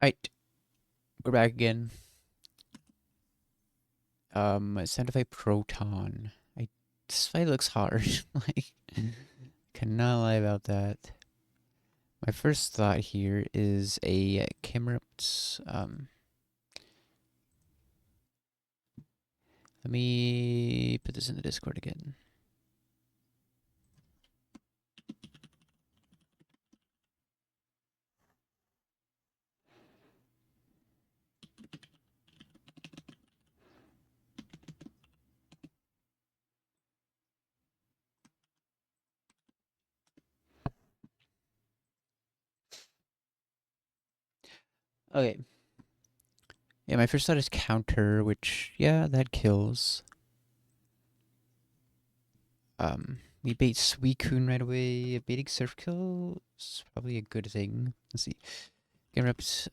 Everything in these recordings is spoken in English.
Alright, we're back again. It's time to fight Proton. This fight looks hard. like, cannot lie about that. My first thought here is a Kimript. Let me put this in the Discord again. Okay. Yeah, my first thought is counter, which, yeah, that kills. We bait Suicune right away. Baiting Surf Kill is probably a good thing. Let's see. Kimript,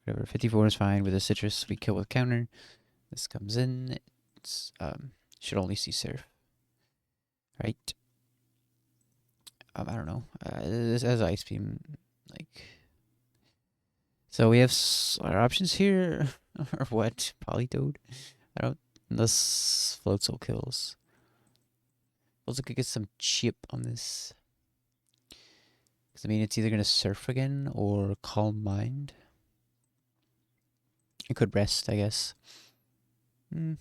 whatever, 54 is fine with a Citrus. We kill with counter. This comes in. It's should only see Surf, right? I don't know. This has Ice Beam, like. So we have our options here, or what? Politoad. I don't. Unless Floatzel kills. Also could get some chip on this. Because I mean, it's either gonna Surf again or Calm Mind. It could rest, I guess. Hmm.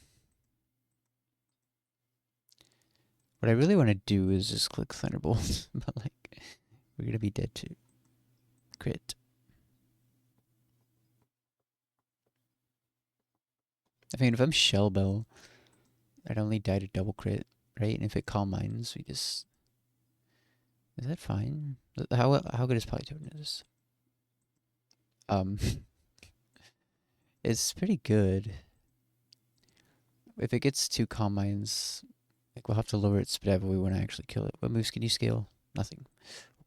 What I really want to do is just click Thunderbolt, but like, we're gonna be dead to crit. I mean, if I'm Shell Bell, I'd only die to double crit, right? And if it Calm Minds, we just... Is that fine? How good is Politoad in this? Um, it's pretty good. If it gets two Calm Minds, like we'll have to lower its spread, but we want to actually kill it. What moves can you scale? Nothing.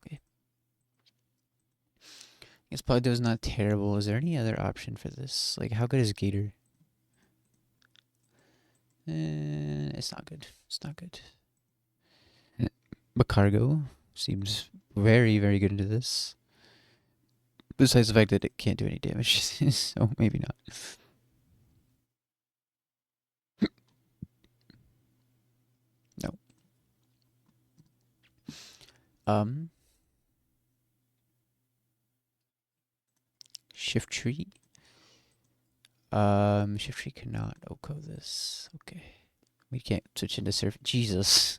Okay. I guess Politoad's not terrible. Is there any other option for this? Like, how good is Gator? It's not good. It's not good. Macargo seems very, very good into this. Besides the fact that it can't do any damage, so maybe not. No. Um, Shift Tree. Shift Tree cannot Oko this. Okay. We can't switch into Surf. Jesus.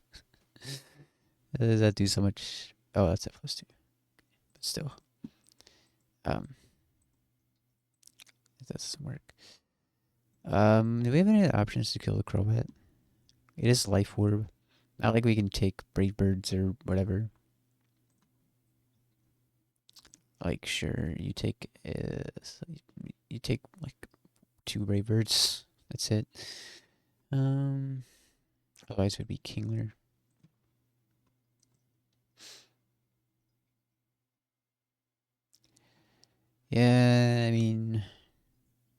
Does that do so much? Oh, that's F+2. But still. Um, that doesn't work. Do we have any other options to kill the Crobat? It is Life Orb. Not like we can take Brave Birds or whatever. Like, sure, you take like 2 Brave Birds. That's it. Otherwise it would be Kingler. Yeah, I mean,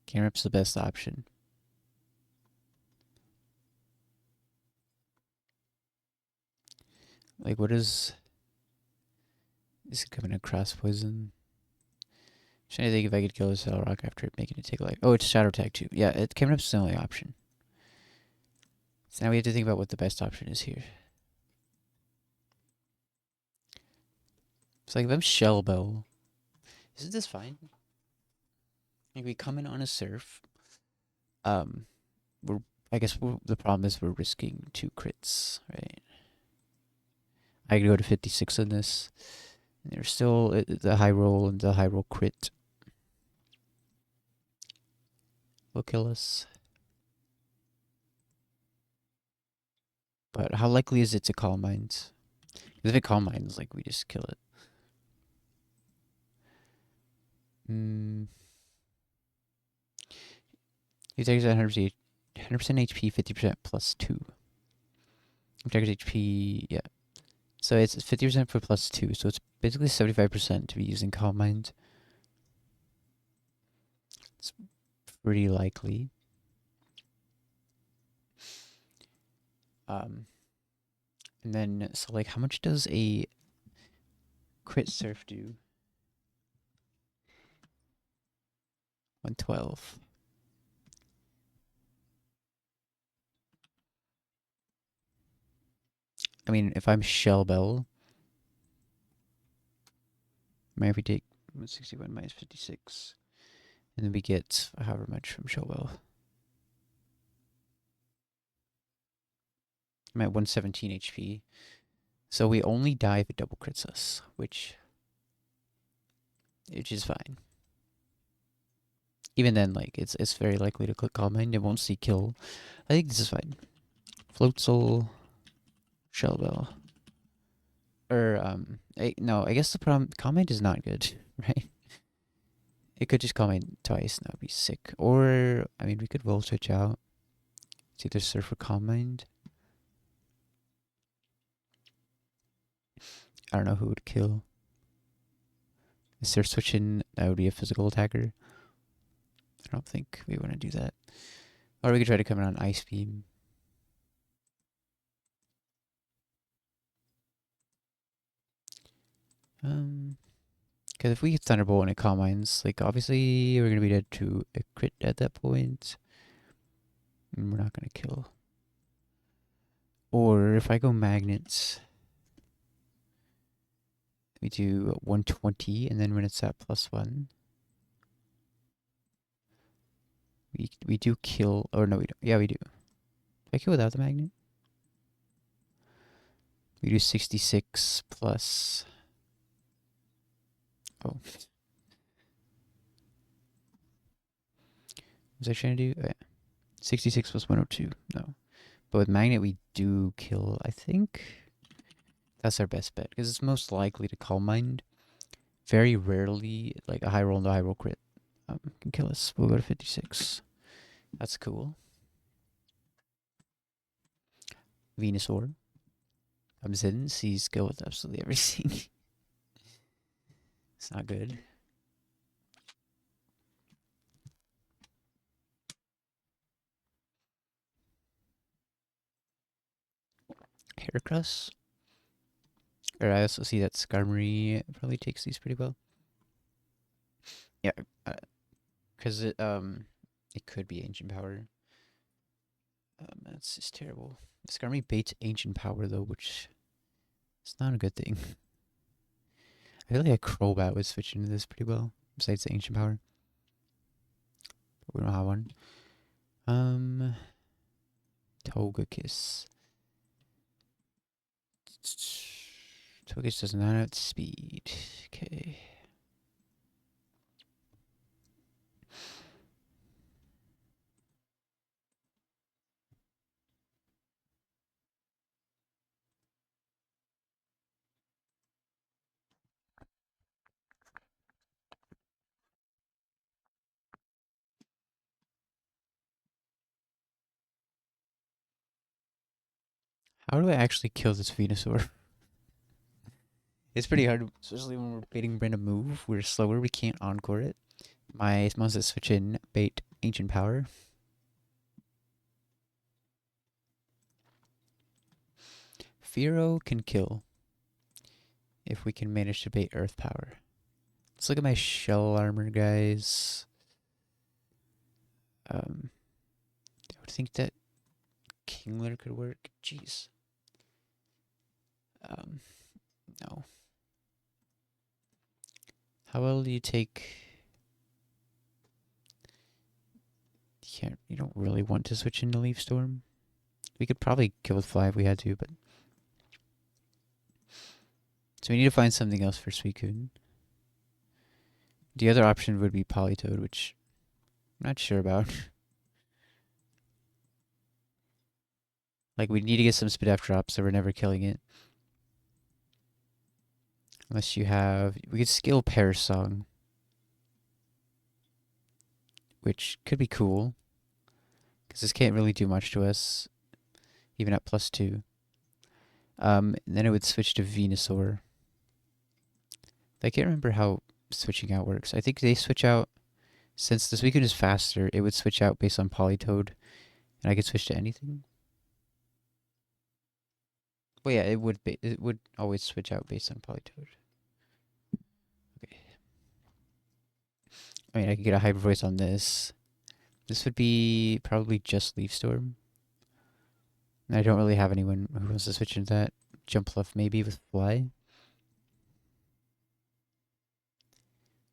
Camrip's the best option. Like, what is coming across poison? I'm trying to think if I could kill a Cell Rock after it making it take life. Oh, it's Shadow Tag too. Yeah, Camrip's the only option. So now we have to think about what the best option is here. It's like if I'm Shell Bell, isn't this fine? Like we come in on a Surf. Um, we're I guess the problem is we're risking 2 crits, right? I could go to 56 on this. And there's still the high roll and the high roll crit will kill us. But how likely is it to Calm Minds? If it Calm Minds, like we just kill it. He takes 100% HP, 50% plus 2. He takes HP, yeah. So it's 50% for plus 2, so it's basically 75% to be using Calm Mind. It's pretty likely. And then, so like, how much does a crit surf do? 112. I mean, if I'm Shell Bell, maybe we take 161 minus 56, and then we get however much from Shell Bell. I'm at 117 HP. So we only die if it double crits us, which is fine. Even then, like, it's very likely to click Calm Mind. It won't see kill. I think this is fine. Float Soul, Shell Bell. No, I guess the problem, Calm Mind is not good, right? It could just Calm Mind twice, and that would be sick. Or, I mean, we could Will Switch out. It's either Surf or Calm Mind. I don't know who would kill. Is there switching? That would be a physical attacker. I don't think we want to do that. Or we could try to come in on Ice Beam. Because if we get Thunderbolt and it Calm Minds, like, obviously we're going to be dead to a crit at that point. And we're not going to kill. Or if I go Magnets, we do 120, and then when it's at +1, we do kill. Or no, we don't. Yeah, we do. Do I kill without the Magnet? We do 66 plus. Oh. What was I trying to do? Oh, yeah. 66 plus 102. No. But with Magnet, we do kill, I think. That's our best bet, because it's most likely to Calm Mind. Very rarely, like a high roll and a high roll crit can kill us. We'll go to 56. That's cool. Venusaur. Obsidian sees skill with absolutely everything. It's not good. Heracross. Or I also see that Skarmory probably takes these pretty well. Yeah, because it could be Ancient Power. That's just terrible. Skarmory baits Ancient Power though, which is not a good thing. I feel like a Crobat would switch into this pretty well, besides the Ancient Power. But we don't have one. Togekiss. Togekiss does not have speed. Okay. How do I actually kill this Venusaur? It's pretty hard, especially when we're baiting Brand a move. We're slower, we can't encore it. My monsters switch in, bait Ancient Power. Fearow can kill if we can manage to bait Earth Power. Let's look at my shell armor, guys. I would think that Kingler could work. Jeez. No. How well do you take? You don't really want to switch into Leaf Storm. We could probably kill with Fly if we had to, but so we need to find something else for Suicune. The other option would be Politoed, which I'm not sure about. Like, we need to get some Spidef drops so we're never killing it. Unless you have... We could skill Parasong, which could be cool. Because this can't really do much to us, even at +2. Then it would switch to Venusaur. I can't remember how switching out works. I think they switch out... Since this Suicune is faster, it would switch out based on Politoed. And I could switch to anything. Well, yeah, it would always switch out based on Politoed. Okay. I mean, I could get a hyper voice on this. This would be probably just Leaf Storm. And I don't really have anyone who wants to switch into that. Jump left maybe with Fly.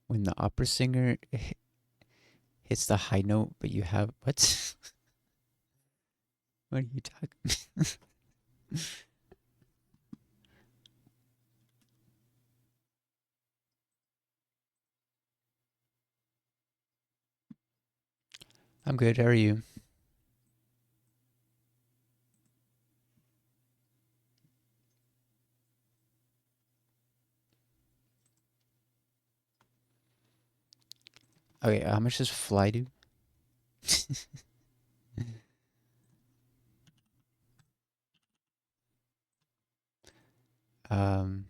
When the opera singer hits the high note, but you have what? What are you talking? I'm good. How are you? Okay, how much does Fly do? um,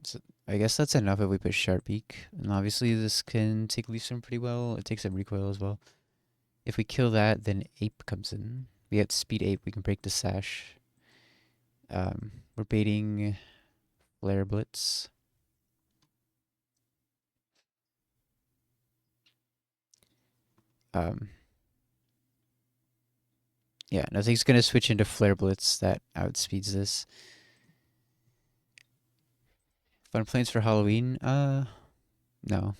so I guess that's enough if we put Sharp Beak. And obviously this can take Leaf Storm pretty well. It takes some recoil as well. If we kill that, then Ape comes in. We have Speed Ape. We can break the Sash. We're baiting Flare Blitz. Yeah, nothing's gonna switch into Flare Blitz that outspeeds this. Fun plans for Halloween? No. I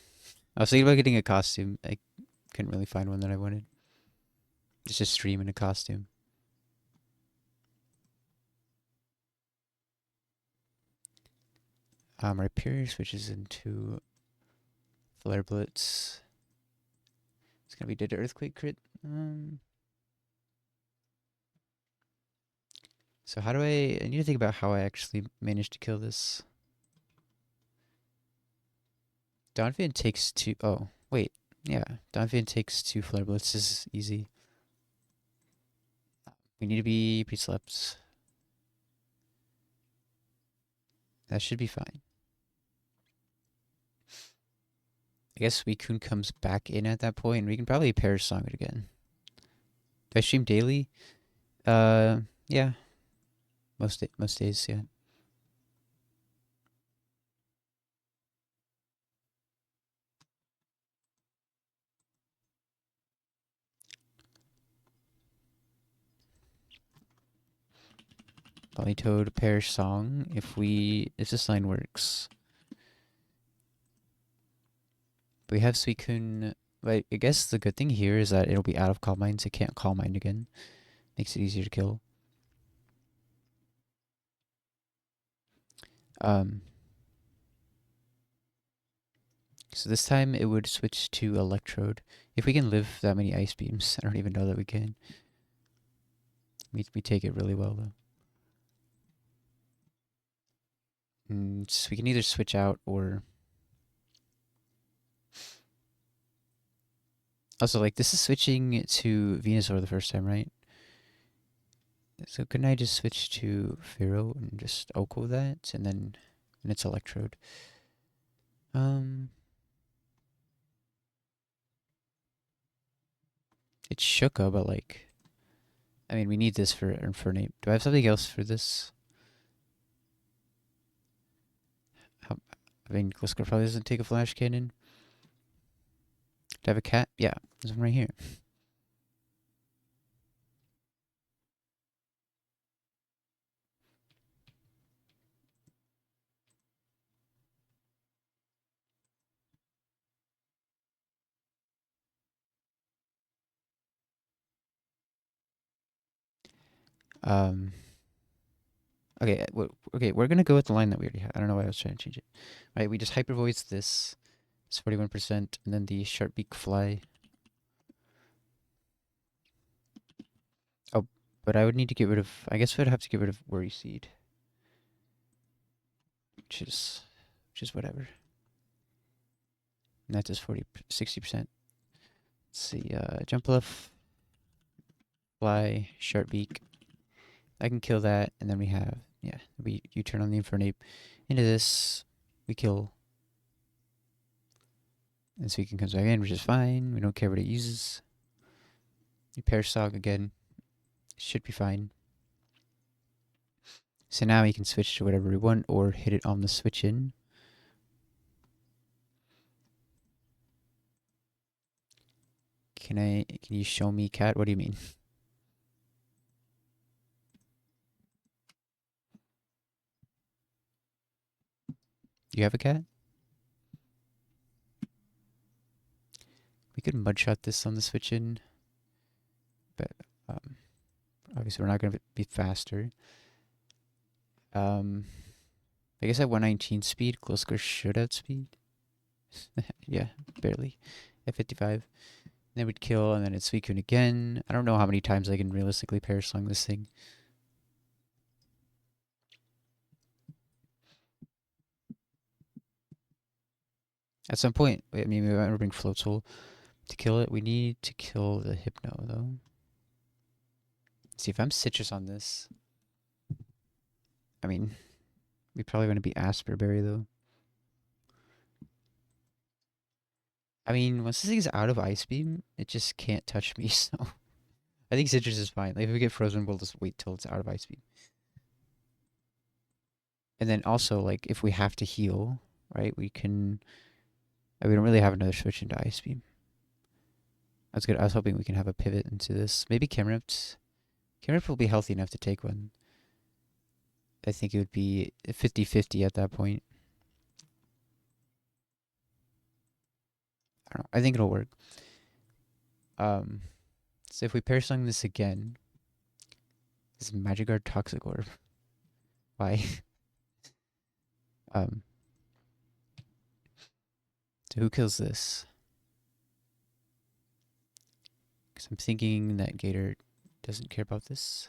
was thinking about getting a costume. I couldn't really find one that I wanted. It's just stream in a costume. Rapier switches into Flare Blitz. It's gonna be dead to Earthquake crit. So how do I need to think about how I actually managed to kill this. Donphan takes two. Oh, wait. Yeah, Donphan takes two Flare Blitzes. Easy. We need to be pre-slept. That should be fine. I guess Suicune comes back in at that point, and we can probably Perish Song it again. Do I stream daily? Yeah. Most days, yeah. Polytoad Perish Song if this line works. We have Suicune. But I guess the good thing here is that it'll be out of Calm Mind, so it can't Calm Mind again. Makes it easier to kill. So this time it would switch to Electrode. If we can live that many Ice Beams, I don't even know that we can. We take it really well though. So we can either switch out or... Also, like, this is switching to Venusaur the first time, right? So couldn't I just switch to Pharaoh and just Oko that, and it's Electrode? It's Shuka, but like, I mean, we need this for Infernape. Do I have something else for this? I mean, Gliscor probably doesn't take a Flash Cannon. Do I have a cat? Yeah, there's one right here. Okay, okay, we're gonna go with the line that we already had. I don't know why I was trying to change it. Right, we just hyper voice this. It's 41%, and then the Sharp Beak Fly. Oh, but I would need to get rid of... I guess I'd have to get rid of Worry Seed. Which is whatever. And that does 60%. Let's see, Jump Left, Fly, Sharp Beak. I can kill that, and then we have... Yeah, you turn on the Infernape into this. We kill... And Suicune comes back in, which is fine. We don't care what it uses. You Perish Song again. Should be fine. So now we can switch to whatever we want or hit it on the switch in. Can you show me cat? What do you mean? You have a cat? We could mudshot this on the switch in, but obviously we're not going to be faster. I guess at 119 speed, close score should outspeed. Yeah, barely. At 55. Then we'd kill, and then it's Suicune again. I don't know how many times I can realistically pair song this thing. At some point, I mean, we might bring Float Soul to kill it. We need to kill the Hypno, though. Let's see, if I'm Citrus on this, I mean, we probably want to be Asper Berry, though. I mean, once this thing's out of Ice Beam, it just can't touch me, so I think Citrus is fine. Like, if we get frozen, we'll just wait till it's out of Ice Beam. And then also, like, if we have to heal, right, we can... we don't really have another switch into Ice Beam. That's good. I was hoping we can have a pivot into this. Maybe Camerupt. Camerupt will be healthy enough to take one. I think it would be 50-50 at that point. I don't know. I think it'll work. So if we pair song this again, this is Magikarp Toxic Orb. Why? So who kills this? Because I'm thinking that Gator doesn't care about this.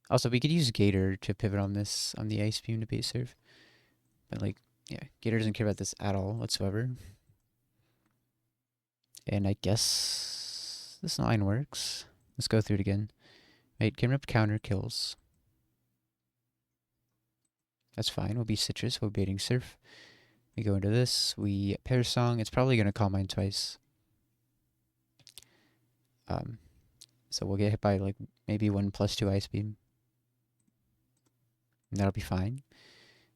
Also, we could use Gator to pivot on this, on the Ice Beam to bait serve. But like, yeah, Gator doesn't care about this at all whatsoever. And I guess this line works. Let's go through it again. Right, Camerupt counter kills. That's fine. We'll be Citrus. We're baiting Surf. We go into this. We pair song. It's probably going to Calm Mind twice. So we'll get hit by like maybe 1+2 Ice Beam. And that'll be fine.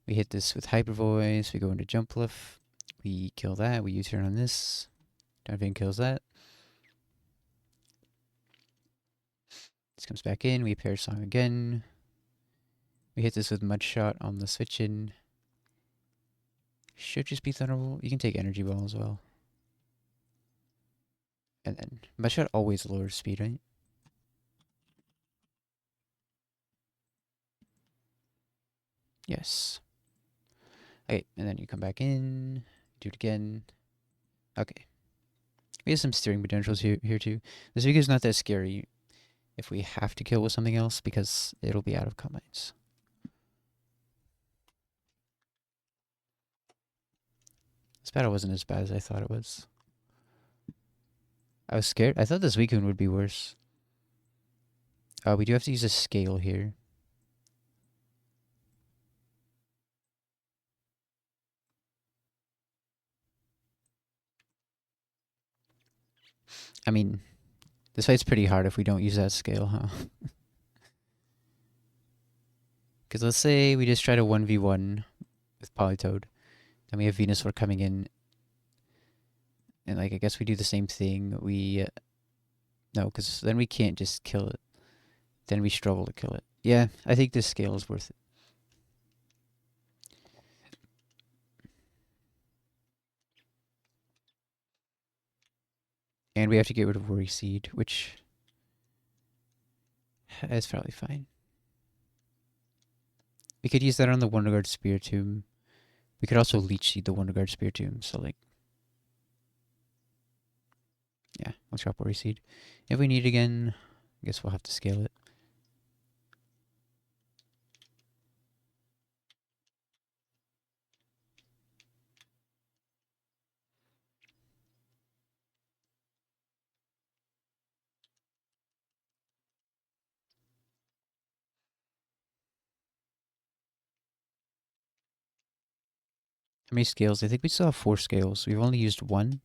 We hit this with Hyper Voice. We go into Jump Lift. We kill that. We U-turn on this. Donphan kills that. This comes back in. We pair song again. We hit this with Mudshot on the switch in. Should just be Thunderbolt. You can take Energy Ball as well. And then Mudshot always lowers speed, right? Yes. Okay, and then you come back in. Do it again. Okay. We have some steering potentials here too. This video is not that scary if we have to kill with something else because it'll be out of combines. This battle wasn't as bad as I thought it was. I was scared. I thought this Suicune would be worse. We do have to use a scale here. I mean, this fight's pretty hard if we don't use that scale, huh? Because let's say we just try to 1v1 with Politoed. Then we have Venusaur coming in. And, like, I guess we do the same thing. We... no, because then we can't just kill it. Then we struggle to kill it. Yeah, I think this scale is worth it. And we have to get rid of Worry Seed, which is probably fine. We could use that on the Wonder Guard Spiritomb. We could also Leech Seed the Wonder Guard Spiritomb, so like... yeah, let's drop Worry Seed. If we need it again, I guess we'll have to scale it. How many scales? I think we still have 4 scales. We've only used 1.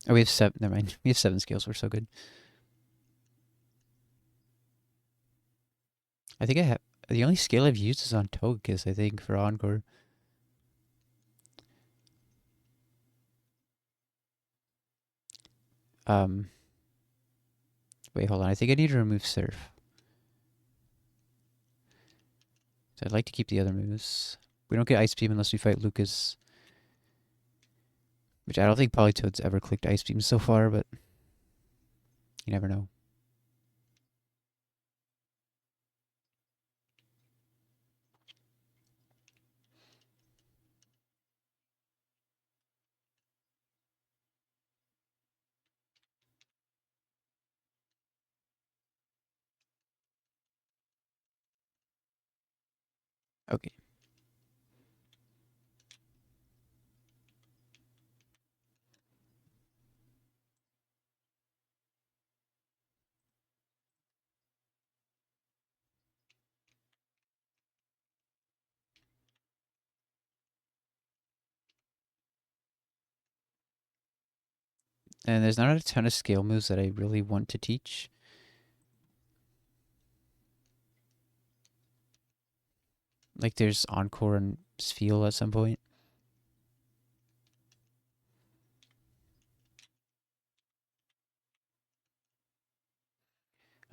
Oh, we have 7. Never mind. We have 7 scales. We're so good. I think I have... the only scale I've used is on Togekiss, I think, for Encore. Wait, hold on. I think I need to remove Surf. So I'd like to keep the other moves. We don't get Ice Beam unless we fight Lucas. Which I don't think Politoad's ever clicked Ice Beam so far, but you never know. Okay. And there's not a ton of scale moves that I really want to teach. Like there's Encore and Spheal at some point.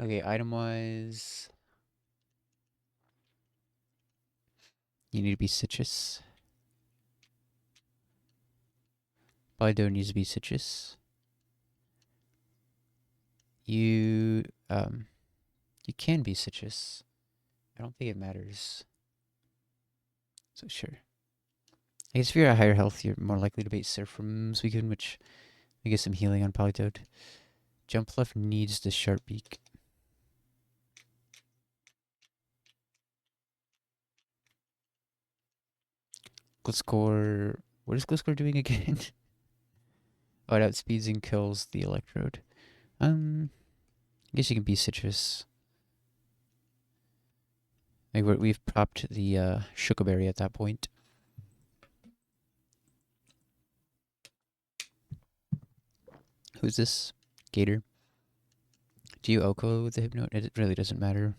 Okay, item-wise... You need to be Citrus. Politoad needs to be Citrus. You can be Citrus. I don't think it matters. So sure. I guess if you're at higher health, you're more likely to bait Surf from Suicune, which may get some healing on Politoad. Jump Left needs the Sharp Beak. Gliscor... What is Gliscor doing again? Oh, it outspeeds and kills the Electrode. I guess you can be Citrus. Like we've popped the Shuckleberry at that point. Who's this? Gator. Do you Oko with the Hypnote? It really doesn't matter.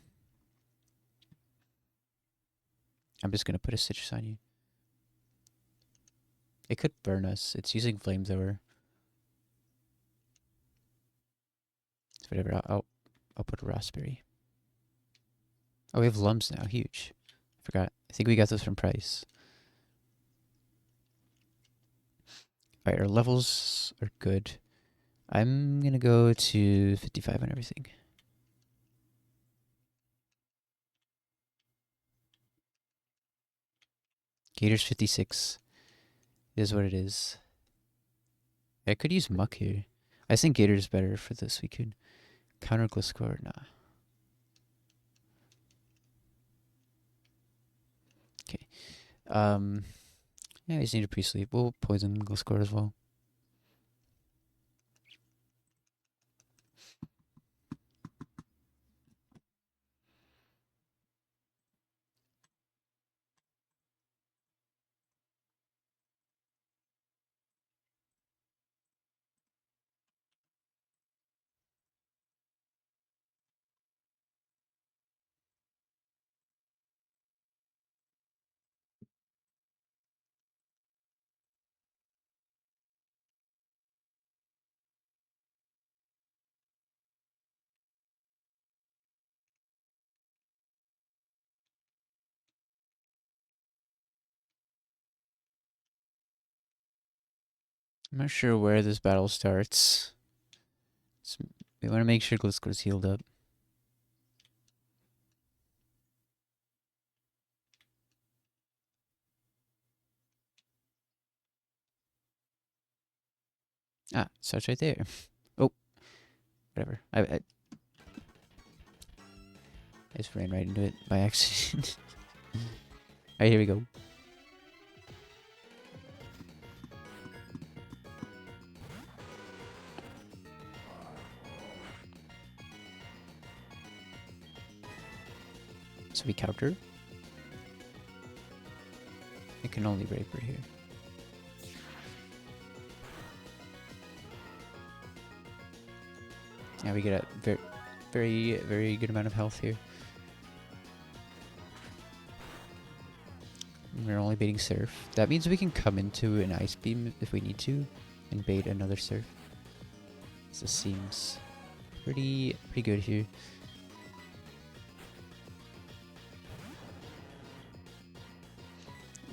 I'm just gonna put a Citrus on you. It could burn us. It's using Flamethrower. It's whatever. I'll put a Raspberry. Oh, we have Lums now. Huge. I forgot. I think we got those from Price. Alright, our levels are good. I'm gonna go to 55 on everything. Gator's 56. It is what it is. I could use Muck here. I think Gator's better for this. We could counter Gliscor. Nah. Okay. Yeah, I just need a pre-sleep. We'll poison Gliscor as well. I'm not sure where this battle starts. We want to make sure Gliscor's healed up. Ah, starts right there. Oh, whatever. I just ran right into it by accident. Alright, here we go. So we counter. It can only break right here. Yeah, we get a very good amount of health here. We're only baiting Surf. That means we can come into an Ice Beam if we need to and bait another Surf. This seems pretty good here.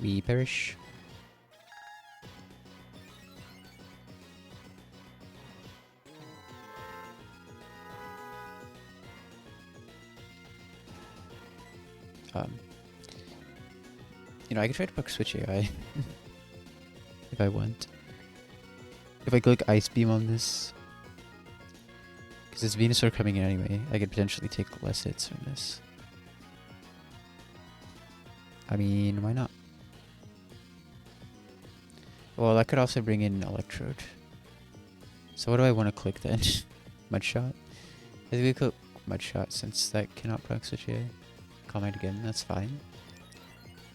We perish. You know, I could try to book switch AI if I want. If I click Ice Beam on this, because it's Venusaur coming in anyway, I could potentially take less hits from this. I mean, why not? Well, I could also bring in Electrode. So what do I want to click then? Mudshot? I think we click Mudshot since that cannot proc switch AI. Comment again, that's fine.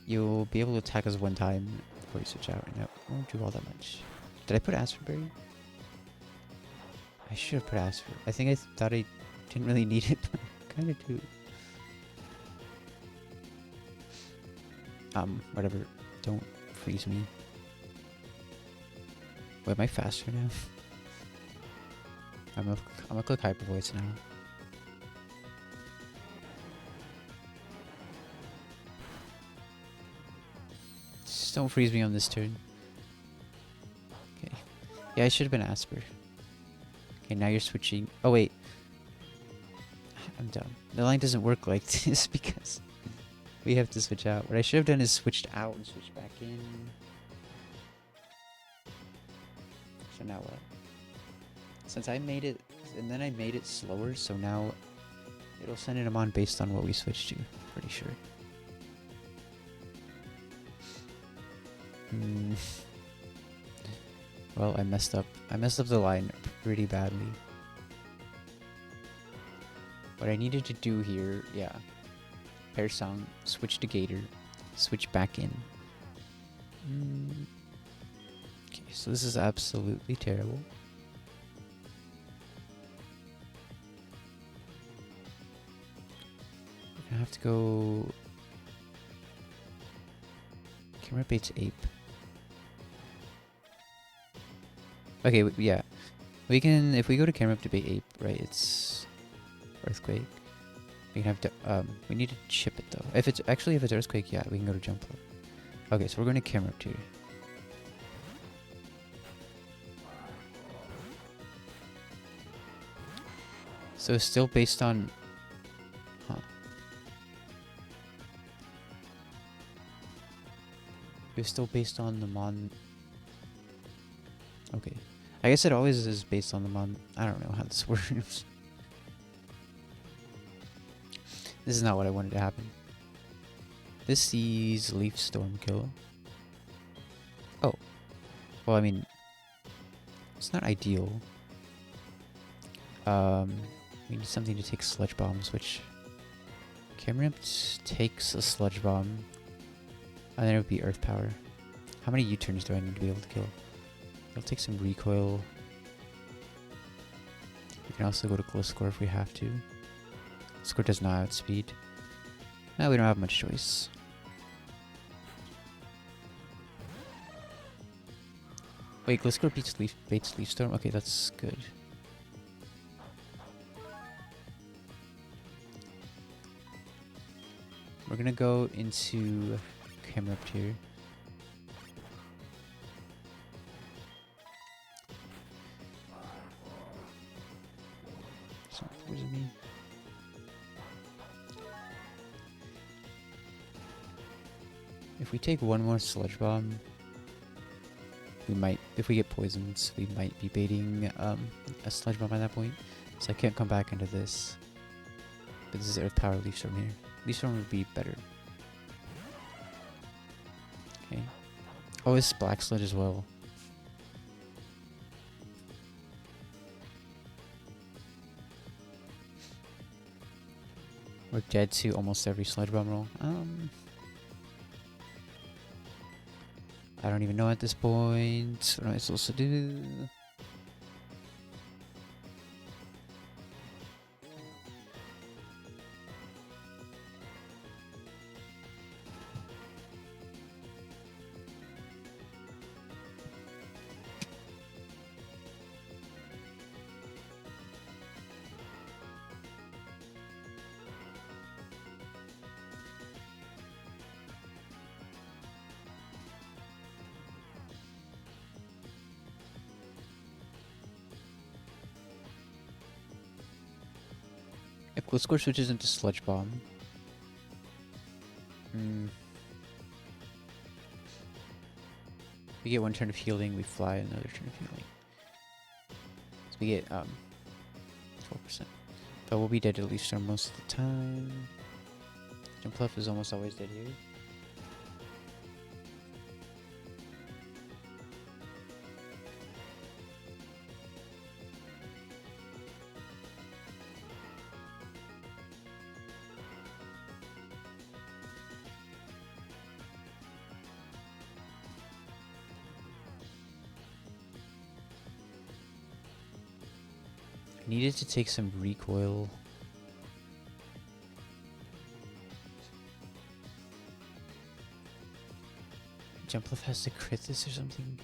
You'll be able to attack us one time before you switch out, and that won't do all that much. Did I put Asperberry? I should have put Asper. I think I thought I didn't really need it, but I kind of do. Whatever. Don't freeze me. Wait, am I faster now? I'm gonna click Hyper Voice now. Just don't freeze me on this turn. Okay. Yeah, I should have been Asper. Okay, now you're switching. Oh, wait. I'm dumb. The line doesn't work like this because we have to switch out. What I should have done is switched out and switched back in. So now what? Since I made it, and then I made it slower, so now it'll send it on based on what we switched to. Pretty sure. Well, I messed up. I messed up the line pretty badly. What I needed to do here, yeah. Pair Song, switch to Gator, switch back in. Okay, so this is absolutely terrible. We're gonna have to go Camera Bait's Ape. Okay, yeah. We can, if we go to Camera Up to Bait Ape, right, it's Earthquake. We can have to, we need to chip it though. If it's Earthquake, yeah, we can go to Jump Up. Okay, so we're going to Camera Up here. So it's still based on, It's still based on the Mon. Okay. I guess it always is based on the Mon. I don't know how this works. This is not what I wanted to happen. This sees Leaf Storm kill. Oh. Well, I mean, it's not ideal. We need something to take Sludge Bombs, which Camerupt takes a Sludge Bomb. And then it would be Earth Power. How many U-turns do I need to be able to kill? I'll take some Recoil. We can also go to Close Score if we have to. Score does not outspeed. No, we don't have much choice. Wait, Gliscor baits Leaf Storm? Okay, that's good. We're gonna go into Camera Up here. It's not poison me. If we take one more Sludge Bomb, we might, if we get poisoned, we might be baiting a Sludge Bomb at that point. So I can't come back into this. But this is Earth Power Leaf Storm here. Leaf Storm would be better. Okay. Oh, it's Black Sludge as well. We're dead to almost every Sludge Bomb roll. I don't even know at this point. What am I supposed to do? If Gliscor switches into Sludge Bomb, we get 1 turn of healing, we fly another turn of healing. So we get 12%. But we'll be dead to Leaf Storm most of the time. Jumpluff is almost always dead here. Needed to take some recoil. Jumpluff has to crit this or something.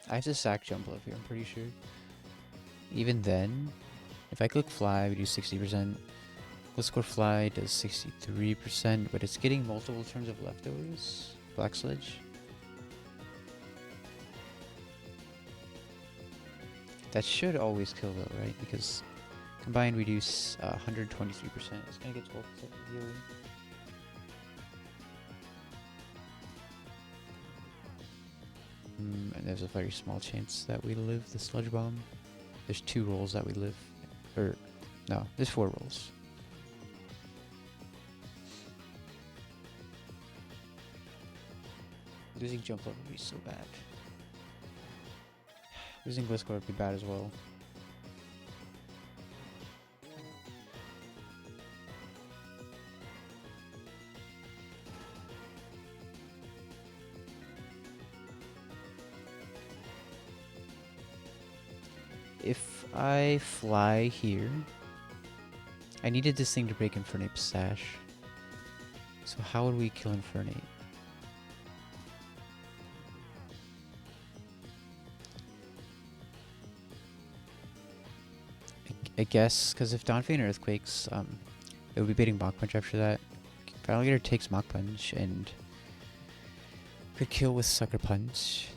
I have to sack Jumpluff here, I'm pretty sure. Even then, if I click fly, we do 60%. Gliscor fly does 63%, but it's getting multiple turns of leftovers. Black Sledge. That should always kill though, right? Because combined we do 123%. It's gonna get 12% healing. And there's a very small chance that we live the Sludge Bomb. There's 2 rolls that we live. Or, no, there's 4 rolls. Losing Jumpluff would be so bad. Losing Gliscor would be bad as well. If I fly here, I needed this thing to break Infernape's stash. So how would we kill Infernape? I guess, because if Dawnfang Earthquakes, it would be baiting Mach Punch after that. Alligator takes Mach Punch and could kill with Sucker Punch.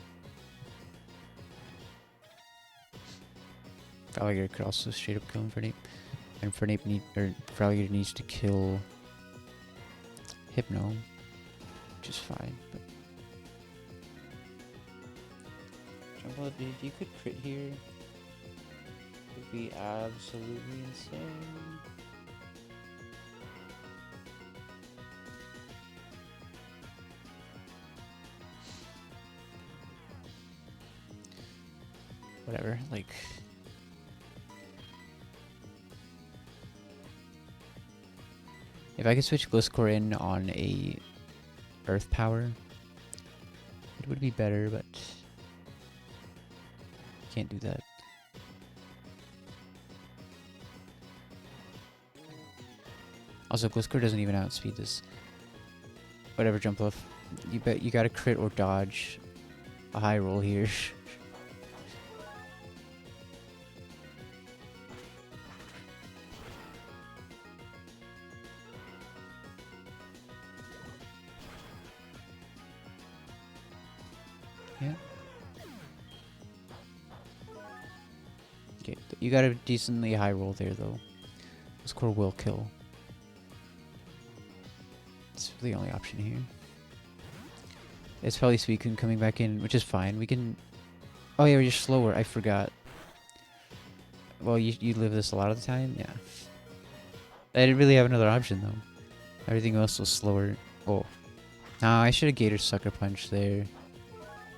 Alligator could also straight up kill Infernape. And Alligator needs to kill Hypno, which is fine. But Jumpluff, if you could crit here, would be absolutely insane. Whatever, like... If I could switch Gliscor in on a Earth Power, it would be better, but... can't do that. Also, Gliscor doesn't even outspeed this. Whatever, Jumpluff. You gotta crit or dodge a high roll here. Yeah. Okay, you got a decently high roll there, though. Gliscor will kill. It's the only option here. It's probably Suicune coming back in, which is fine. We can... Oh yeah, you're slower. I forgot. Well, you live this a lot of the time? Yeah. I didn't really have another option, though. Everything else was slower. Oh. No, I should have Gator Sucker Punch there.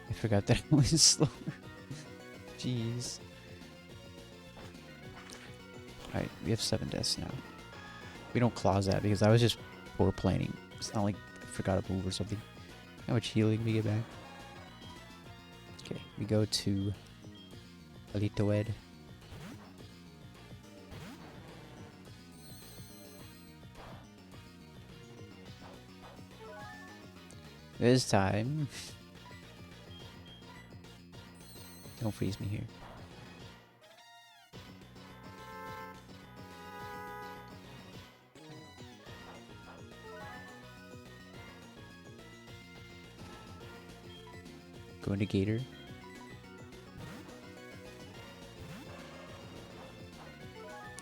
I forgot that it was slower. Jeez. Alright, we have 7 deaths now. We don't clause that because I was just poor planning. It's not like I forgot a move or something. How much healing we get back? Okay, we go to Alitoed. This time. Don't freeze me here. Go into Gator.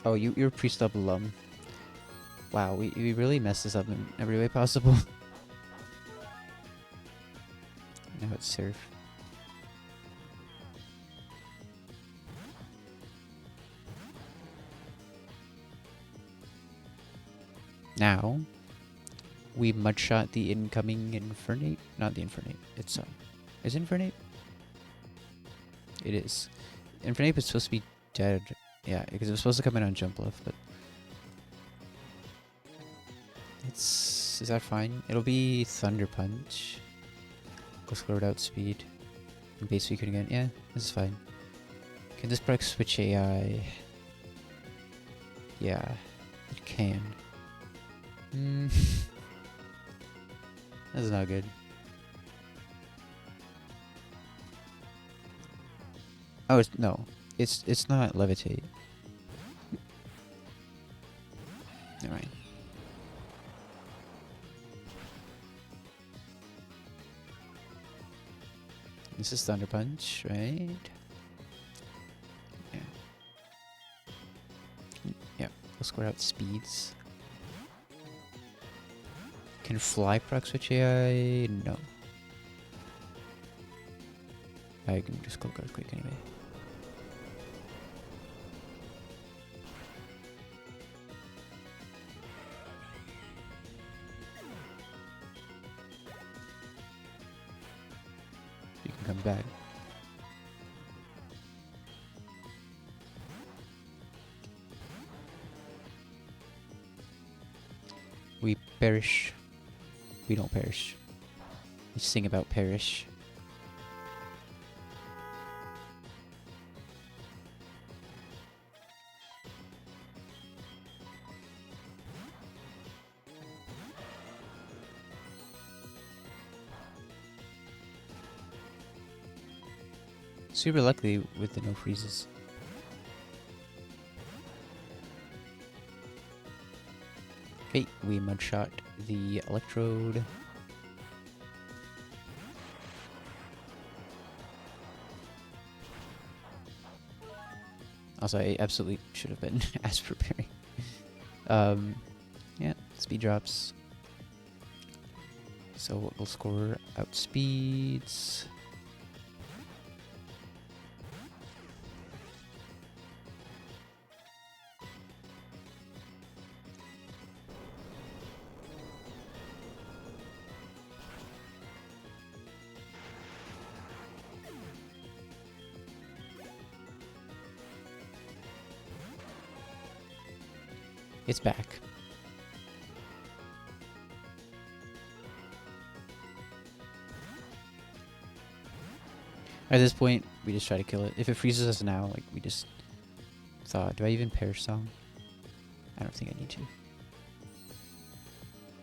Oh, you're pre-stub Lum. Wow, we really messed this up in every way possible. Now it's Surf. Now, we mudshot the incoming Infernate. Not the Infernate. It's is it Infernate? It is. Infernate is supposed to be dead. Yeah, because it was supposed to come in on jump left, but is that fine? It'll be Thunder Punch. Go slow it out speed. And base weaken again. Yeah, this is fine. Can this proc switch AI? Yeah, it can. That's not good. Oh, it's not levitate. Never mind. This is Thunder Punch, right? Yeah. Yeah. We'll square out speeds. Can fly proc switch AI? No. I can just cloak Earthquake anyway. You can come back. We perish. We don't perish. We sing about perish. Super lucky with the no freezes. Okay, we mudshot the electrode. Also, I absolutely should have been as preparing. Yeah, speed drops. So we'll score out speeds. It's back. At this point, we just try to kill it. If it freezes us now, like, we just thought, do I even perish song? I don't think I need to.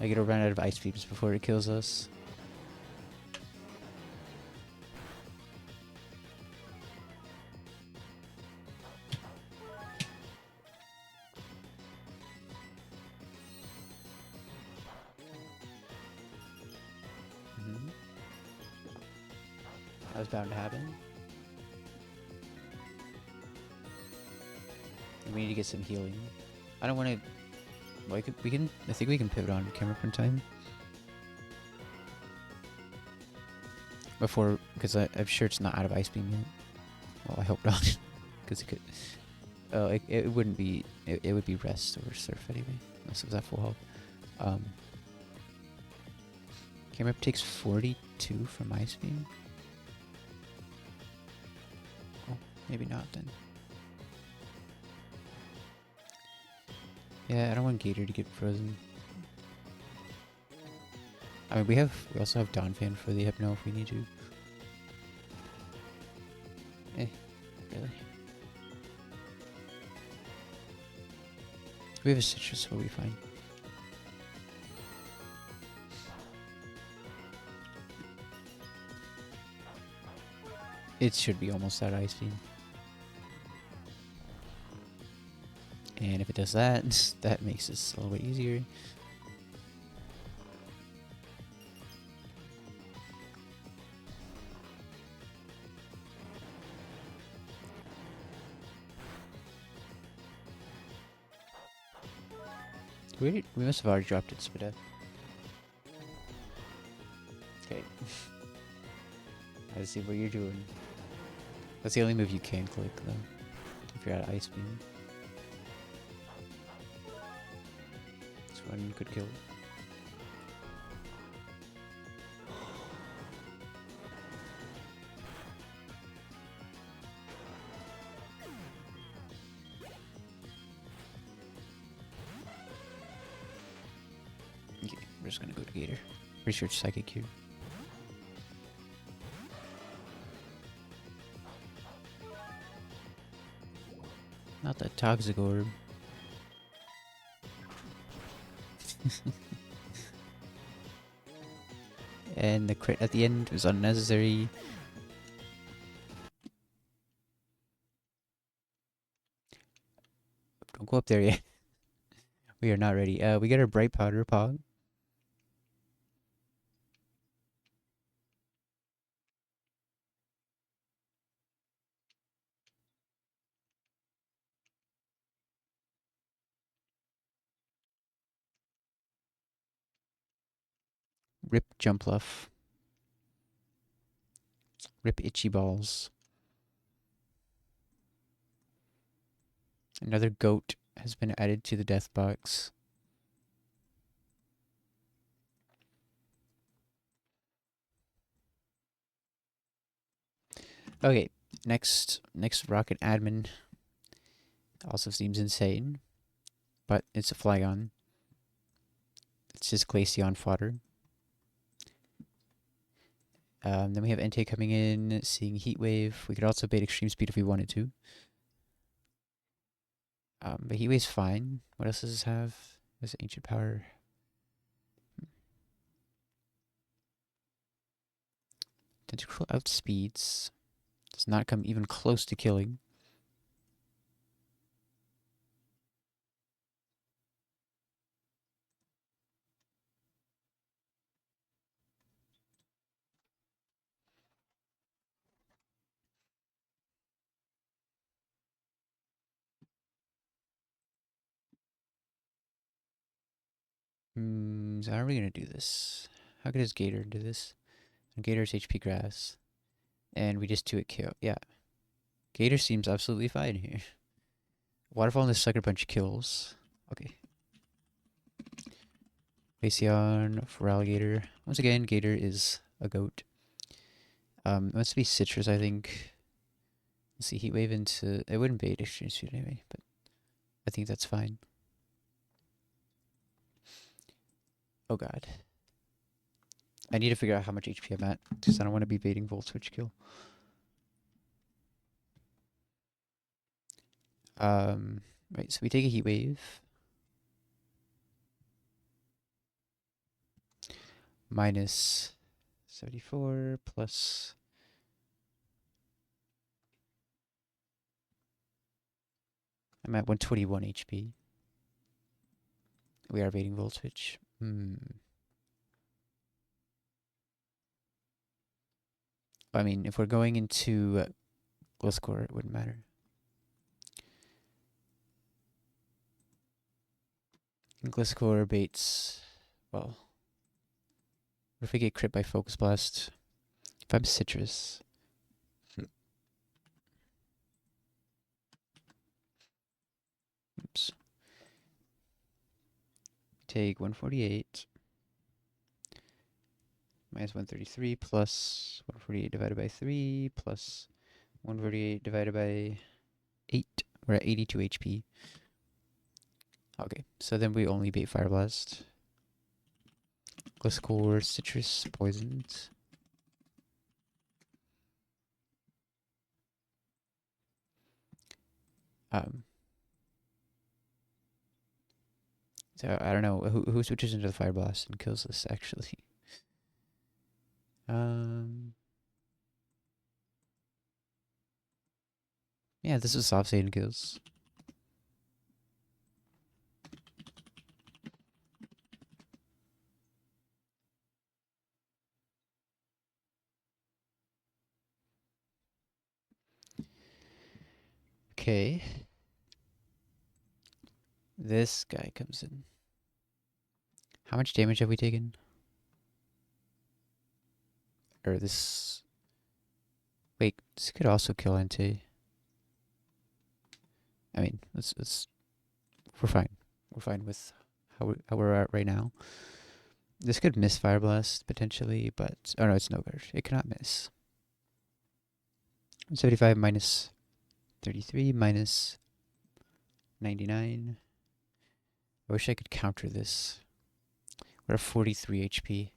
Like, it'll run out of ice beams before it kills us. That was bound to happen. And we need to get some healing. I don't want to. Well, we can. I think we can pivot on camera print time before, because I'm sure it's not out of ice beam yet. Well, I hope not, because it could. Oh, it wouldn't be. It would be rest or surf anyway, unless it was at full health. Camera takes 42 from ice beam. Oh, maybe not then. Yeah, I don't want Gator to get frozen. I mean, we also have Dawn Fan for the Hypno if we need to. Really. We have a citrus, so we'll be fine. It should be almost out of ice beam. And if it does that, that makes this a little bit easier. We must have already dropped it, Spadef. Okay. I see what you're doing. That's the only move you can click, though. If you're at Ice Beam. This one could kill. Okay, we're just gonna go to Gator. Research Psychic here. Not that Toxic Orb. And the crit at the end was unnecessary. Don't go up there yet. We are not ready. We got our Bright Powder Pog. Rip Jumpluff. Rip Itchy Balls. Another goat has been added to the death box. Okay, next Rocket Admin also seems insane, but it's a Flygon. It's just Glaceon fodder. Then we have Entei coming in, seeing Heat Wave. We could also bait Extreme Speed if we wanted to. But Heat Wave's fine. What else does this have? This Ancient Power. Tentacle outspeeds. Does not come even close to killing. So how are we gonna do this? How good is Gator do this? Gator's HP Grass. And we just 2-hit KO. Yeah. Gator seems absolutely fine here. Waterfall and the Sucker Punch kills. Okay. Glaceon for Alligator. Once again, Gator is a goat. It must be Citrus, I think. Let's see, Heat Wave into... It wouldn't bait Extreme Speed anyway, but I think that's fine. Oh god. I need to figure out how much HP I'm at, because I don't want to be baiting Volt Switch kill. Right, so we take a Heat Wave. Minus 74 plus... I'm at 121 HP. We are baiting Volt Switch. I mean, if we're going into Gliscor, it wouldn't matter. And Gliscor baits... Well... What if we get crit by Focus Blast? If I'm Citrus... Oops. Take 148. Minus 133 plus 148 divided by 3 plus 148 divided by 8. We're at 82 HP. Okay, so then we only bait Fire Blast. Gliscor, Citrus, Poisons. So I don't know who switches into the Fire Blast and kills this actually. Yeah, this is soft Satan kills. Okay. This guy comes in. How much damage have we taken? Or this... Wait, this could also kill NT. I mean, we're fine. We're fine with how we're at right now. This could miss Fire Blast, potentially, but... Oh no, it's no guard. It cannot miss. 75 minus 33 minus 99. I wish I could counter this. We're at 43 HP.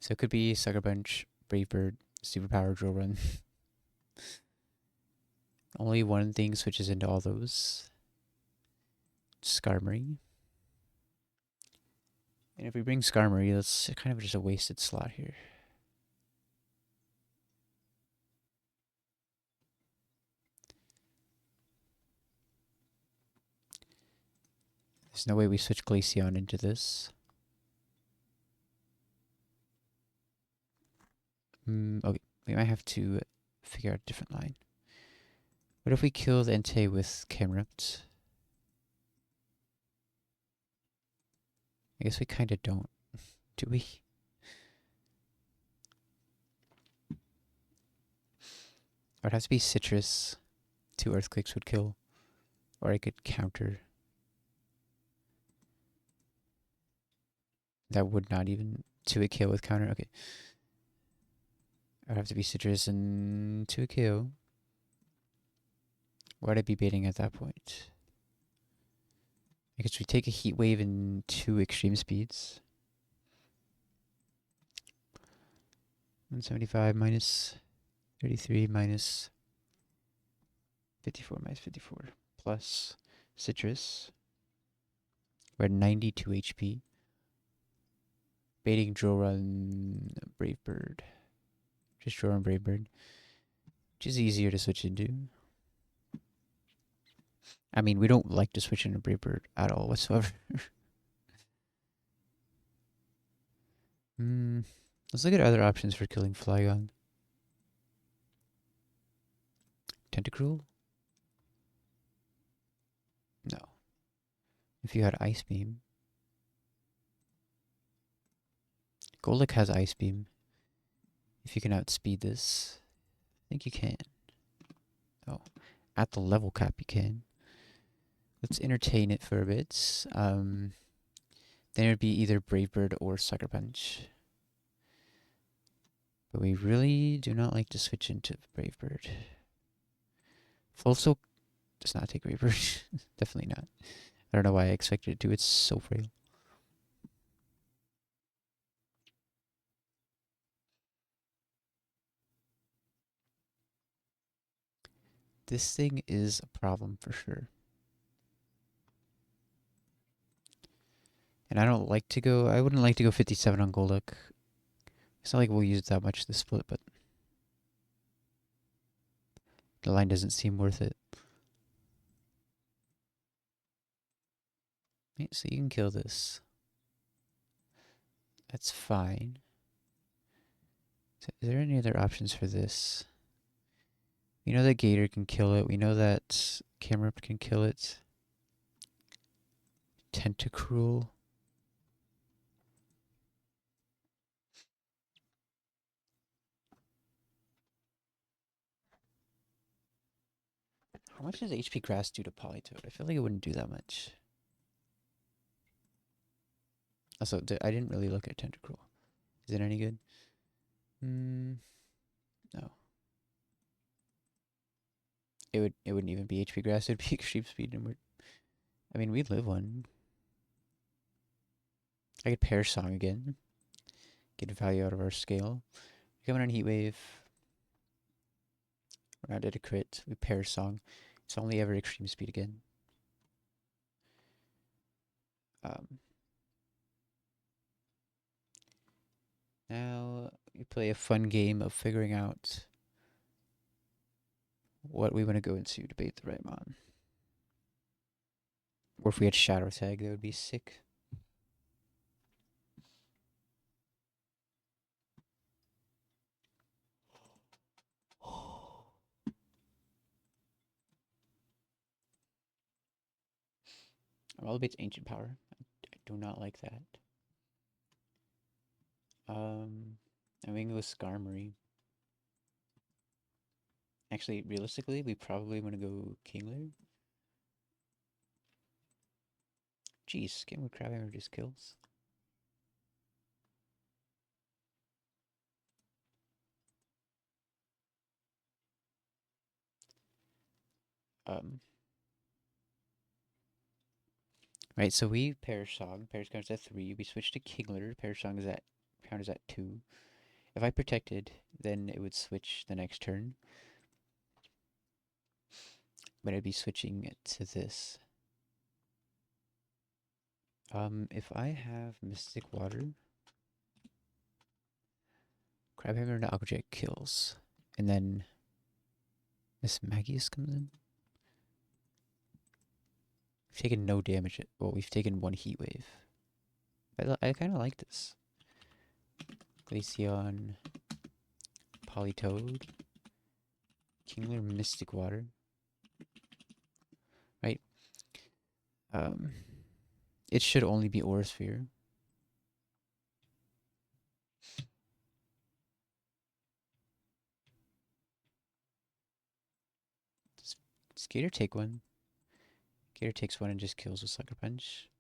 So it could be Sucker Punch, Brave Bird, Superpower, Drill Run. Only one thing switches into all those. Skarmory. And if we bring Skarmory, that's kind of just a wasted slot here. There's no way we switch Glaceon into this. Okay, we might have to figure out a different line. What if we kill the Entei with Camerupt? I guess we kind of don't, do we? Or it has to be Citrus. 2 Earthquakes would kill. Or I could counter. That would not even 2 a kill with counter. Okay. I'd have to be Citrus and 2 a kill. What would I be baiting at that point? I guess we take a Heat Wave and 2 Extreme Speeds. 175 minus 33 minus 54 minus 54 plus Citrus. We're at 92 HP. Baiting Drill Run Brave Bird. Just Drill Run Brave Bird. Which is easier to switch into. I mean, we don't like to switch into Brave Bird at all whatsoever. Let's look at other options for killing Flygon. Tentacruel? No. If you had Ice Beam. Golduck has Ice Beam. If you can outspeed this, I think you can. Oh, at the level cap you can. Let's entertain it for a bit. Then it would be either Brave Bird or Sucker Punch. But we really do not like to switch into Brave Bird. Full Soak does not take Brave Bird. Definitely not. I don't know why I expected it to. It's so frail. This thing is a problem for sure. And I don't like to go... I wouldn't like to go 57 on Golduck. It's not like we'll use that much this split, but... the line doesn't seem worth it. Okay, so you can kill this. That's fine. So is there any other options for this? We know that Gator can kill it. We know that Camerupt can kill it. Tentacruel. How much does HP Grass do to Politoed? I feel like it wouldn't do that much. Also, I didn't really look at Tentacruel. Is it any good? No. It wouldn't even be HP Grass. It'd be Extreme Speed, and I mean, we'd live one. I could pair Song again. Get value out of our scale. Coming on Heat Wave. We're not at a crit. We pair Song. It's only ever Extreme Speed again. Now we play a fun game of figuring out what we want to go into to bait the Raimon. Or if we had Shadow Tag, that would be sick. All debates Ancient Power. do not like that. I'm gonna go with Skarmory. Actually, realistically, we probably want to go Kingler. Jeez, game with Crabhammer just kills. Right, so we Perish Song. Perish Song is at 3. We switch to Kingler. Perish Song is at count is at 2. If I protected, then it would switch the next turn. But I'd be switching to this. If I have Mystic Water, Crabhammer and Aquajet kills. And then Miss Magius comes in. We've taken no damage. Well, we've taken 1 Heat Wave. I kind of like this. Glaceon, Politoed, Kingler, Mystic Water. Right. It should only be Aura Sphere. Skater take 1. Skater takes 1 and just kills with Sucker Punch.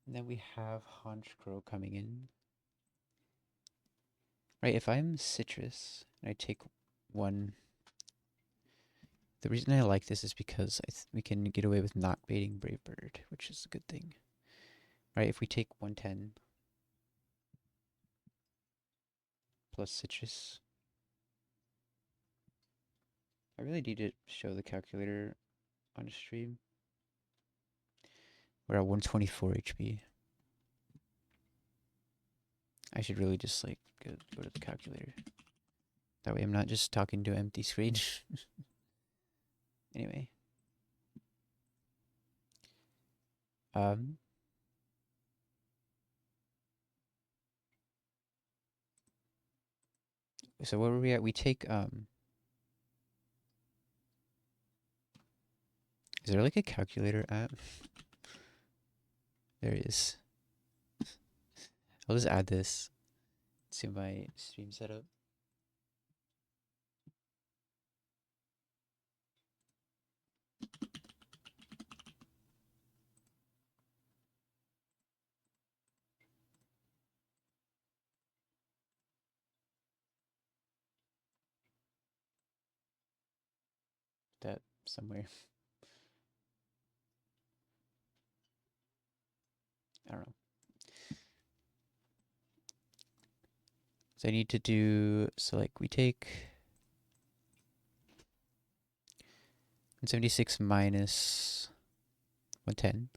And then we have Honchkrow coming in. Right, if I'm Citrus and I take 1, the reason I like this is because we can get away with not baiting Brave Bird, which is a good thing. Right, if we take 110 plus Citrus, I really need to show the calculator on stream. We're at 124 HP. I should really just like go to the calculator. That way I'm not just talking to an empty screen. Anyway. So where were we at? We take is there like a calculator app? There is. I'll just add this to my stream setup. That somewhere. I don't know. So I need to do, so like we take 176 minus 110.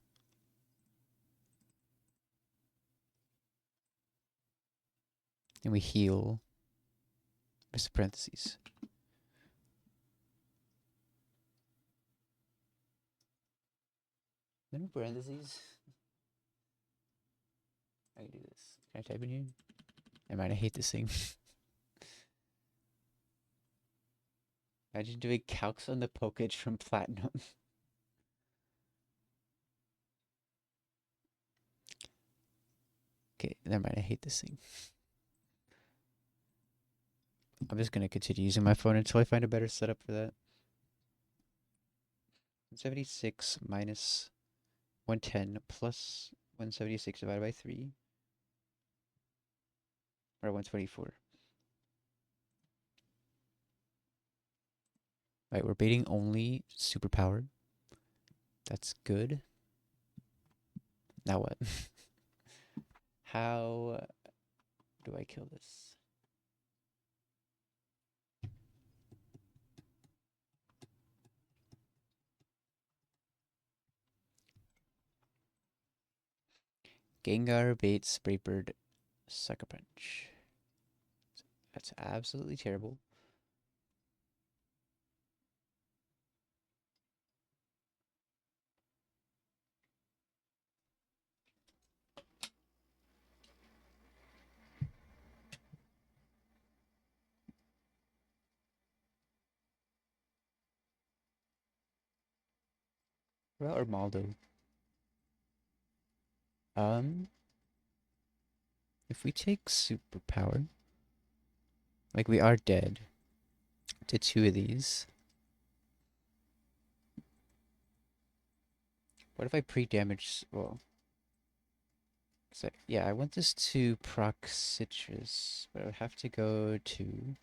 And we heal. Where's the parentheses? There are no parentheses. I can do this. Can I type in here? I might hate this thing. Imagine doing calcs on the Pokage from Platinum. Okay, never mind. I hate this thing. I'm just gonna continue using my phone until I find a better setup for that. 176 minus 110 plus 176 divided by 3. Or 124. Right, we're baiting only superpower. That's good. Now what? How do I kill this? Gengar baits Brave Bird Sucker Punch. That's absolutely terrible. What about Armaldo? If we take superpower, like we are dead to two of these. What if I pre-damage? Well, yeah, I want this to proc citrus, but I would have to go to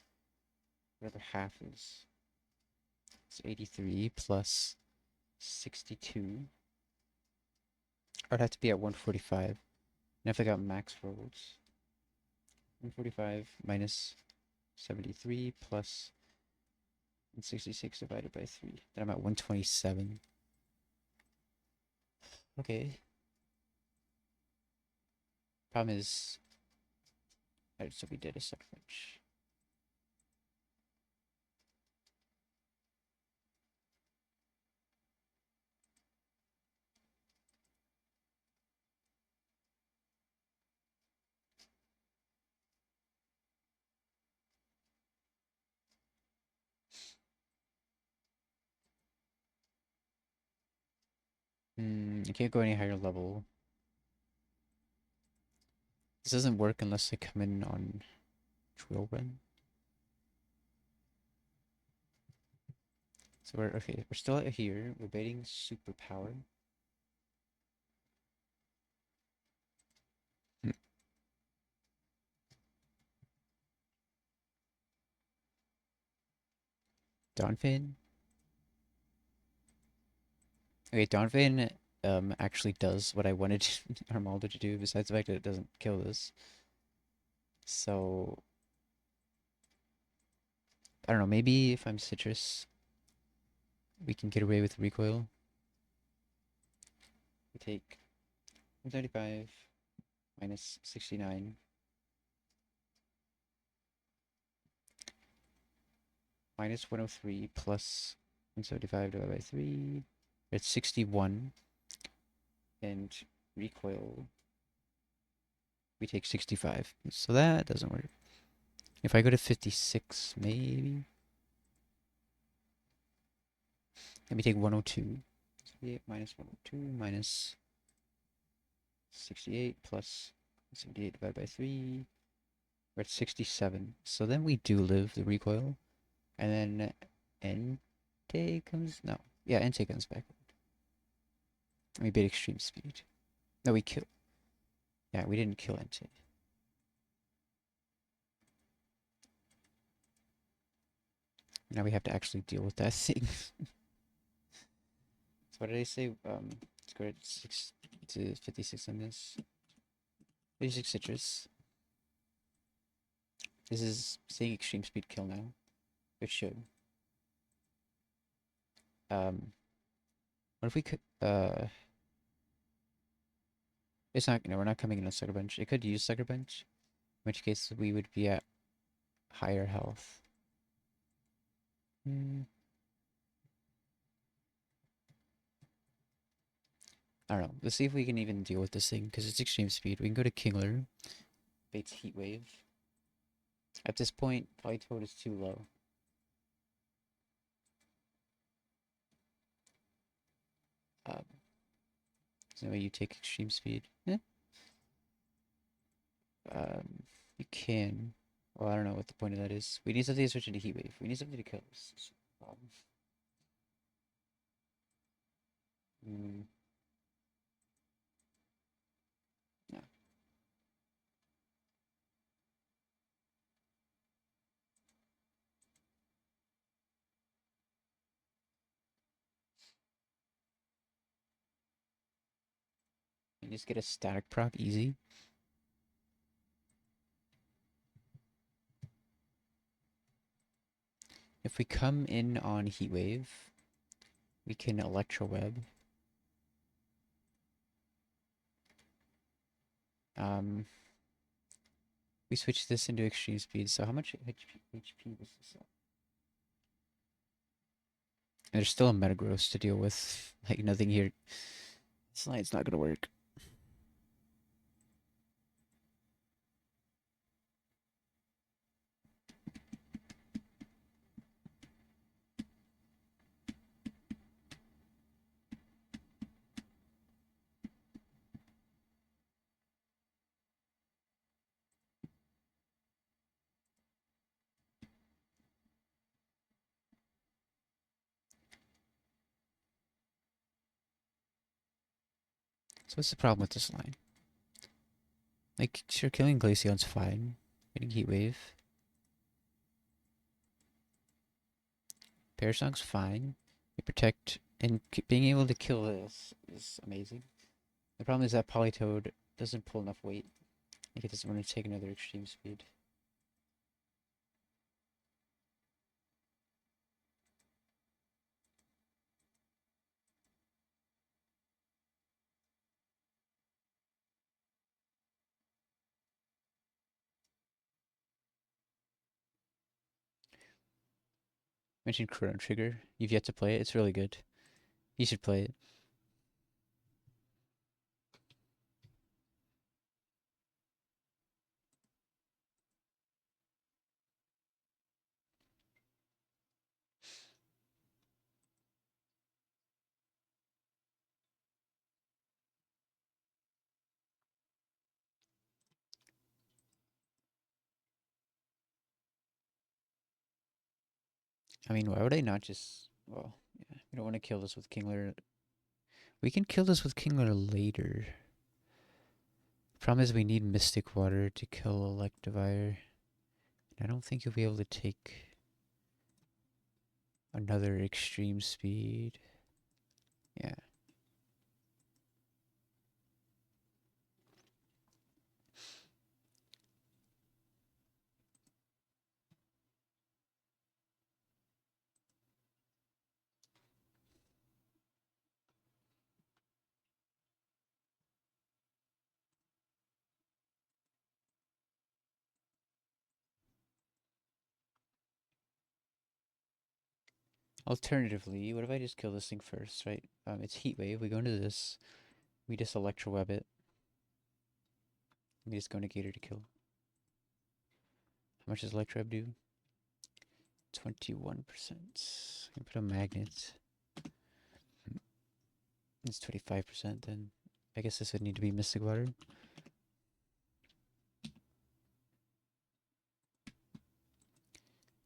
whatever half is. It's 83 plus 62. I'd have to be at 145. And if I got max rolls, 145 minus 73 plus 66 divided by 3. Then I'm at 127. Okay. Problem is, alright, so we did a sucker punch. I can't go any higher level. This doesn't work unless I come in on drill run. So we're okay. We're still out here. We're baiting superpower. Dawnfane. Okay, Dawnfane actually does what I wanted Armaldo to do. Besides the fact that it doesn't kill this. So I don't know. Maybe if I'm citrus, we can get away with recoil. We take 135 minus 69 minus 103 plus 175 divided by 3. It's 61. And recoil, we take 65. So that doesn't work. If I go to 56, maybe. Let me take 102. 78 minus 102 minus 68 plus 78 divided by 3. We're at 67. So then we do live the recoil. And then Entei comes. No. Yeah, Entei comes back. We bait extreme speed. No, we kill. Yeah, we didn't kill Entei. Now we have to actually deal with that thing. So what did I say? Let's go at 6 to 56 on this. 56 citrus. This is saying extreme speed kill now. It should. What if we could it's not, no, we're not coming in on sucker punch. It could use sucker punch, in which case we would be at higher health. I don't know. Let's see if we can even deal with this thing, because it's extreme speed. We can go to Kingler. Bates Heat Wave. At this point, probably toad is too low. So you take extreme speed. You can. Well, I don't know what the point of that is. We need something to switch into Heat Wave. We need something to kill us. No. You just get a static proc easy. If we come in on Heat Wave, we can Electro Web. We switch this into extreme speed. So how much HP was this at? And there's still a Metagross to deal with. Like nothing here. Slide's not gonna work. So what's the problem with this line? Like, sure, killing Glaceon's fine. Getting Heat Wave. Parasong's fine. You protect, and being able to kill this is amazing. The problem is that Politoed doesn't pull enough weight. Like, it doesn't want to take another extreme speed. Mentioned Chrono Trigger. You've yet to play it. It's really good. You should play it. I mean, why would I not just... Well, yeah, we don't want to kill this with Kingler. We can kill this with Kingler later. Problem is we need Mystic Water to kill Electivire. I don't think you'll be able to take another extreme speed. Yeah. Alternatively, what if I just kill this thing first, right? It's Heat Wave. We go into this. We just Electroweb it. We just go Negator to kill. How much does Electroweb do? 21%. I can put a magnet. It's 25% then. I guess this would need to be Mystic Water.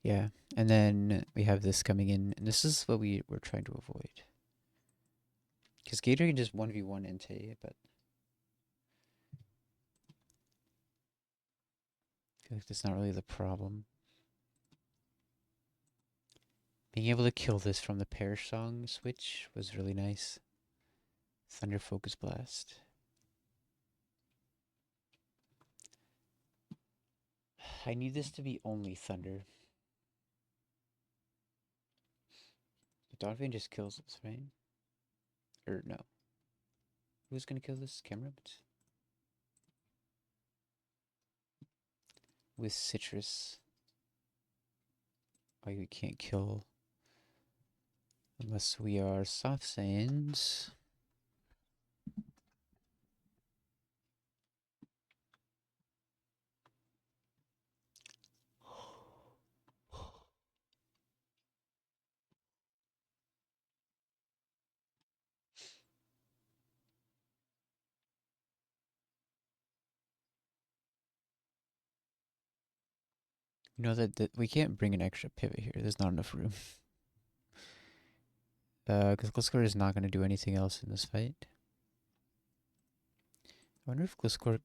Yeah, and then we have this coming in, and this is what we're trying to avoid. Because Gator can just 1v1 Entei, but I feel like that's not really the problem. Being able to kill this from the Perish Song switch was really nice. Thunder Focus Blast. I need this to be only Thunder. But Donovan just kills this, right? Or no. Who's gonna kill this? Camerupt? With Citrus. Why we can't kill unless we are Soft Saiyans. You know that we can't bring an extra pivot here. There's not enough room. Because Gliscor is not going to do anything else in this fight. I wonder if Gliscor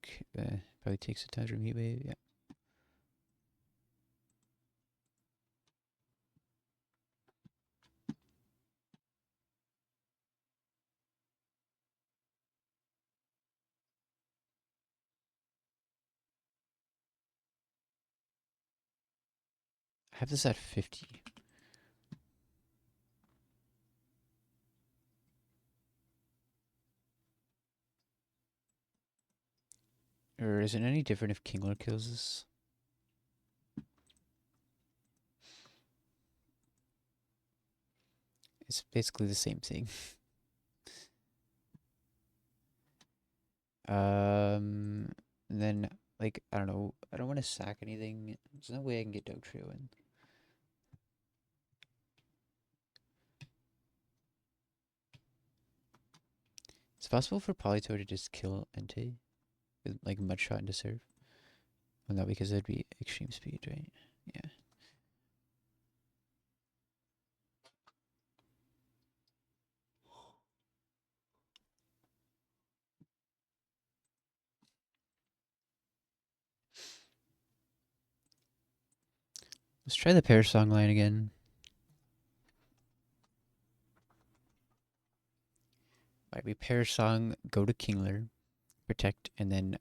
probably takes a Tantrum Heat Wave. Yeah. I have this at 50. Or is it any different if Kingler kills this? It's basically the same thing. And then, like, I don't know. I don't want to sack anything. There's no way I can get Dugtrio in. It's possible for Politoed to just kill Entei with, like, Mudshot into serve. Well, no, because that'd be extreme speed, right? Yeah. Let's try the pair song line again. Alright, we pair song, go to Kingler, protect, and then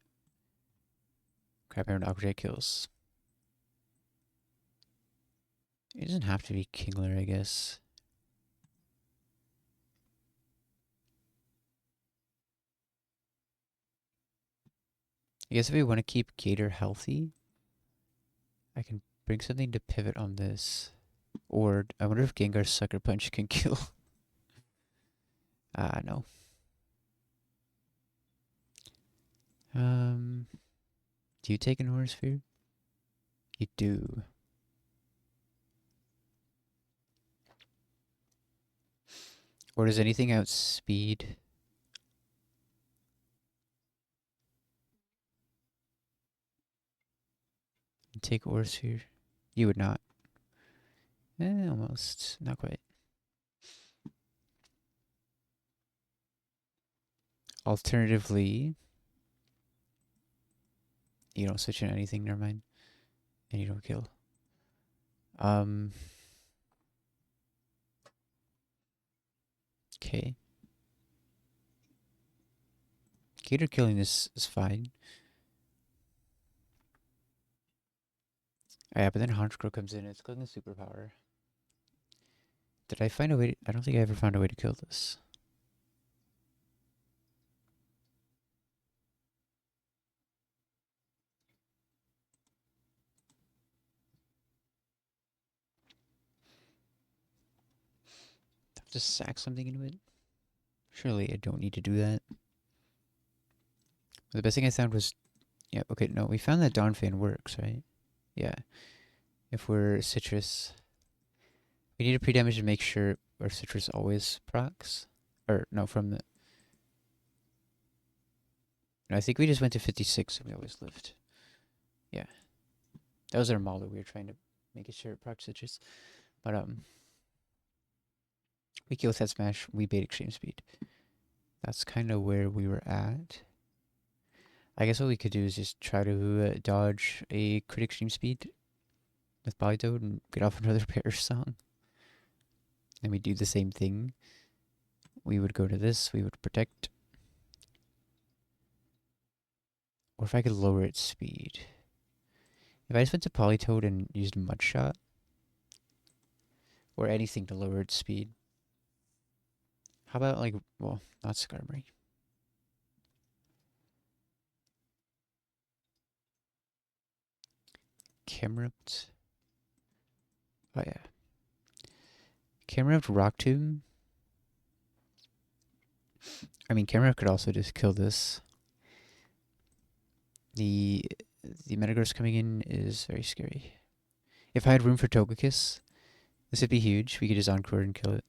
grab around object kills. It doesn't have to be Kingler, I guess. I guess if we want to keep Gator healthy, I can bring something to pivot on this. Or, I wonder if Gengar's Sucker Punch can kill. No. Do you take an Aura Sphere? You do. Or does anything outspeed? Take Aura Sphere? You would not. Almost. Not quite. Alternatively, you don't switch in anything, never mind. And you don't kill. Okay. Gator killing this is fine. Yeah, but then Honchkrow comes in. It's clicking the superpower. Did I find a way to, I don't think I ever found a way to kill this. I have to sack something into it? Surely I don't need to do that. The best thing I found was, yeah, okay, no, we found that Dawn Fan works, right? Yeah. If we're Citrus, we need a pre-damage to make sure our Citrus always procs. Or, no, from the... No, I think we just went to 56 and we always lived. Yeah. That was our model. We were trying to make it sure it procs Citrus. But, we kill with Head Smash, we bait Extreme Speed. That's kind of where we were at. I guess what we could do is just try to dodge a crit Extreme Speed with Politoed and get off another pair song. And we do the same thing. We would go to this, we would protect. Or if I could lower its speed. If I just went to Politoed and used Mud Shot, or anything to lower its speed. How about, like, well, not Skarmory. Camerupt. Oh, yeah. Camerupt Rock Tomb. I mean, Camerupt could also just kill this. The Metagross coming in is very scary. If I had room for Togekiss, this would be huge. We could just Encore and kill it.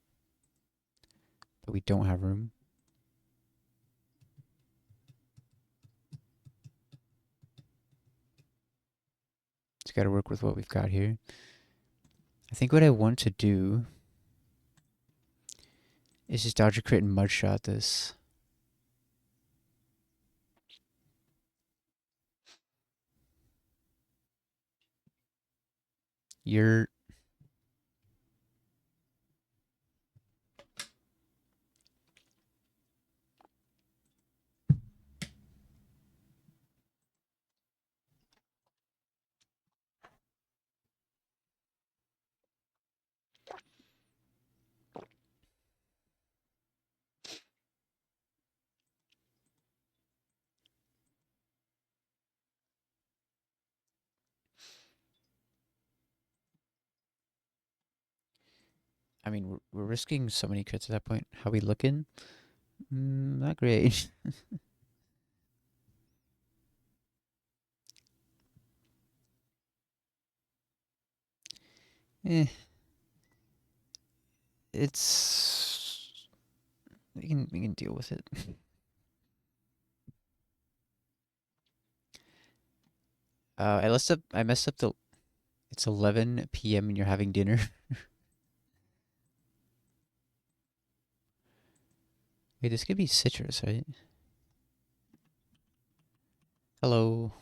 But we don't have room. Just gotta work with what we've got here. I think what I want to do is just dodge a crit and Mud Shot this. You're... I mean, we're risking so many crits at that point. How we looking? Not great. eh. It's... We can deal with it. I messed up the... It's 11 p.m. and you're having dinner. Wait, this could be Citrus, right? Hello.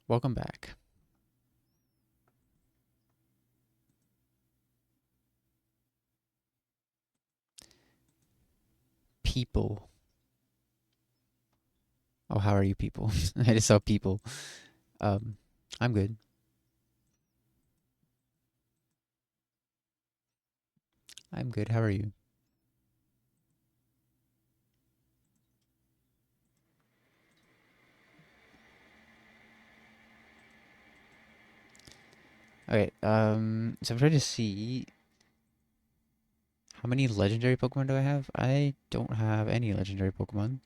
Welcome back. People. Oh, how are you people? I just saw people. Um, I'm good. I'm good. How are you? Okay, so I'm trying to see how many legendary Pokemon do I have? I don't have any legendary Pokemon.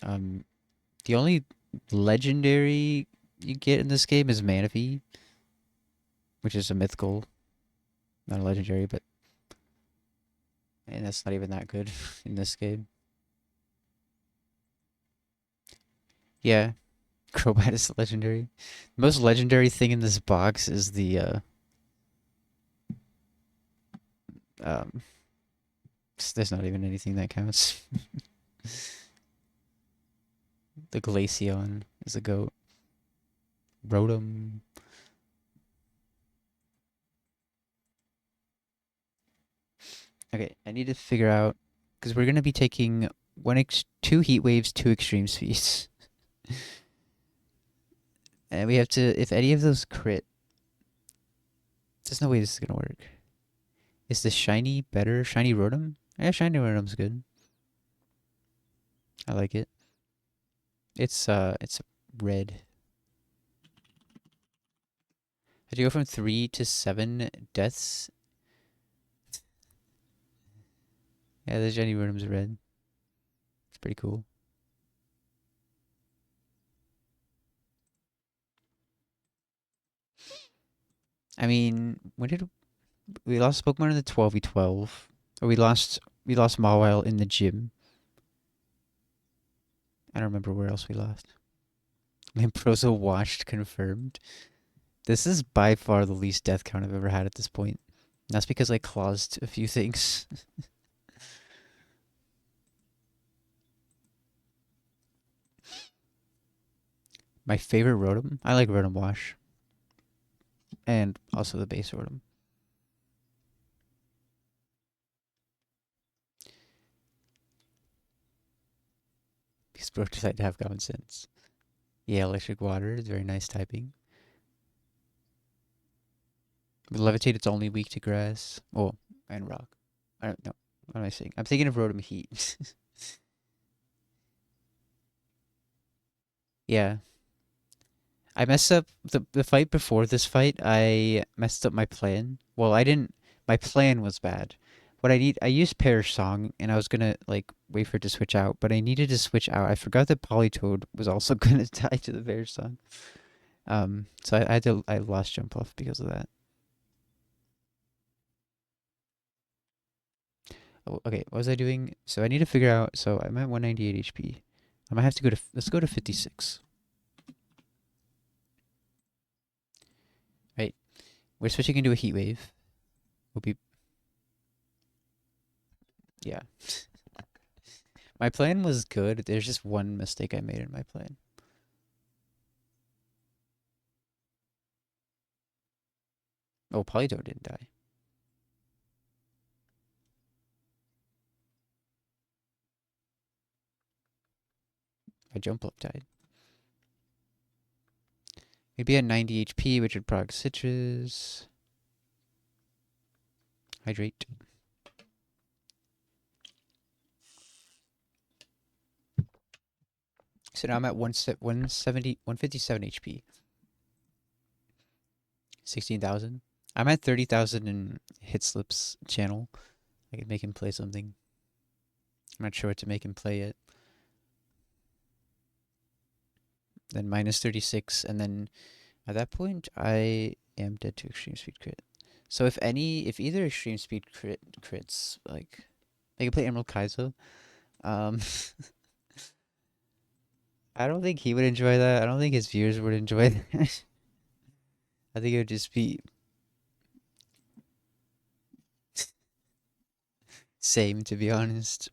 Um, the only legendary you get in this game is Manaphy, which is a mythical, not a legendary, but and that's not even that good in this game. Yeah, Crobat is legendary. The most legendary thing in this box is the um there's not even anything that counts. The Glaceon is a goat. Rotom. Okay, I need to figure out because we're gonna be taking two heat waves, two extreme speeds, and we have to. If any of those crit, there's no way this is gonna work. Is the shiny better? Shiny Rotom? Yeah, shiny Rotom's good. I like it. It's red. Had to go from 3 to 7 deaths. Yeah, the shiny Rotom's red. It's pretty cool. I mean, when did we lost Pokemon in the 12v12? Or we lost Mawile in the gym. I don't remember where else we lost. Lamproso washed confirmed. This is by far the least death count I've ever had at this point. And that's because I claused a few things. My favorite Rotom? I like Rotom Wash. And also the base Rotom. Because bro decided to have common sense. Yeah, Electric Water is very nice typing. With Levitate, it's only weak to grass. Oh, and rock. I don't know. What am I saying? I'm thinking of Rotom Heat. Yeah. I messed up the fight before this fight. I messed up my plan. Well, I didn't. My plan was bad. I used Perish Song, and I was gonna like wait for it to switch out, but I needed to switch out. I forgot that Politoed was also gonna die to the Perish Song. So I lost jump off because of that. Oh, okay, what was I doing? So I need to figure out. So I'm at 198 HP. I might have to let's go to 56. Right, we're switching into a heat wave. We'll be yeah. My plan was good. There's just one mistake I made in my plan. Oh, Polito didn't die. My jump up died. Maybe at 90 HP, which would proc citrus. Hydrate. So now I'm at 170, 157 HP. 16,000. I'm at 30,000 in hit slips channel. I could make him play something. I'm not sure what to make him play yet. Then minus 36, and then at that point, I am dead to extreme speed crit. So if either extreme speed crits, like, I can play Emerald Kaizo. Um, I don't think he would enjoy that. I don't think his viewers would enjoy that. I think it would just be same, to be honest.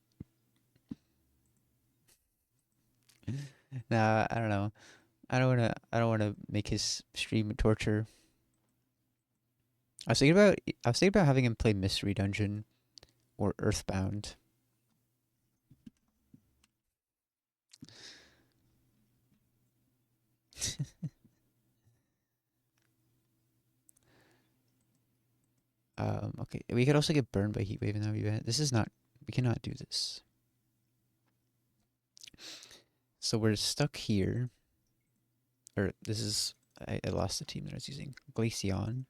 Nah, I don't know. I don't wanna make his stream torture. I was thinking about having him play Mystery Dungeon or Earthbound. Okay. We could also get burned by Heatwave and that would be bad. This is not we cannot do this. So we're stuck here. Or this is I lost the team that I was using. Glaceon,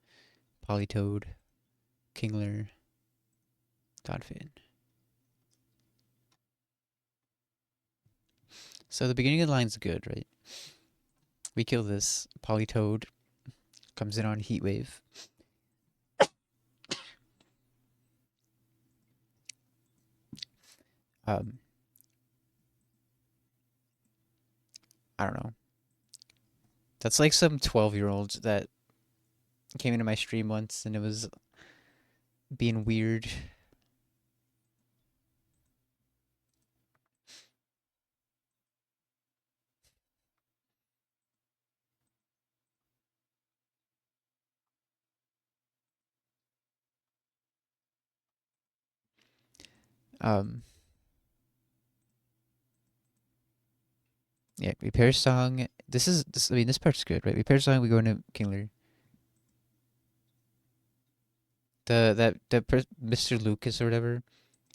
Politoed, Kingler, Donphin. So the beginning of the line's good, right? We kill this. Politoed comes in on Heatwave. Um, I don't know. That's like some 12-year-old that came into my stream once and it was being weird. Um, yeah, we pair song. I mean, this part's good, right? We pair song. We go into Kingler. Mr. Lucas or whatever.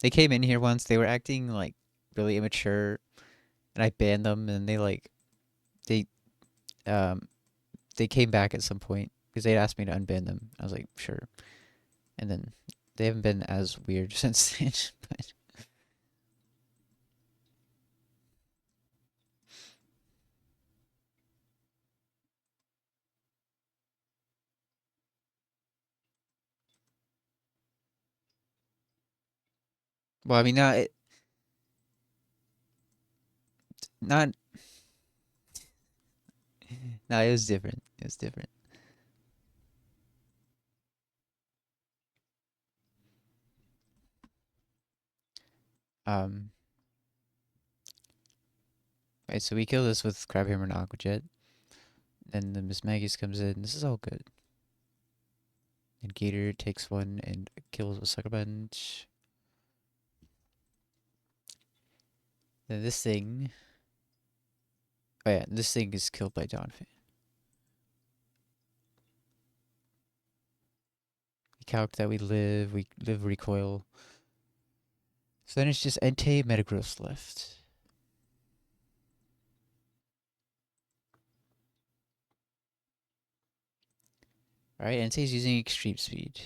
They came in here once. They were acting like really immature, and I banned them. And they um they came back at some point because they asked me to unban them. I was like, sure. And then they haven't been as weird since then. But well, I mean, not no, it was different. It was different. Um, right, so we kill this with Crabhammer and Aqua Jet. Then the Miss Maggie's comes in. This is all good. And Gator takes one and kills with Sucker Punch. Then this thing. Oh yeah, this thing is killed by Donphin. We calc that we live recoil. So then it's just Entei Metagross left. Alright, Entei's using extreme speed.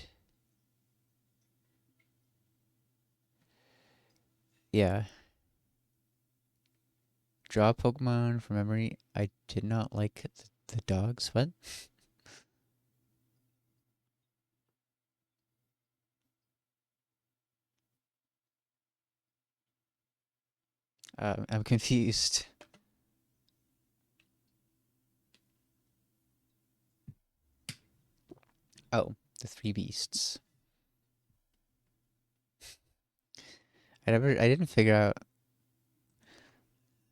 Yeah. Draw Pokemon from memory. I did not like the dogs. What? I'm confused. Oh, the three beasts. I didn't figure out.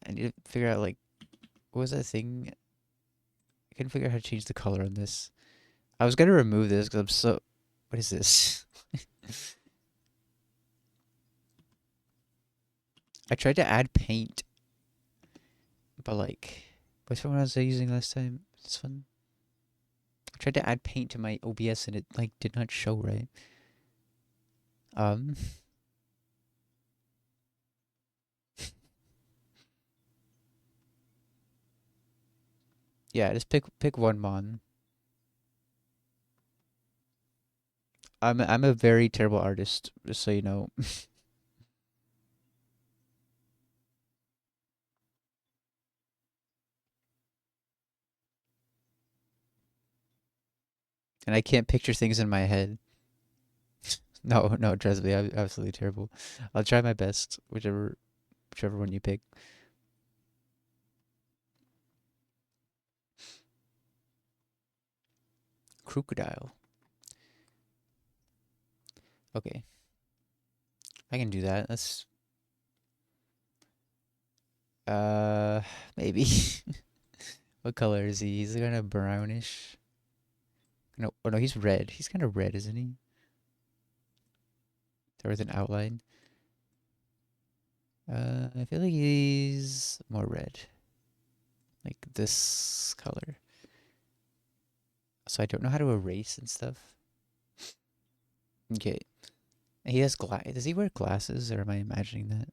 I didn't figure out like what was that thing? I couldn't figure out how to change the color on this. I was gonna remove this because I'm so. What is this? I tried to add paint, but like, which one was I using last time? This one. I tried to add paint to my OBS and it like did not show right. Um. Yeah, just pick one mon. I'm a very terrible artist, just so you know. And I can't picture things in my head. No, no, trust me, I'm absolutely terrible. I'll try my best, whichever one you pick. Crocodile. Okay, I can do that. Uh, maybe. What color is he? He's kind of brownish. No, oh no, he's red. He's kind of red, isn't he? There with an outline. I feel like he's more red, like this color. So I don't know how to erase and stuff. Okay, he has Does he wear glasses, or am I imagining that?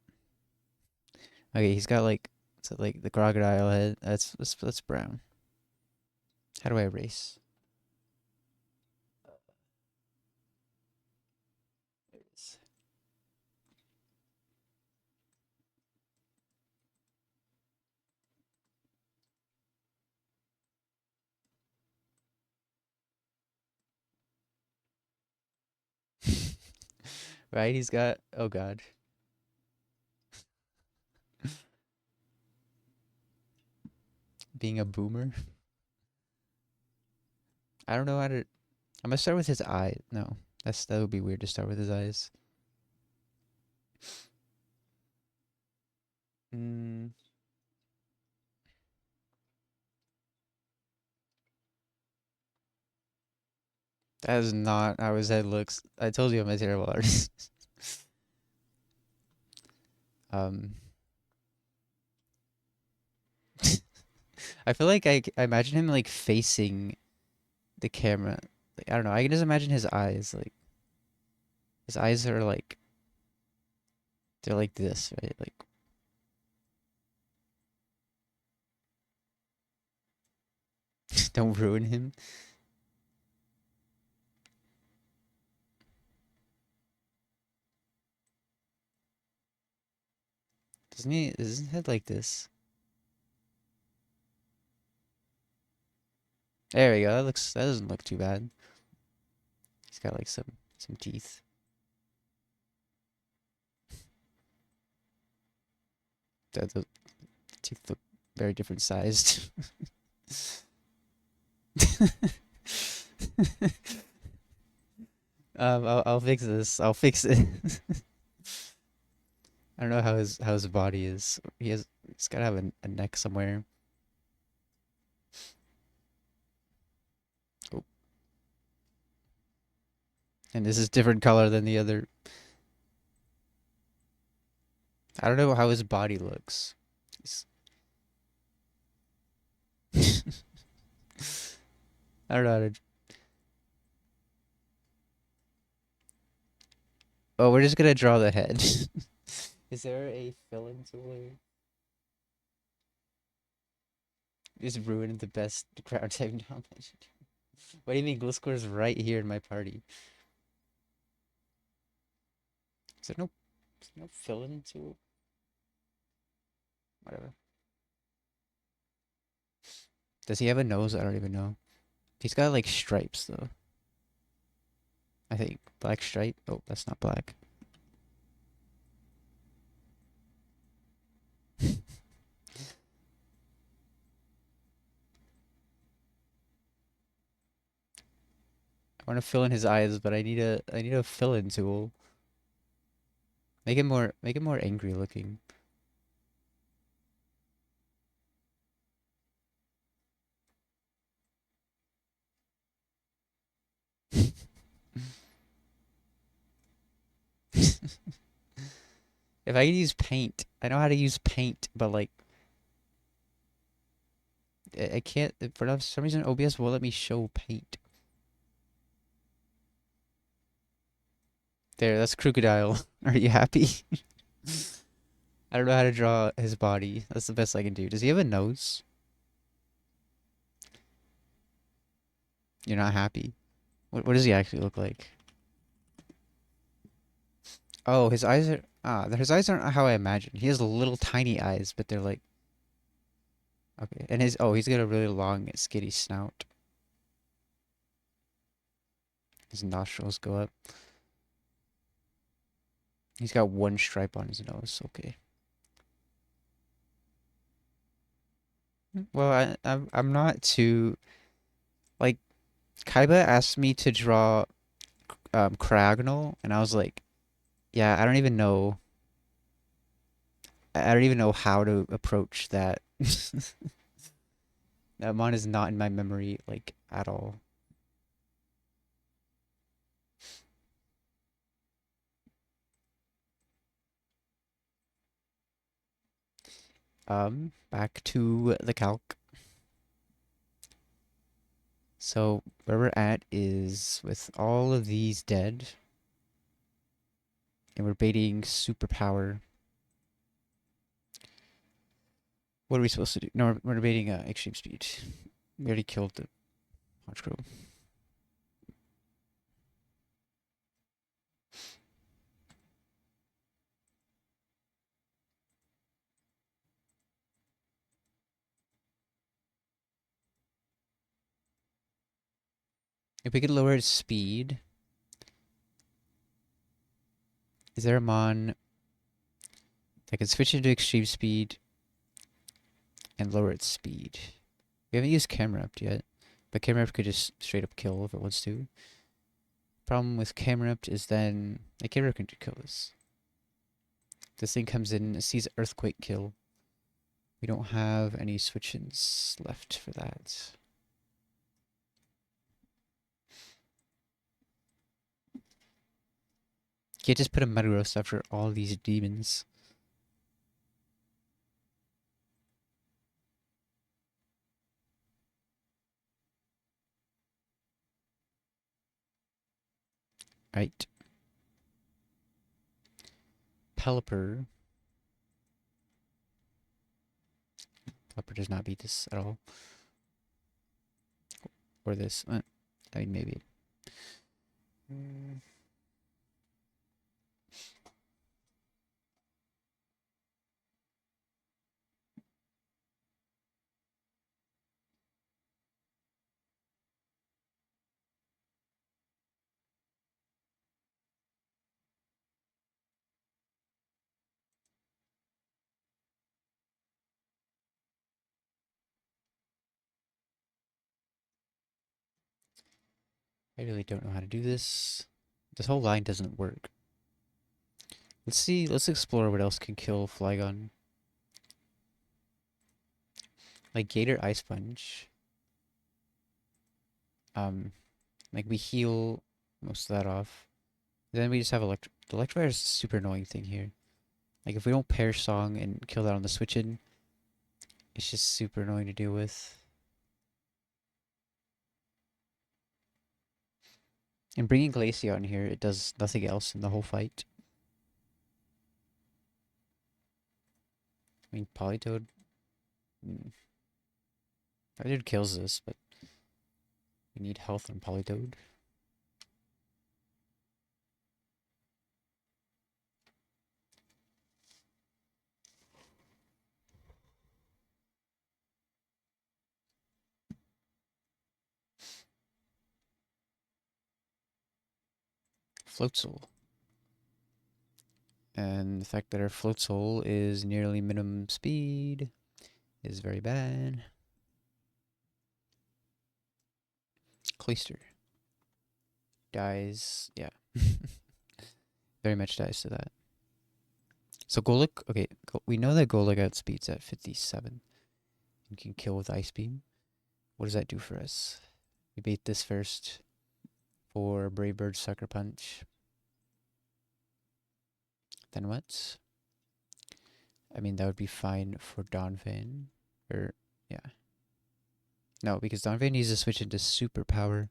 Okay, he's got like so like the crocodile head. That's brown. How do I erase? There it is. Right, he's got. Oh God. Being a boomer. I don't know how to. I'm gonna start with his eye. No, that would be weird to start with his eyes. Mm, that is not how his head looks. I told you I'm a terrible artist. um, I feel like I imagine him like facing the camera. Like I don't know. I can just imagine his eyes. Like his eyes are like they're like this, right? Like don't ruin him. Doesn't he? Isn't his head like this? There we go. That doesn't look too bad. He's got like some teeth. The teeth look very different sized. I'll fix this. I'll fix it. I don't know how his body is. He's gotta have a neck somewhere. Oh, and this is different color than the other. I don't know how his body looks. I don't know how to. Oh, we're just gonna draw the head. Is there a fill-in tool? Just ruined the best crowd type knowledge. What do you mean? Gliscor is right here in my party. Is there no fill-in tool? Whatever. Does he have a nose? I don't even know. He's got like stripes though. I think black stripe. Oh, that's not black. I want to fill in his eyes, but I need a fill-in tool. Make him more angry looking. If I could use paint, I know how to use paint, but like I can't. For some reason, OBS won't let me show paint. There, that's crocodile. Are you happy? I don't know how to draw his body. That's the best I can do. Does he have a nose? You're not happy. What does he actually look like? Oh, his eyes aren't how I imagined. He has little tiny eyes, but they're like okay. And he's got a really long skitty snout. His nostrils go up. He's got one stripe on his nose. Okay. Well, I'm not too like Kaiba asked me to draw Cragnole, and I was like, yeah, I don't even know. I don't even know how to approach that. That mon is not in my memory, like, at all. Back to the calc. So where we're at is with all of these dead, and we're baiting superpower. What are we supposed to do? No, we're baiting extreme speed. We already killed the Honchkrow. If we could lower its speed, is there a mon that can switch into extreme speed and lower its speed? We haven't used camera up yet, but camera up could just straight up kill if it wants to. Problem with camera up is then the camera can kill this. This thing comes in, it sees earthquake kill. We don't have any switch-ins left for that. Can't just put a Meta Roast after all these demons. Right. Pelipper. Pelipper does not beat this at all. Or this. I mean, maybe. I really don't know how to do this. This whole line doesn't work. Let's see. Let's explore what else can kill Flygon. Like Gator Ice Punch. Like we heal most of that off. Then we just have Electro. The Electro is a super annoying thing here. Like if we don't pair Song and kill that on the switch in, it's just super annoying to deal with. And bringing Glacia on here, it does nothing else in the whole fight. I mean, Politoed. Politoed kills this, but we need health on Politoed. Floatzel. And the fact that our Floatzel is nearly minimum speed is very bad. Cloister. Dies, yeah. Very much dies to that. So Golok, okay, we know that Golok outspeeds at 57 and can kill with Ice Beam. What does that do for us? We bait this first for Brave Bird Sucker Punch. Then what? I mean, that would be fine for Donphan. Or, yeah. No, because Donphan needs to switch into Superpower.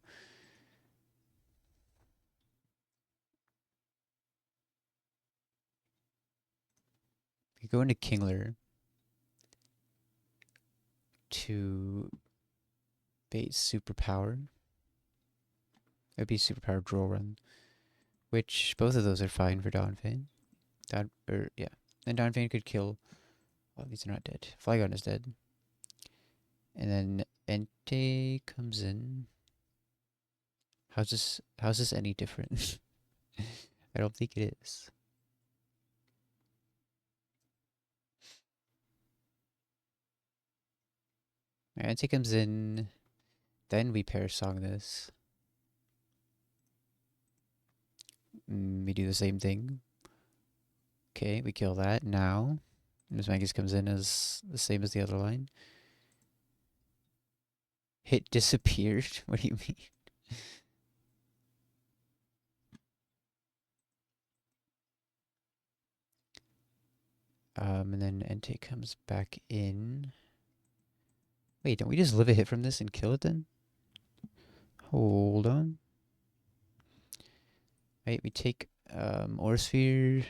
We go into Kingler to bait Superpower. It would be Superpower Drill Run, which both of those are fine for Donphan. Yeah. Then Donphan could kill. Oh, these are not dead. Flygon is dead. And then Entei comes in. How's this any different? I don't think it is. Entei comes in. Then we pair song this. We do the same thing. Okay, we kill that now. Miss Magus comes in as the same as the other line. Hit disappeared? What do you mean? And then Entei comes back in. Wait, don't we just live a hit from this and kill it then? Hold on. Right, we take Aura Sphere.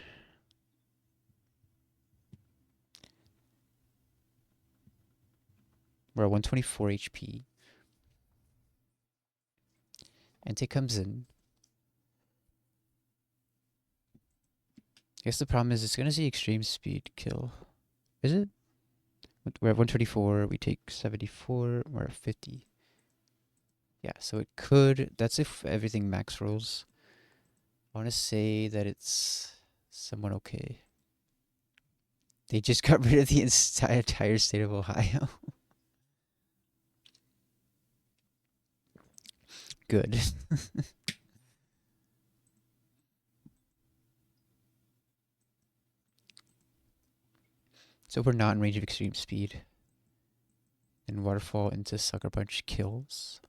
We're at 124 HP. Entei comes in. I guess the problem is it's going to see extreme speed kill. Is it? We're at 124. We take 74. We're at 50. Yeah, so it could. That's if everything max rolls. I want to say that it's somewhat okay. They just got rid of the entire state of Ohio. Good. So we're not in range of extreme speed. And Waterfall into Sucker Punch kills.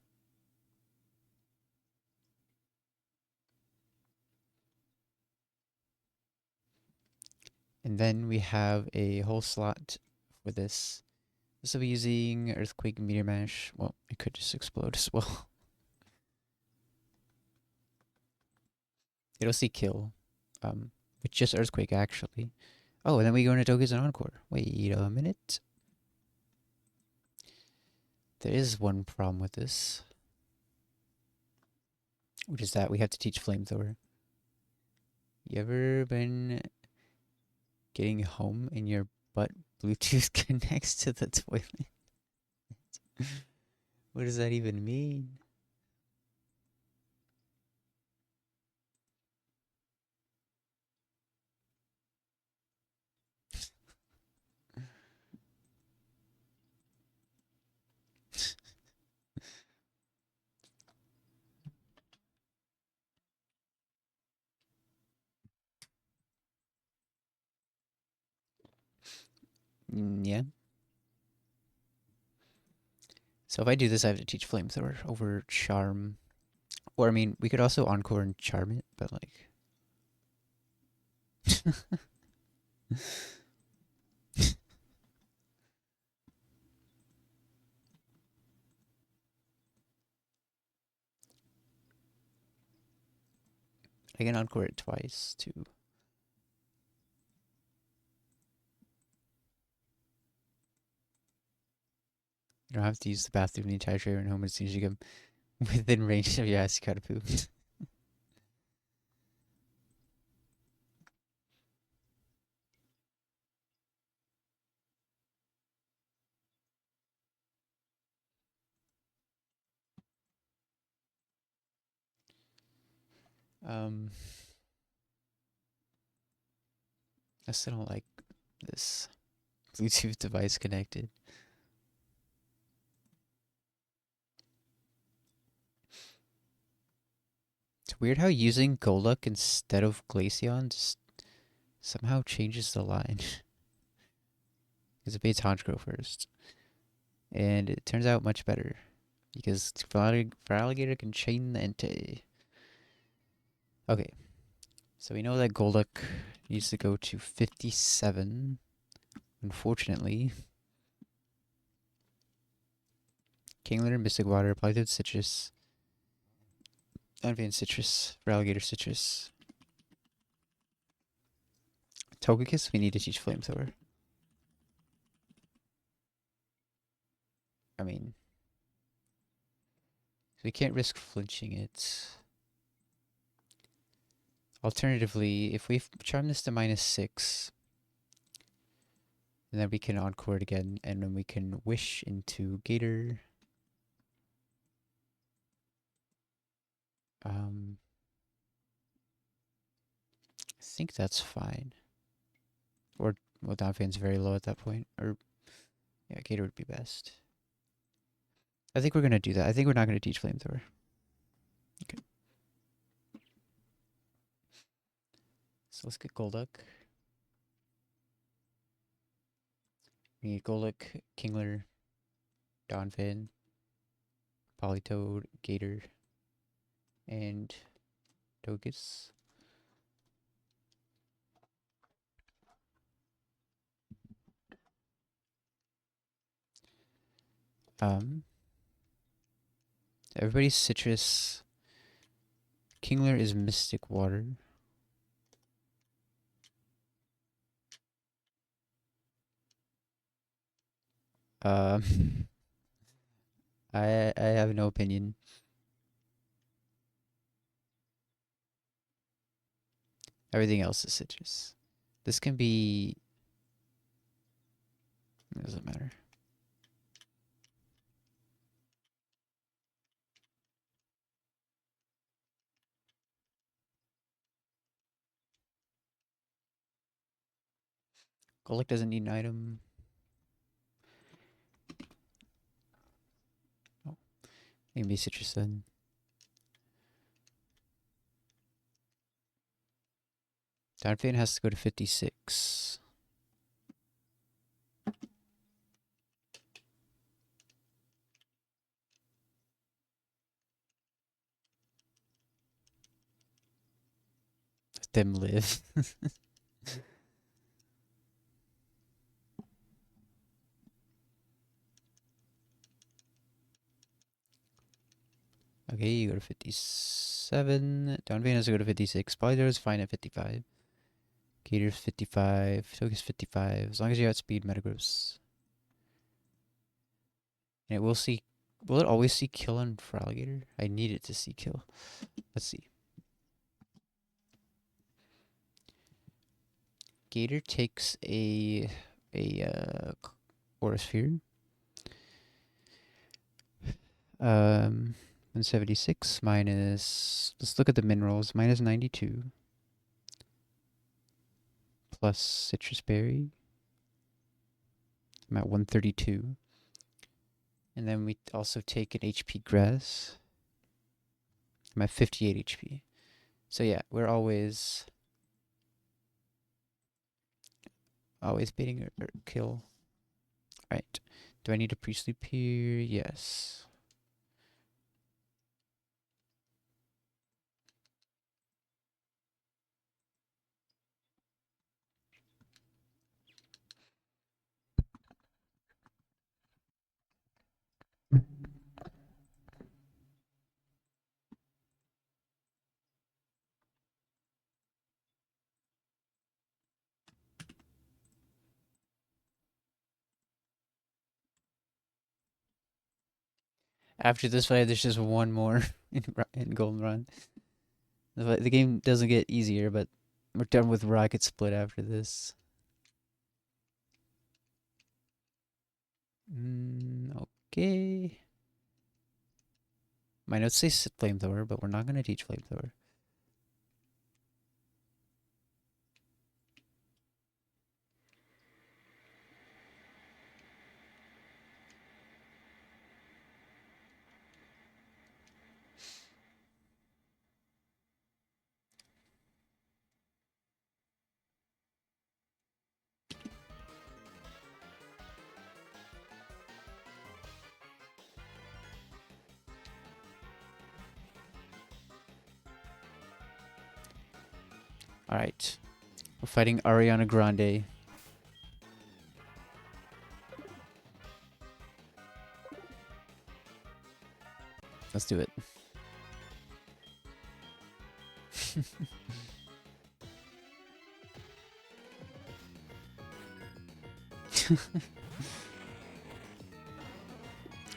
And then we have a whole slot for this. This will be using Earthquake Meteor Mash. Well, it could just explode as well. It'll see kill. With just Earthquake, actually. Oh, and then we go into Toge's and Encore. Wait a minute. There is one problem with this. Which is that we have to teach Flamethrower. You ever been getting home and your butt Bluetooth connects to the toilet? What does that even mean? Yeah. So if I do this, I have to teach Flamethrower over Charm. Or, I mean, we could also Encore and Charm it, but like... I can Encore it twice, too. You don't have to use the bathroom the entire trailer and home as soon as you come within range of your ass, you gotta poop. um... I still don't like this Bluetooth device connected. It's weird how using Golduck instead of Glaceon just somehow changes the line. Because it baits Honchkrow first. And it turns out much better. Because Feraligatr can chain the Entei. Okay. So we know that Golduck needs to go to 57. Unfortunately. Kingler, Mystic Water, Polytoad Citrus. Unvein Citrus. Feraligatr Citrus. Togekiss, we need to teach Flamethrower. I mean, we can't risk flinching it. Alternatively, if we charm this to -6, then we can Encore it again, and then we can Wish into Gator. I think that's fine. Or, well, Donphan's very low at that point. Or, yeah, Gator would be best. I think we're going to do that. I think we're not going to teach Flamethrower. Okay. So let's get Golduck. We need Golek, Kingler, Donphin, Politoed, Gator, and Togus. Everybody's citrus. Kingler is Mystic Water. Um, I have no opinion. Everything else is citrus. This can be. It doesn't matter. Golek doesn't need an item. Oh, it can be citrus then. Donphin has to go to 56. Let them live. Okay, you go to 57. Donphin has to go to 56. Polydor's fine at 55. Gator's 55. Tokus 55. As long as you outspeed Metagross. And it will see. Will it always see kill on Feraligatr? I need it to see kill. Let's see. Gator takes a Aura Sphere. 176 minus. Let's look at the minerals. Minus 92. Plus Citrus Berry. I'm at 132. And then we also take an HP Grass. I'm at 58 HP. So yeah, we're always baiting or kill. Alright. Do I need a pre-sleep here? Yes. After this fight, there's just one more in Golden Run. The game doesn't get easier, but we're done with Rocket Split after this. Okay. My notes say Flamethrower, but we're not going to teach Flamethrower. Alright. We're fighting Ariana Grande. Let's do it.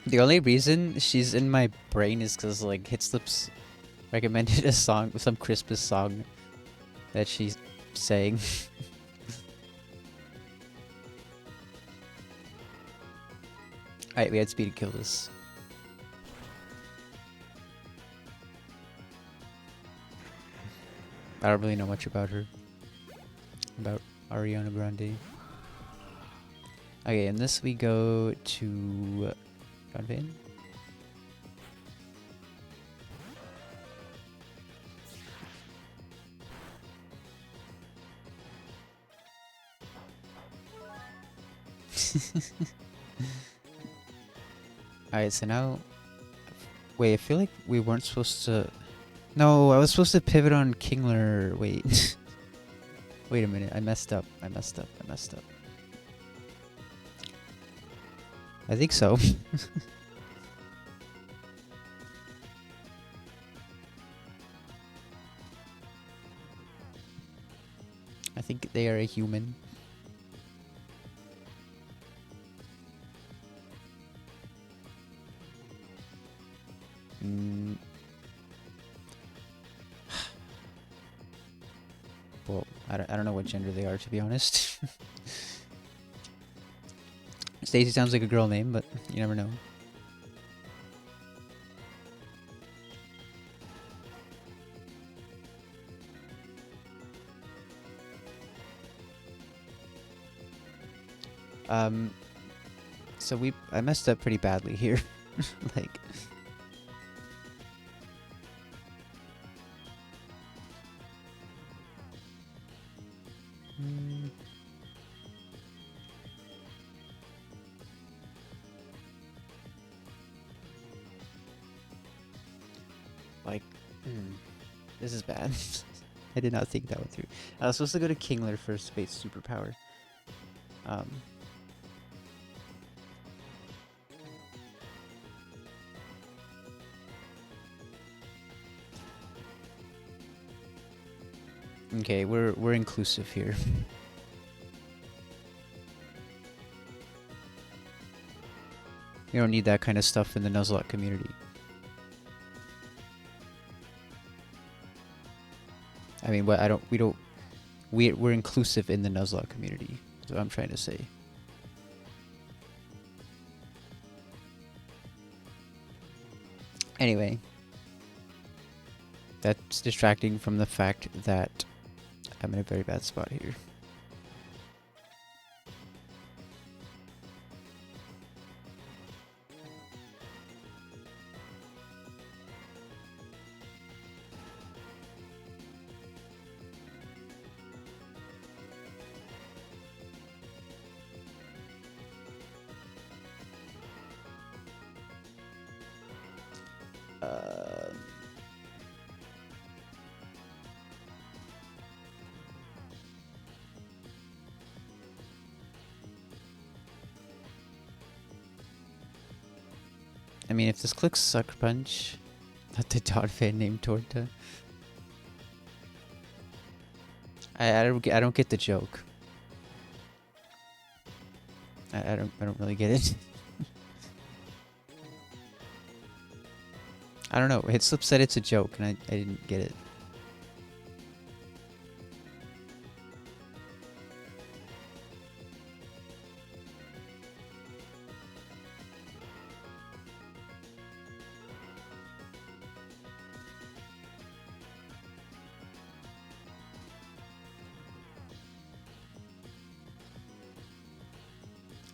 The only reason she's in my brain is because, like, Hitslips recommended a song, some Christmas song that she sang. Alright, we had speed to kill this. I don't really know much about her. About Ariana Grande. Okay, in this we go to Donphin. Alright, so now... Wait, I feel like we weren't supposed to... No, I was supposed to pivot on Kingler. Wait. Wait a minute, I messed up. I think so. I think they are a human. Well, I don't know what gender they are, to be honest. Stacy sounds like a girl name, but you never know. So I messed up pretty badly here. Like... This is bad. I did not think that one through. I was supposed to go to Kingler for space superpower. Okay, we're inclusive here. You don't need that kind of stuff in the Nuzlocke community. I mean, we're inclusive in the Nuzlocke community. That's what I'm trying to say. Anyway, that's distracting from the fact that I'm in a very bad spot here. I mean, if this clicks Sucker Punch, not the Todd fan named Torta. I don't get the joke. I don't really get it. I don't know. Hitslip said it's a joke, and I didn't get it.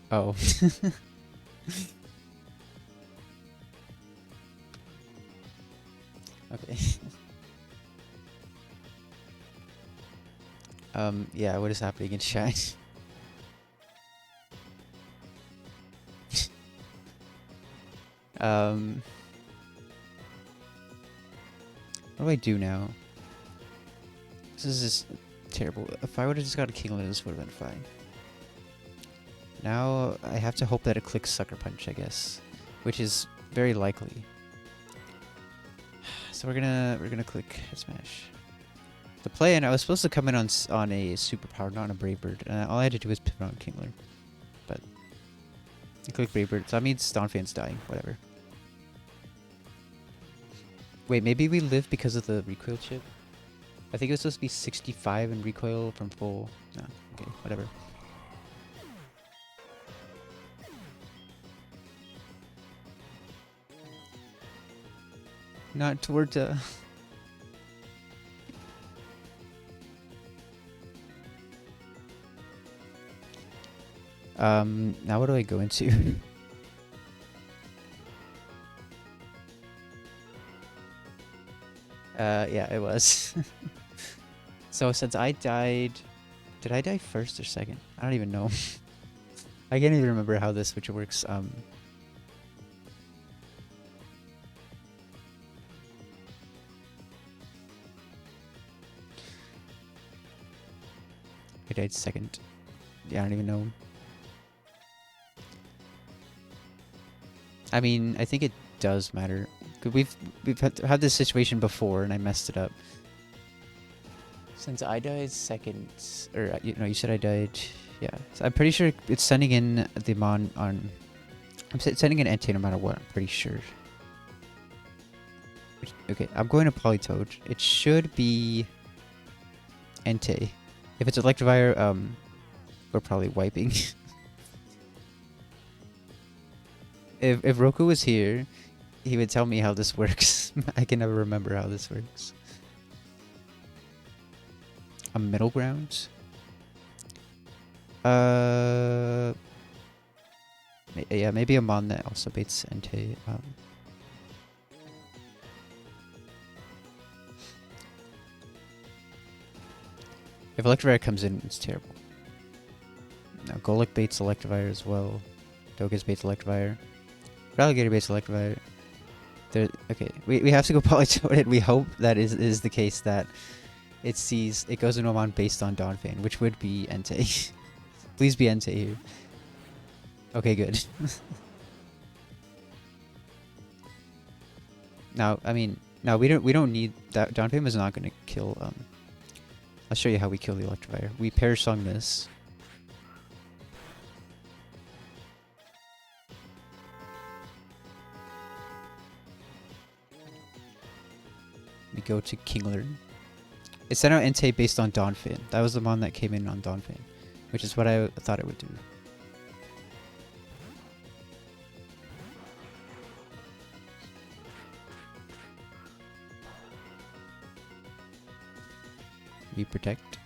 Oh. Okay. Yeah, what is happening in chat? What do I do now? This is just terrible. If I would have just got a King, this would have been fine. Now I have to hope that it clicks Sucker Punch, I guess, which is very likely. So we're gonna click Head Smash. The plan, I was supposed to come in on a superpower, not on a Brave Bird. All I had to do was pivot on Kingler, but I clicked Brave Bird, so that means Stonfan's dying. Whatever. Wait, maybe we live because of the recoil chip. I think it was supposed to be 65 in recoil from full. No, okay, whatever. Not toward now what do I go into? Yeah, it was. So since I died, did I die first or second? I don't even know. I can't even remember how this switch works. I died second. Yeah, I don't even know. I mean, I think it does matter. 'Cause we've had this situation before, and I messed it up. Since I died second, or you said I died. Yeah, so I'm pretty sure it's sending in the mon on. I'm sending in Entei no matter what. I'm pretty sure. Okay, I'm going to Polytoad. It should be Entei. If it's Electivire, we're probably wiping. If Roku was here, he would tell me how this works. I can never remember how this works. A middle ground? Yeah, maybe a mon that also baits Entei. If Electivire comes in, it's terrible. Now Golek baits Electivire as well. Dogus baits Electivire. Alligator baits Electivire. Okay, we have to go Polytoad, and we hope that is the case, that it goes into a mon based on Donphan, which would be Entei. Please be Entei here. Okay, good. Now, I mean, now we don't need that. Donphan is not going to kill. I'll show you how we kill the Electivire. We Perish Song this. We go to Kingler. It sent out Entei based on Donphan. That was the mon that came in on Donphan, which is what I thought it would do. We protect.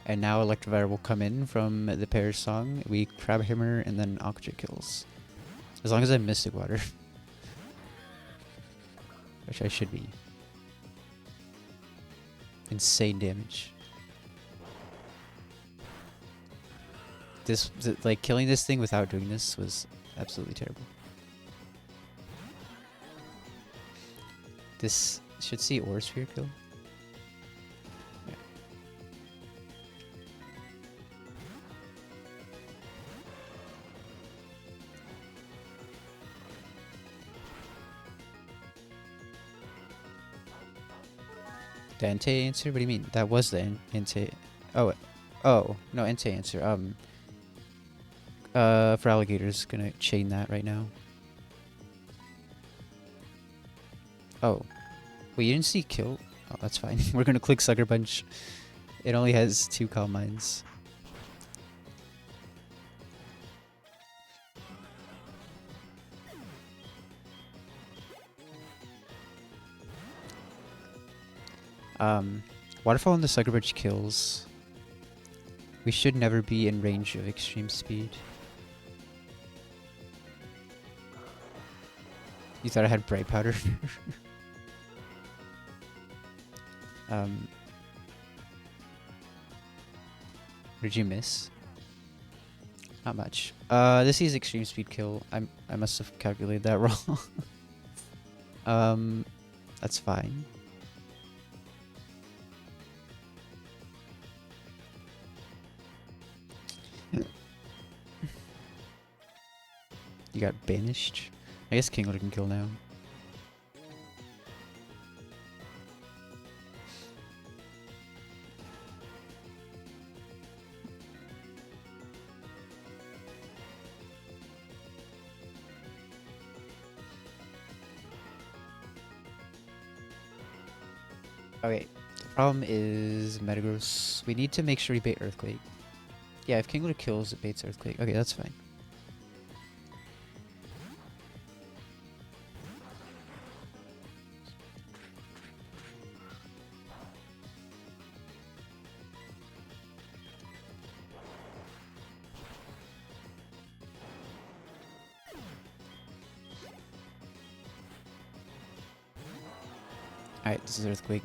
And now Electivire will come in from the Perish Song. We Crab Hammer and then Octa kills. As long as I Mystic Water. Which I should be. Insane damage. Like, killing this thing without doing this was absolutely terrible. This should see Aura Sphere kill. Yeah. The Entei answer? What do you mean? That was the Entei. Oh, no, Entei answer. For Alligators, gonna chain that right now. Oh. Wait, you didn't see kill? Oh, that's fine. We're gonna click Sucker Punch. It only has 2 Calm Minds. Waterfall and the Sucker Punch kills. We should never be in range of extreme speed. You thought I had Bright Powder? What did you miss? Not much. This is extreme speed kill. I must have calculated that wrong. That's fine. You got banished. I guess Kingler can kill now. Okay, the problem is Metagross. We need to make sure we bait Earthquake. Yeah, if Kingler kills, it baits Earthquake. Okay, that's fine. Alright, this is Earthquake.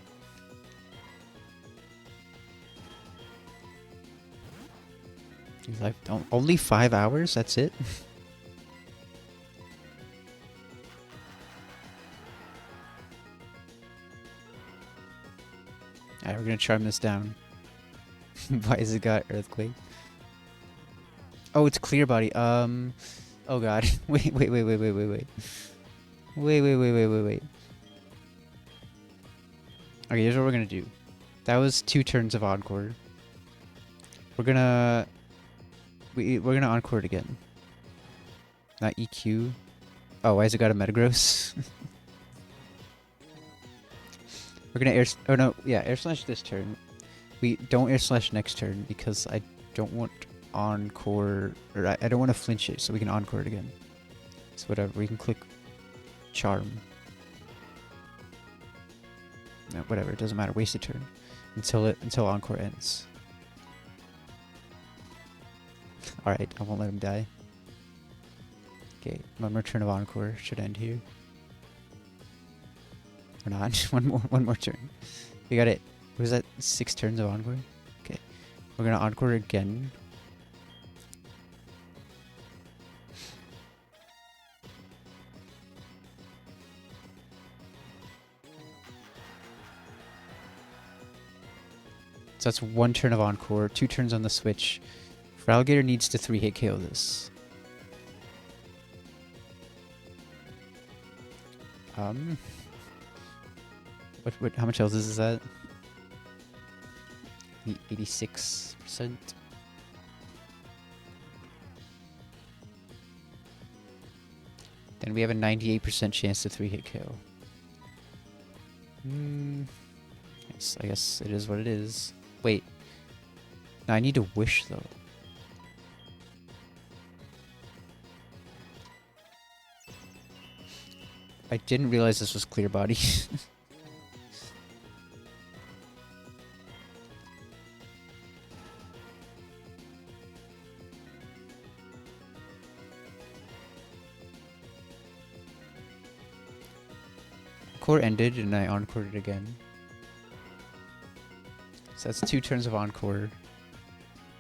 Dude, like, only 5 hours? That's it? Alright, we're gonna charm this down. Why has it got earthquake? Oh, it's clear body. Oh god. Wait. Wait. Okay, here's what we're gonna do. That was 2 turns of Encore. We're gonna Encore it again. Not EQ. Oh, why has it got a Metagross? We're gonna air slash this turn. We don't air slash next turn because I don't want Encore, or I don't want to flinch it, so we can Encore it again. So whatever, we can click Charm. No, whatever, it doesn't matter. Waste a turn until Encore ends. All right, I won't let him die. Okay, one more turn of Encore should end here. Or not? one more turn. We got it. What is that? 6 turns of Encore? Okay. We're gonna Encore again. So that's 1 turn of Encore, 2 turns on the switch. Alligator needs to 3-hit KO this. How much else is that? 86%. Then we have a 98% chance to 3-hit KO. Yes, I guess it is what it is. Wait. No, I need to wish though. I didn't realize this was clear body. Encore ended and I encored it again. So that's 2 turns of Encore.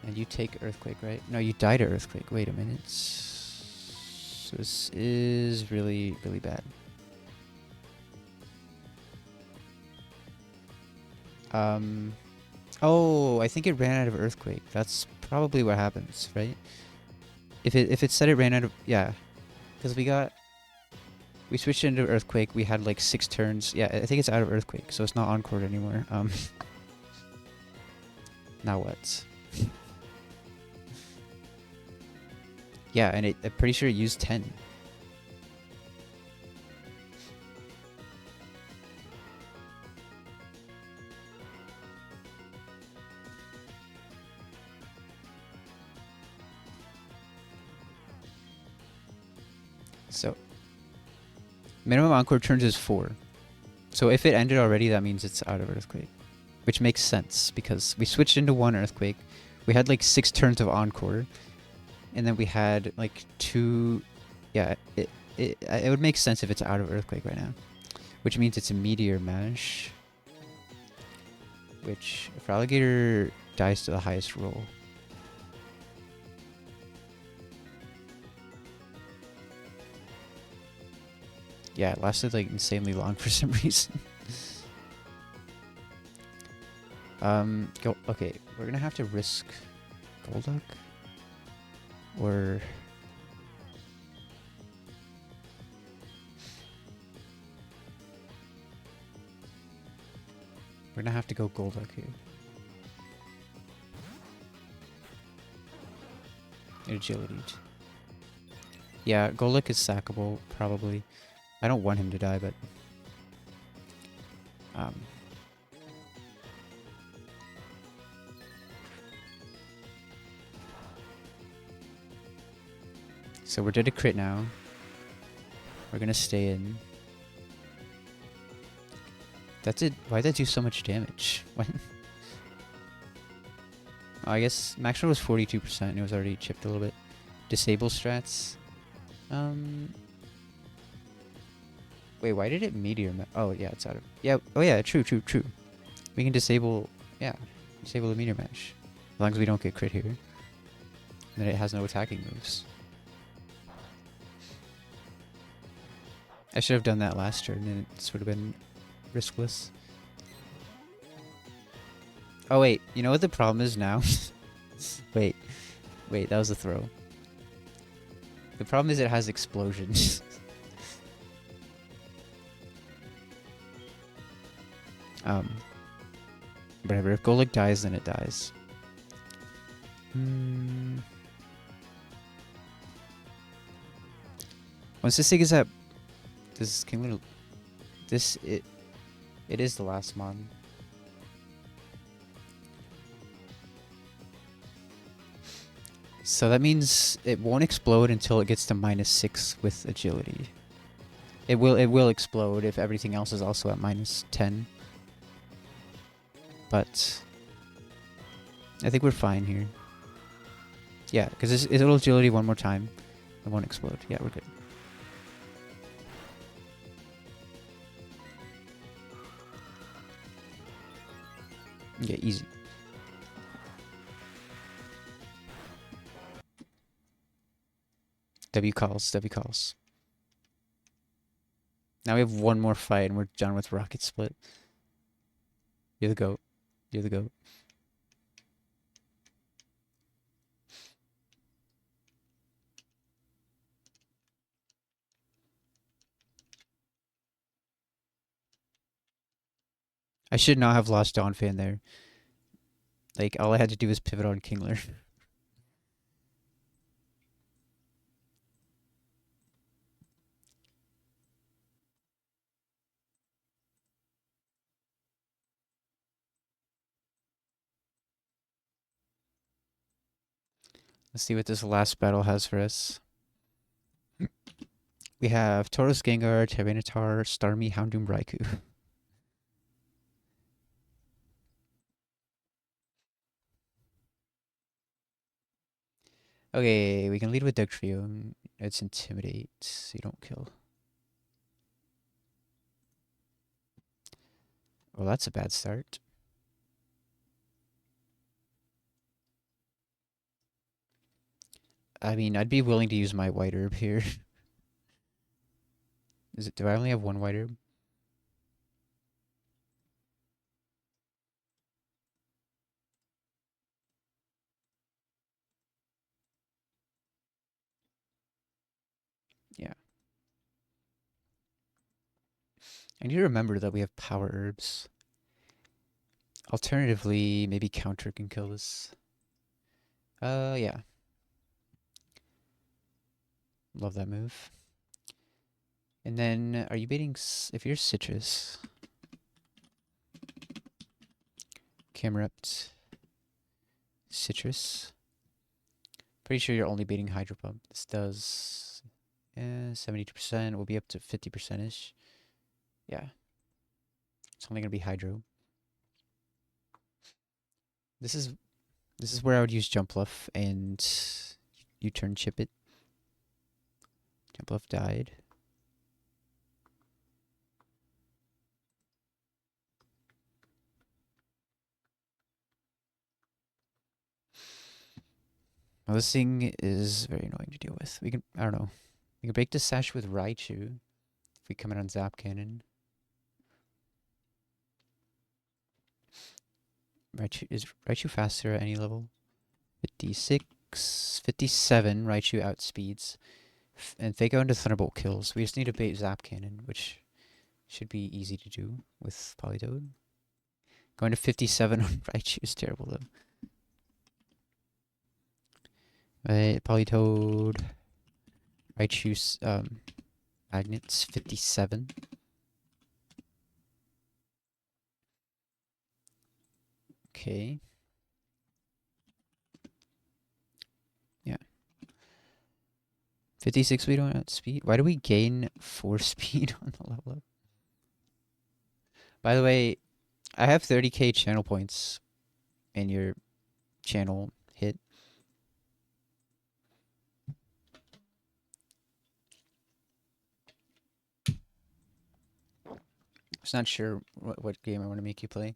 And you take Earthquake, right? No, you die to Earthquake. Wait a minute. So this is really, really bad. Oh, I think it ran out of Earthquake. That's probably what happens, right? If it said it ran out of, yeah, because we switched into Earthquake. We had like 6 turns. Yeah, I think it's out of Earthquake, so it's not Encored anymore. Now what? Yeah, and I'm pretty sure it used 10. So, minimum Encore turns is 4. So if it ended already, that means it's out of Earthquake. Which makes sense, because we switched into 1 Earthquake. We had like 6 turns of Encore. And then we had like 2... Yeah, it would make sense if it's out of Earthquake right now. Which means it's a Meteor Mash. Which, if Alligator dies to the highest roll... Yeah, it lasted like insanely long for some reason. Okay, we're gonna have to risk Golduck? Or... We're gonna have to go Golduck here. Agility. Yeah, Golduck is sackable, probably. I don't want him to die, but... So we're dead to crit now. We're gonna stay in. That's it. Why'd that do so much damage? What? Oh, I guess maximum was 42% and it was already chipped a little bit. Disable strats. Wait, why did it meteor? Oh, yeah, it's out of... Yeah, oh yeah, true. We can disable... Yeah, disable the meteor mash. As long as we don't get crit here. And then it has no attacking moves. I should have done that last turn and it would have been riskless. Oh wait, you know what the problem is now? Wait, that was a throw. The problem is it has explosions. Whatever, if Golek dies, then it dies. Once this thing is at... This King Little... This, it is the last mon. So that means it won't explode until it gets to -6 with agility. It will explode if everything else is also at -10. But I think we're fine here. Yeah, because it'll agility one more time. It won't explode. Yeah, we're good. Yeah, easy. W calls, W calls. Now we have one more fight and we're done with Rocket Split. You're the GOAT. You're the GOAT. I should not have lost Dawnfan there. Like, all I had to do was pivot on Kingler. Let's see what this last battle has for us. We have Tauros Gengar, Tyranitar, Starmie, Houndoom, Raikou. Okay, we can lead with Dugtrio. It's Intimidate, so you don't kill. Well, that's a bad start. I mean, I'd be willing to use my White Herb here. Do I only have one White Herb? Yeah. I need to remember that we have Power Herbs. Alternatively, maybe Counter can kill this. Yeah. Love that move. And then, are you baiting... If you're Citrus... Camerupt... Citrus... Pretty sure you're only baiting Hydro Pump. This does... 72%. We'll be up to 50%-ish. Yeah. It's only going to be Hydro. This is where I would use Jump Bluff and U-turn chip it. Jump Bluff died. Well, this thing is very annoying to deal with. We can, I don't know. We can break the Sash with Raichu if we come in on Zap Cannon. Is Raichu faster at any level? 56, 57, Raichu outspeeds. And if they go into Thunderbolt kills, we just need to bait Zap Cannon, which should be easy to do with Politoed. Going to 57 on Raichu is terrible, though. Right, Politoed. Raichu's Magnets, 57. Okay. Yeah. 56 we don't outspeed. Why do we gain 4 speed on the level up? By the way, I have 30k channel points in your channel hit. I'm just not sure what game I want to make you play.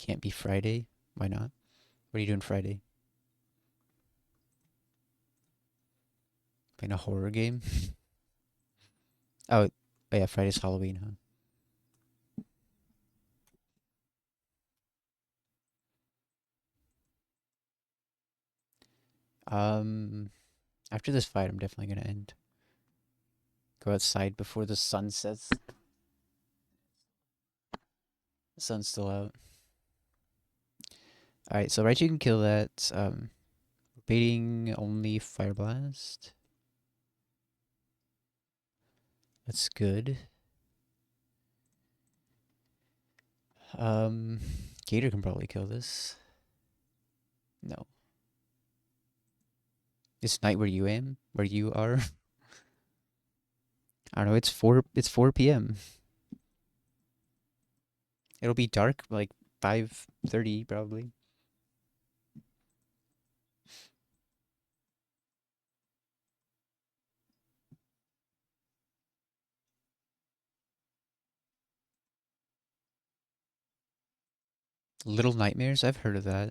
can't be Friday. Why not? What are you doing Friday? Playing a horror game? Oh, oh yeah, Friday's Halloween, huh? After this fight, I'm definitely gonna end. Go outside before the sun sets. The sun's still out. Alright, so right, you can kill that. Baiting only Fire Blast. That's good. Gator can probably kill this. No. It's night where you aim? Where you are? I don't know, it's 4 p.m. It'll be dark like 5:30 probably. Little Nightmares, I've heard of that.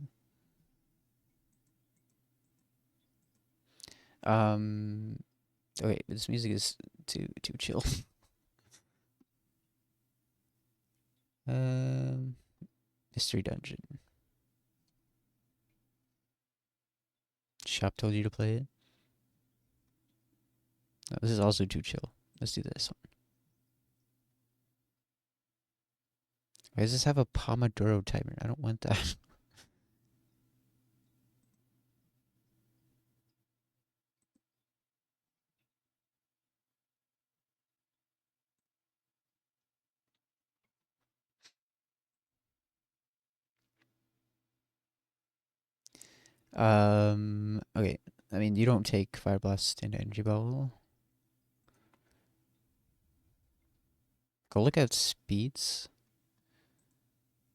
Um okay, this music is too chill. um Mystery Dungeon. Shop told you to play it. No, this is also too chill. Let's do this one. Why does this have a Pomodoro timer? I don't want that. Okay. I mean, you don't take Fire Blast and Energy Bubble. Go look at speeds.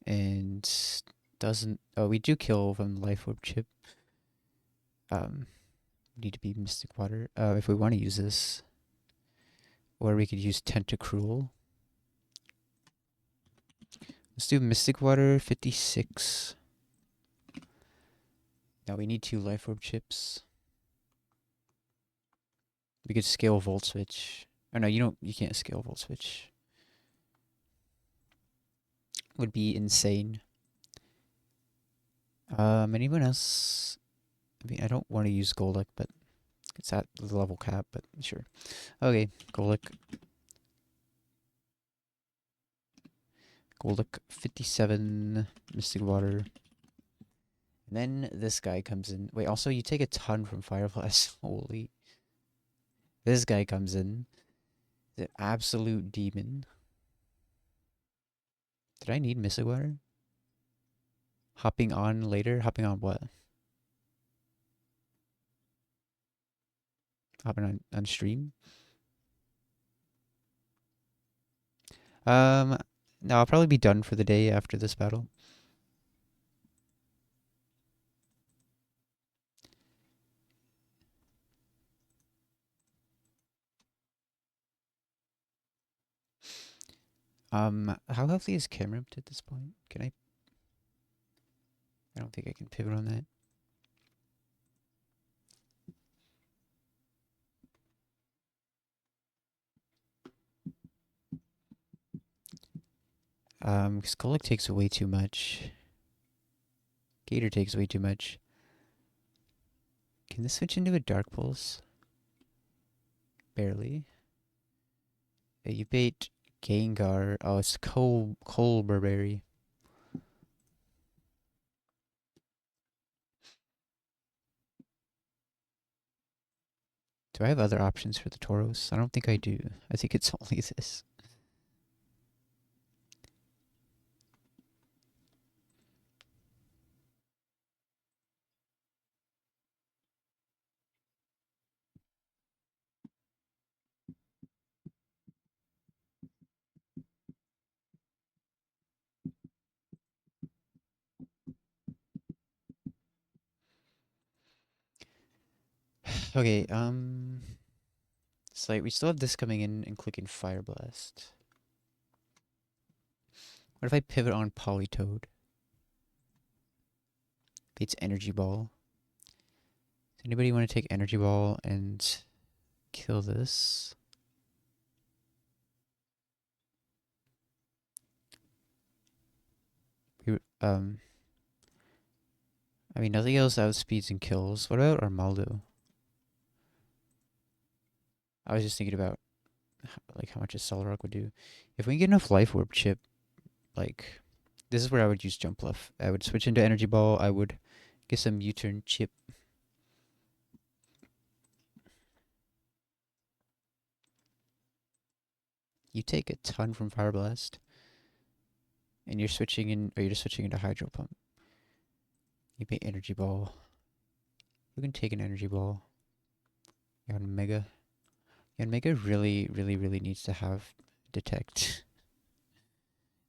And doesn't. Oh, we do kill from the Life Orb chip. Need to be Mystic Water. If we want to use this. Or we could use Tentacruel. Let's do Mystic Water 56. Now we need 2 Life Orb chips. We could scale Volt Switch. Oh no, you can't scale Volt Switch. Would be insane. Anyone else? I mean, I don't want to use Golduck, but it's at the level cap, but sure. Okay, Golduck. Golduck 57, Mystic Water. And then this guy comes in. Wait, also you take a ton from Fire Blast. Holy. This guy comes in. The absolute demon. Did I need Mystic Water? Hopping on later? Hopping on what? Hopping on stream? No, I'll probably be done for the day after this battle. How healthy is Camerupt at this point? Can I? I don't think I can pivot on that. Because Golduck takes way too much. Gator takes way too much. Can this switch into a Dark Pulse? Barely. Yeah, you bait Gengar. Oh, it's Cole Burberry. Do I have other options for the Tauros? I don't think I do. I think it's only this. Okay, it's like we still have this coming in and clicking Fire Blast. What if I pivot on Politoed? Beats energy ball. Does anybody want to take energy ball and kill this? I mean, nothing else outspeeds and kills. What about Armaldo? I was just thinking about like how much a Solrock would do. If we can get enough life orb chip, like this is where I would use jump bluff. I would switch into energy ball. I would get some U-turn chip. You take a ton from Fire Blast, and you're switching in, or you're just switching into Hydro Pump. You pay energy ball. You can take an energy ball. And Mega. And Mega really, really, really needs to have detect.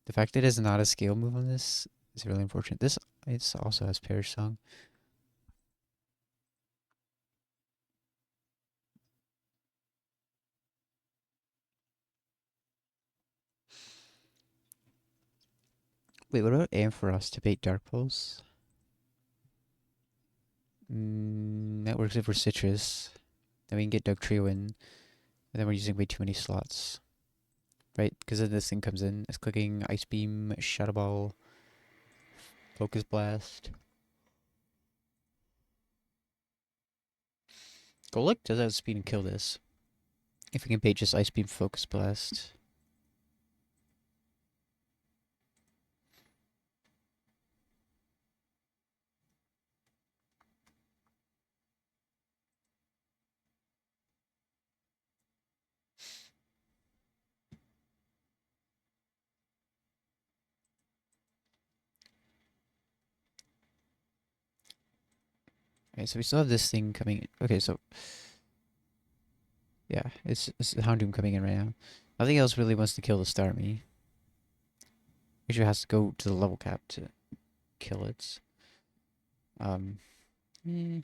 The fact that it's not a scale move on this is really unfortunate. This also has Perish Song. Wait, what about Ampharos to bait Dark Pulse? That works if we're Citrus. Then we can get Dugtrio in. And then we're using way too many slots. Right? Because then this thing comes in. It's clicking Ice Beam, Shadow Ball, Focus Blast. Golek does outspeed and kill this. If we can bait just Ice Beam, Focus Blast. Okay, so we still have this thing coming in. Okay, so yeah, it's Houndoom coming in right now. Nothing else really wants to kill the Starmie. Usually has to go to the level cap to kill it. Eh.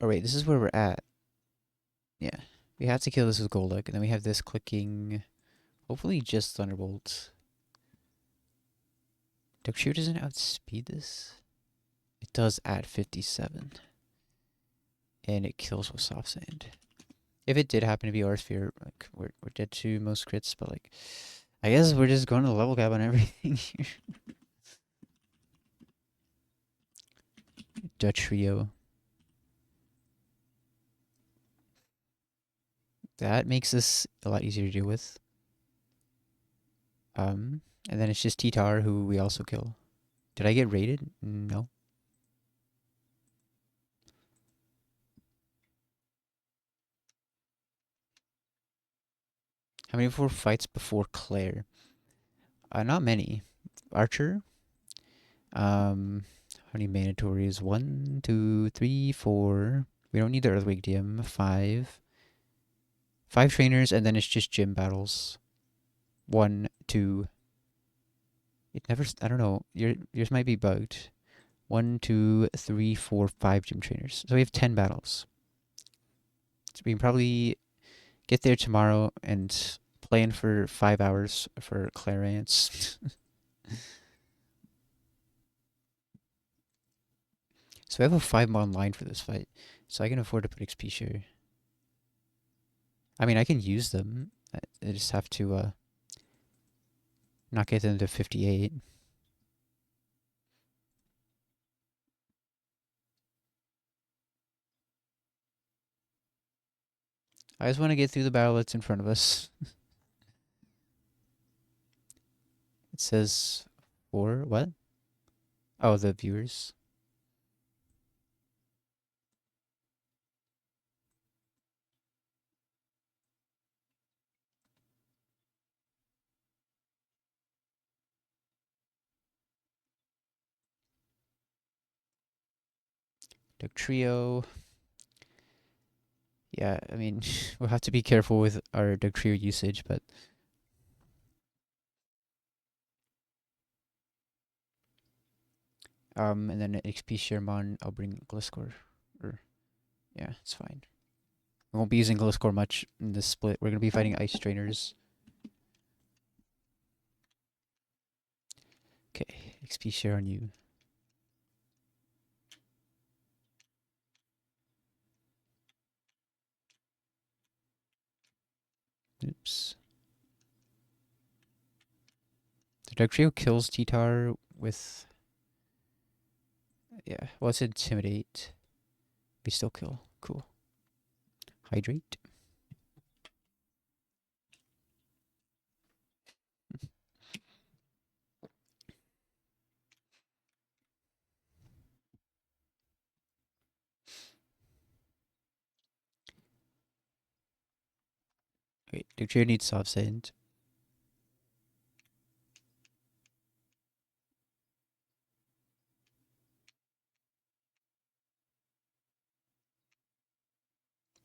Oh wait, this is where we're at. Yeah. We have to kill this with Golduck, and then we have this clicking, hopefully just Thunderbolt. Dugtrio doesn't outspeed this? It does at 57. And it kills with Soft Sand. If it did happen to be Arsphere, like, we're dead to most crits, but like, I guess we're just going to the level cap on everything here. Dugtrio. That makes this a lot easier to deal with. And then it's just T-Tar, who we also kill. Did I get raided? No. How many more fights before Claire? Not many. Archer. How many mandatories? 1, 2, 3, 4. We don't need the Earthquake DM. 5. 5 trainers, and then it's just gym battles. 1, 2. It never. I don't know. Yours might be bugged. 1, 2, 3, 4, 5 gym trainers. So we have 10 battles. So we can probably get there tomorrow and plan for 5 hours for Clarence. So we have a 5-mon line for this fight. So I can afford to put XP share. I mean, I can use them. I just have to not get them to 58. I just want to get through the battle that's in front of us. It says for what? Oh, the viewers. Dugtrio. Yeah, I mean, we'll have to be careful with our Dugtrio usage, but and then XP Sherman, I'll bring Gliscor. Or yeah, it's fine. We won't be using Gliscor much in this split. We're gonna be fighting Ice Trainers. Okay, XP share on you. Oops. The Dugtrio kills T-Tar with... Yeah, well, it's Intimidate. We still kill. Cool. Hydrate. Wait, Dugtrio needs Soft Sand.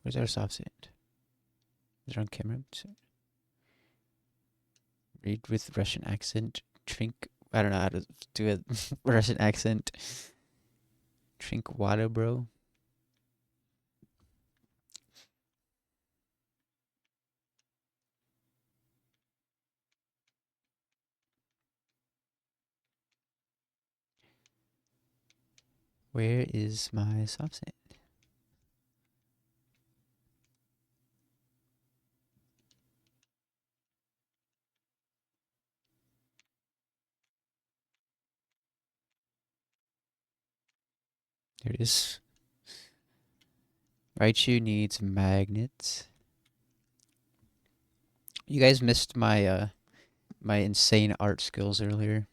Where's our Soft Sand? Is it on camera? Read with Russian accent. Drink. I don't know how to do a Russian accent. Drink water, bro. Where is my Soft Sand? There it is. Raichu needs magnets. You guys missed my my insane art skills earlier.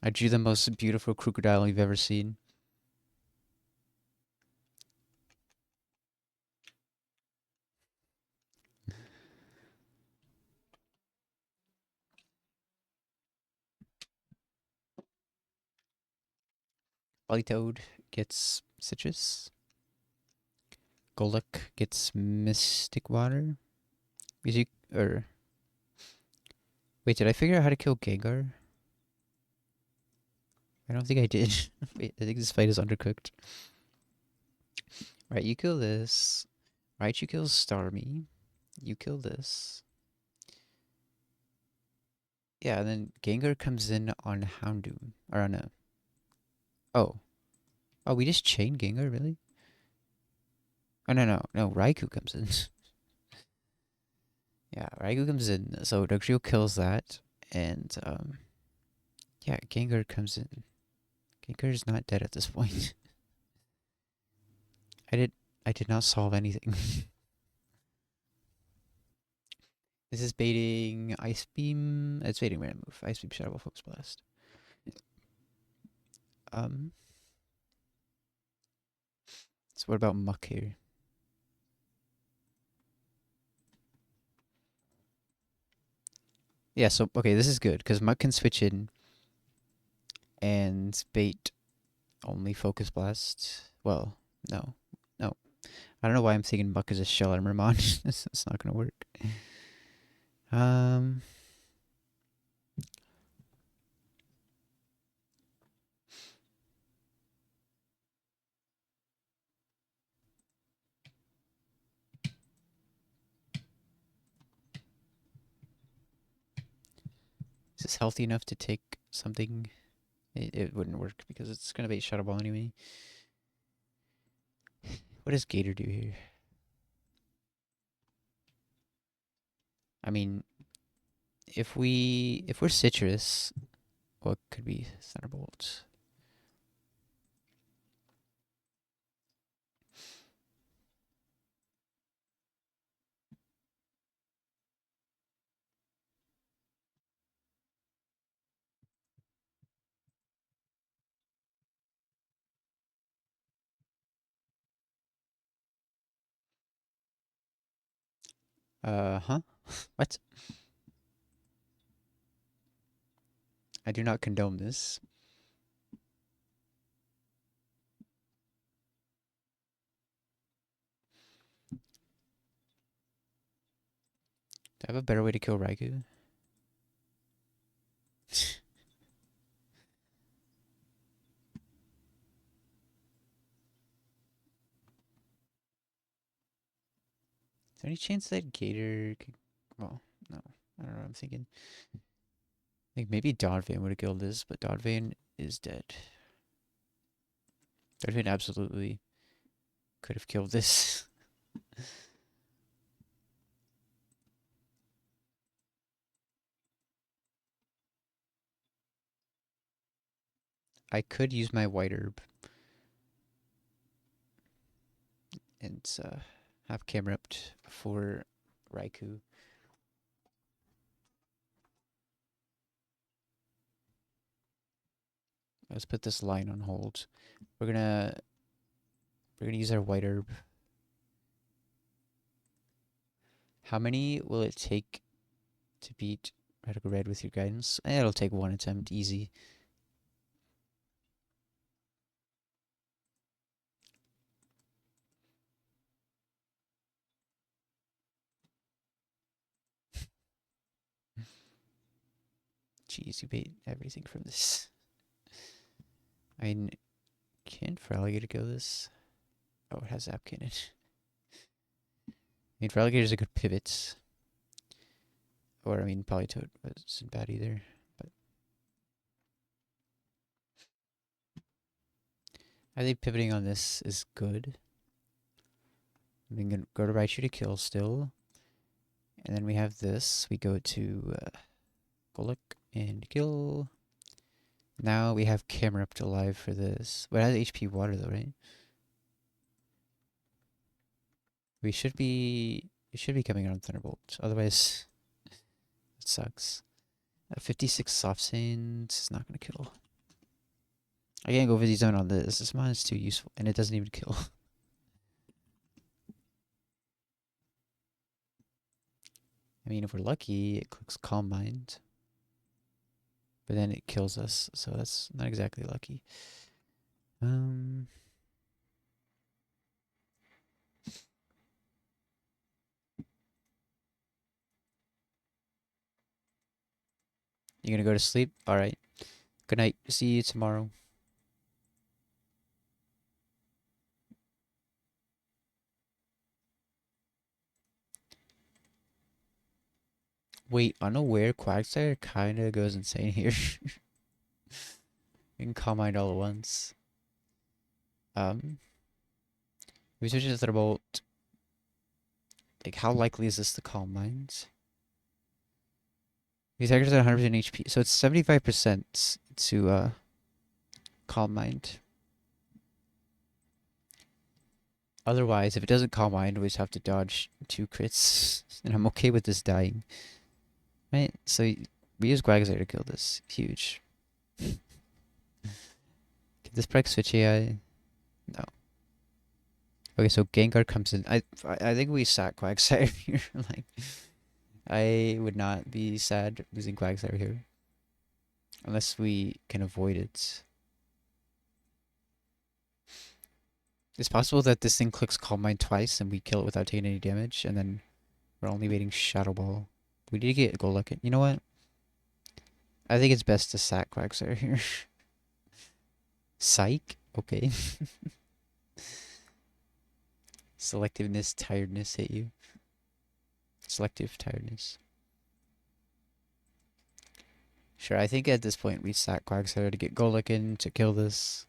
I drew the most beautiful crocodile you've ever seen. Politoed gets citrus. Goluk gets mystic water. Music or wait, did I figure out how to kill Gengar? I don't think I did. Wait, I think this fight is undercooked. Right, you kill this. Right, you kill Starmie. You kill this. Yeah, and then Gengar comes in on Houndoom. Or on a... Oh. Oh, we just chain Gengar, really? Oh, no, Raikou comes in. Yeah, Raikou comes in, so Dugtrio kills that, and, yeah, Gengar comes in. Gengar is not dead at this point. I did... I did not solve anything. This is baiting Ice Beam. It's baiting random move. Ice Beam, Shadow Ball, Focus Blast. Um, so what about Muck here? Yeah, so, okay, this is good, because Muck can switch in and bait only Focus Blast. Well, no. No. I don't know why I'm thinking Muck is a Shell Armormon. It's not gonna work. Um... Is this healthy enough to take something? It wouldn't work because it's gonna bait Shadow Ball anyway. What does Gator do here? I mean, if we're Citrus, what could be Thunderbolt? Huh? What? I do not condone this. I have a better way to kill Raikou? Is there any chance that Gator could... Well, no. I don't know what I'm thinking. Like, maybe Dodvayne would have killed this, but Dodvayne is dead. Dodvayne absolutely could have killed this. I could use my white herb and have Camerupt for Raikou. Let's put this line on hold. We're gonna use our white herb. How many will it take to beat Radical Red with your guidance? It'll take one attempt, easy. Jeez, you bait everything from this. I mean, can Feraligatr kill this? Oh, it has Zap Cannon. I mean, Feraligatr is a good pivot. Or, I mean, Politoed wasn't bad either. But I think pivoting on this is good. I'm going to go to Raichu to kill still. And then we have this. We go to Golok and kill. Now we have Camerupt alive for this. But it has HP water though, right? We should be... It should be coming on Thunderbolt. Otherwise, it sucks. 56 Soft Sands is not going to kill. I can't go Vizzy Zone on this. This mod is too useful. And it doesn't even kill. I mean, if we're lucky, it clicks Calm Mind. But then it kills us. So that's not exactly lucky. You gonna go to sleep? Alright. Good night. See you tomorrow. Wait, unaware Quagsire kinda goes insane here. We can Calm Mind all at once. We switch to Thunderbolt. Like, how likely is this to Calm Mind? These characters are 100% HP, so it's 75% to Calm Mind. Otherwise, if it doesn't Calm Mind, we just have to dodge 2 crits, and I'm okay with this dying. Right? So we use Quagsire to kill this. Huge. Can this break switch AI? No. Okay, so Gengar comes in. I think we sack Quagsire here. Like, I would not be sad losing Quagsire here. Unless we can avoid it. It's possible that this thing clicks Calm Mind twice and we kill it without taking any damage, and then we're only waiting Shadow Ball. We need to get Golok. You know what? I think it's best to sack Quagsire here. Psych? Okay. Selectiveness, tiredness hit you. Selective tiredness. Sure, I think at this point we sack Quagsire to get Golok in to kill this.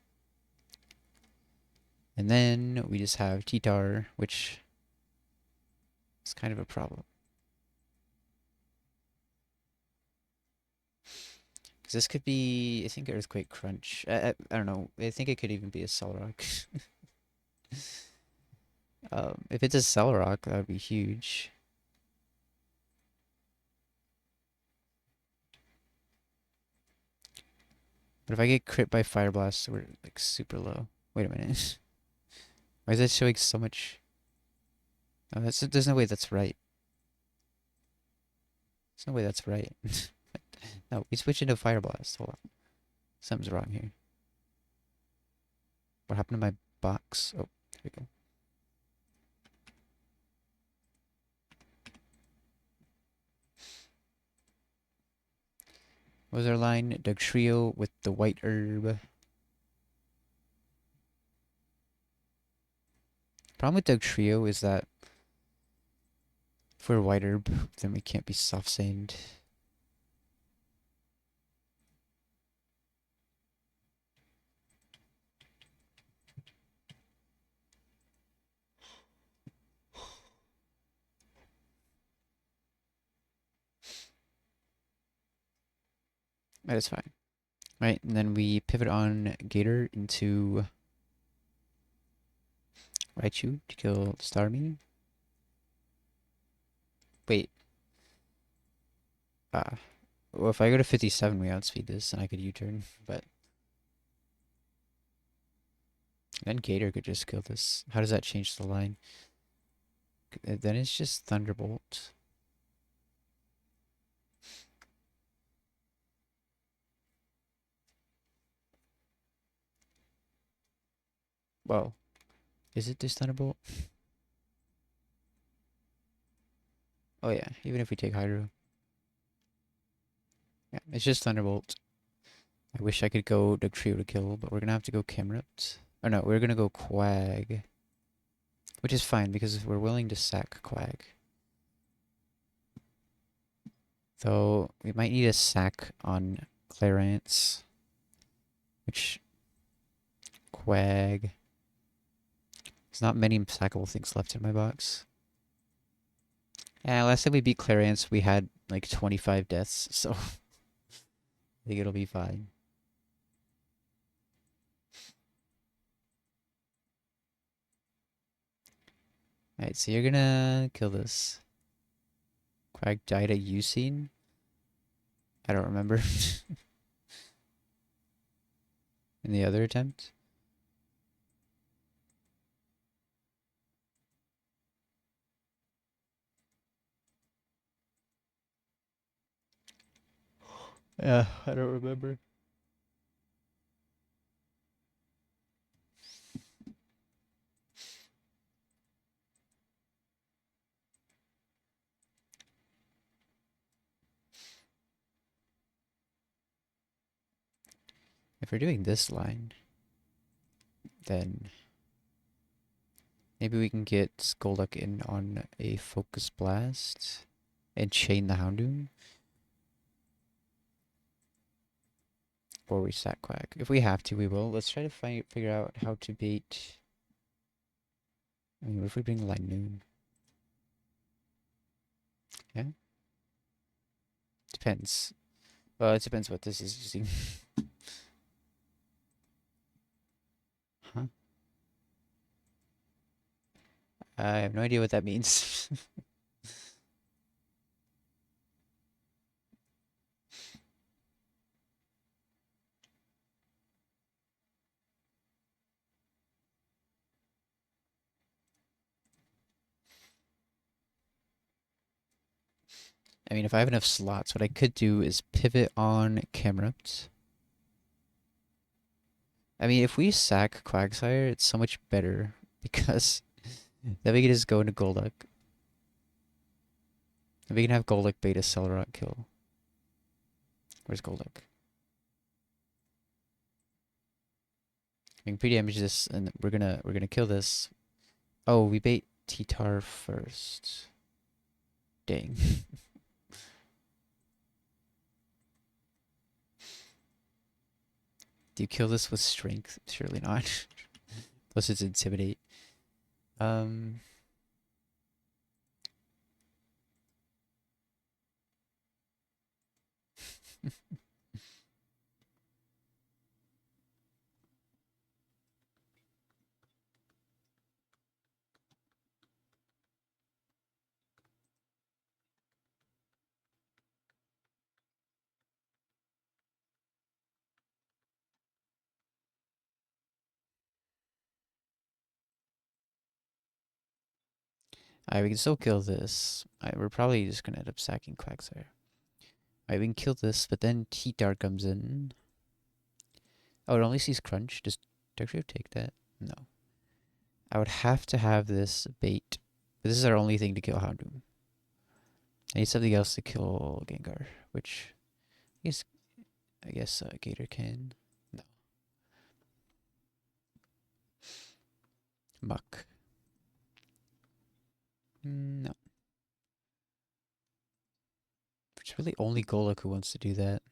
And then we just have Titar, which is kind of a problem. Because this could be, I think, Earthquake Crunch. I don't know. I think it could even be a Solrock. If it's a Solrock, that would be huge. But if I get crit by Fire Blast, we're like super low. Wait a minute. Why is that showing so much? Oh, there's no way that's right. There's no way that's right. No, we switch into Fire Blast. Hold on. Something's wrong here. What happened to my box? Oh, there we go. What was our line? Doug Trio with the white herb. Problem with Doug Trio is that if we're white herb, then we can't be soft sand. That is fine. Right, and then we pivot on Gator into Raichu to kill Starmie. Wait. Well, if I go to 57, we outspeed this, and I could U-turn, but then Gator could just kill this. How does that change the line? Then it's just Thunderbolt. Well, is it just Thunderbolt? Oh yeah, even if we take Hydro. Yeah, it's just Thunderbolt. I wish I could go Dugtrio to kill, but we're gonna have to go Camerupt. Oh no, we're gonna go Quag. Which is fine, because we're willing to sack Quag. Though, we might need a sack on Clarence. Which... Quag... There's not many sackable things left in my box. Yeah, last time we beat Clarence, we had like 25 deaths, so... I think it'll be fine. Alright, so you're gonna kill this. Quag died at Ucine? I don't remember. In the other attempt? Yeah, I don't remember. If we're doing this line, then maybe we can get Golduck in on a Focus Blast and chain the Houndoom. Or we sack Quack. If we have to, we will. Let's try to figure out how to bait. I mean, what if we bring Line Noon? Yeah? Depends. Well, it depends what this is using. Huh? I have no idea what that means. I mean, if I have enough slots, what I could do is pivot on Camerupt. I mean, if we sack Quagsire, it's so much better because then we can just go into Golduck. And we can have Golduck bait a Celerock kill. Where's Golduck? We can pre-damage this, and we're gonna kill this. Oh, we bait T-Tar first. Dang. Do you kill this with strength? Surely not. Plus it's intimidate. Alright, we can still kill this. We're probably just gonna end up sacking Quagsire. Alright, we can kill this, but then T-Tar comes in. Oh, it only sees Crunch. Does Dugtrio take that? No. I would have to have this bait. But this is our only thing to kill Houndoom. I need something else to kill Gengar, which is I guess Gator can. No. Muck. No. It's really only Golok who wants to do that.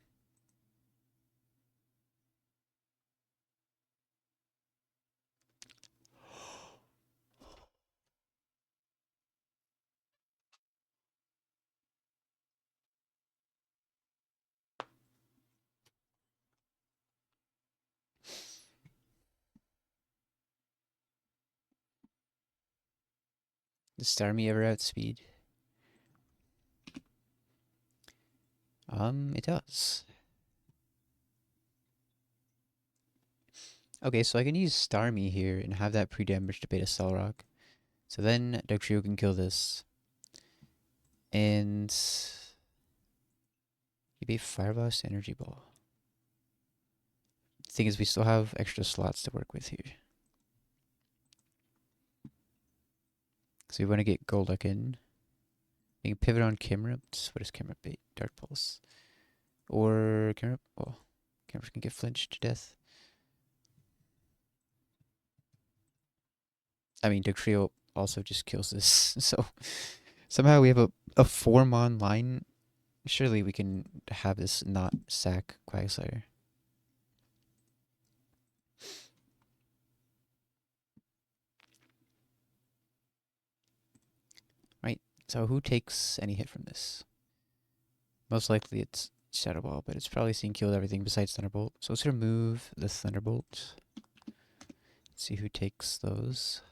Does Starmie ever outspeed? It does. Okay, so I can use Starmie here and have that pre-damage to Beta Cell Rock. So then Dugtrio can kill this. And he be Fireblast Energy Ball. Thing is, we still have extra slots to work with here. So we want to get Golduck in. We can pivot on Kimrupt. What is Kimrupt bait? Dark Pulse. Or Kimrupt. Oh, Kimrupt can get flinched to death. I mean, Dugtrio also just kills this. So somehow we have a 4-mon line. Surely we can have this not sack Quagsire. Right. So who takes any hit from this? Most likely it's Shadow Ball, but it's probably seen killed everything besides Thunderbolt. So let's remove the Thunderbolt. See who takes those.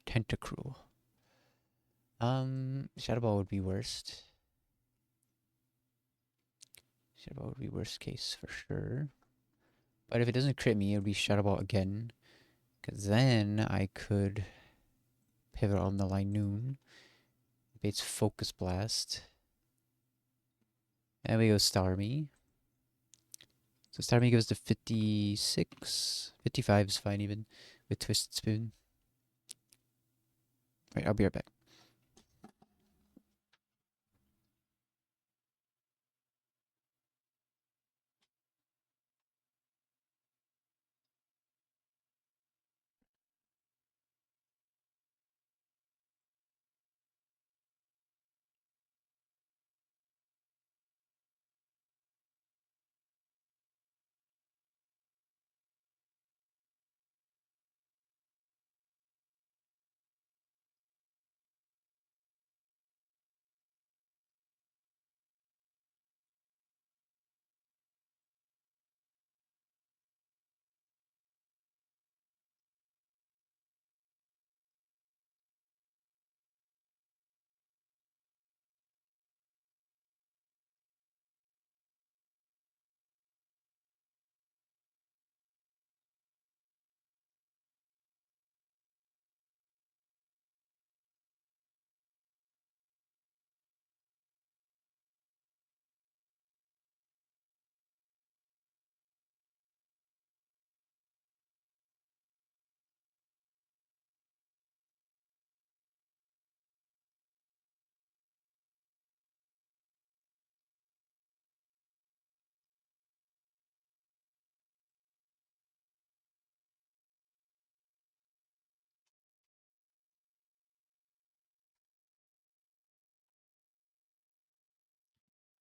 Tentacruel. Shadow Ball would be worst. Shadow Ball would be worst case for sure. But if it doesn't crit me, it would be Shadow Ball again. Because then I could pivot on the Linoon. Bait's Focus Blast. And we go Starmie. So Starmie goes to 56. 55 is fine even with Twisted Spoon. Right, I'll be right back.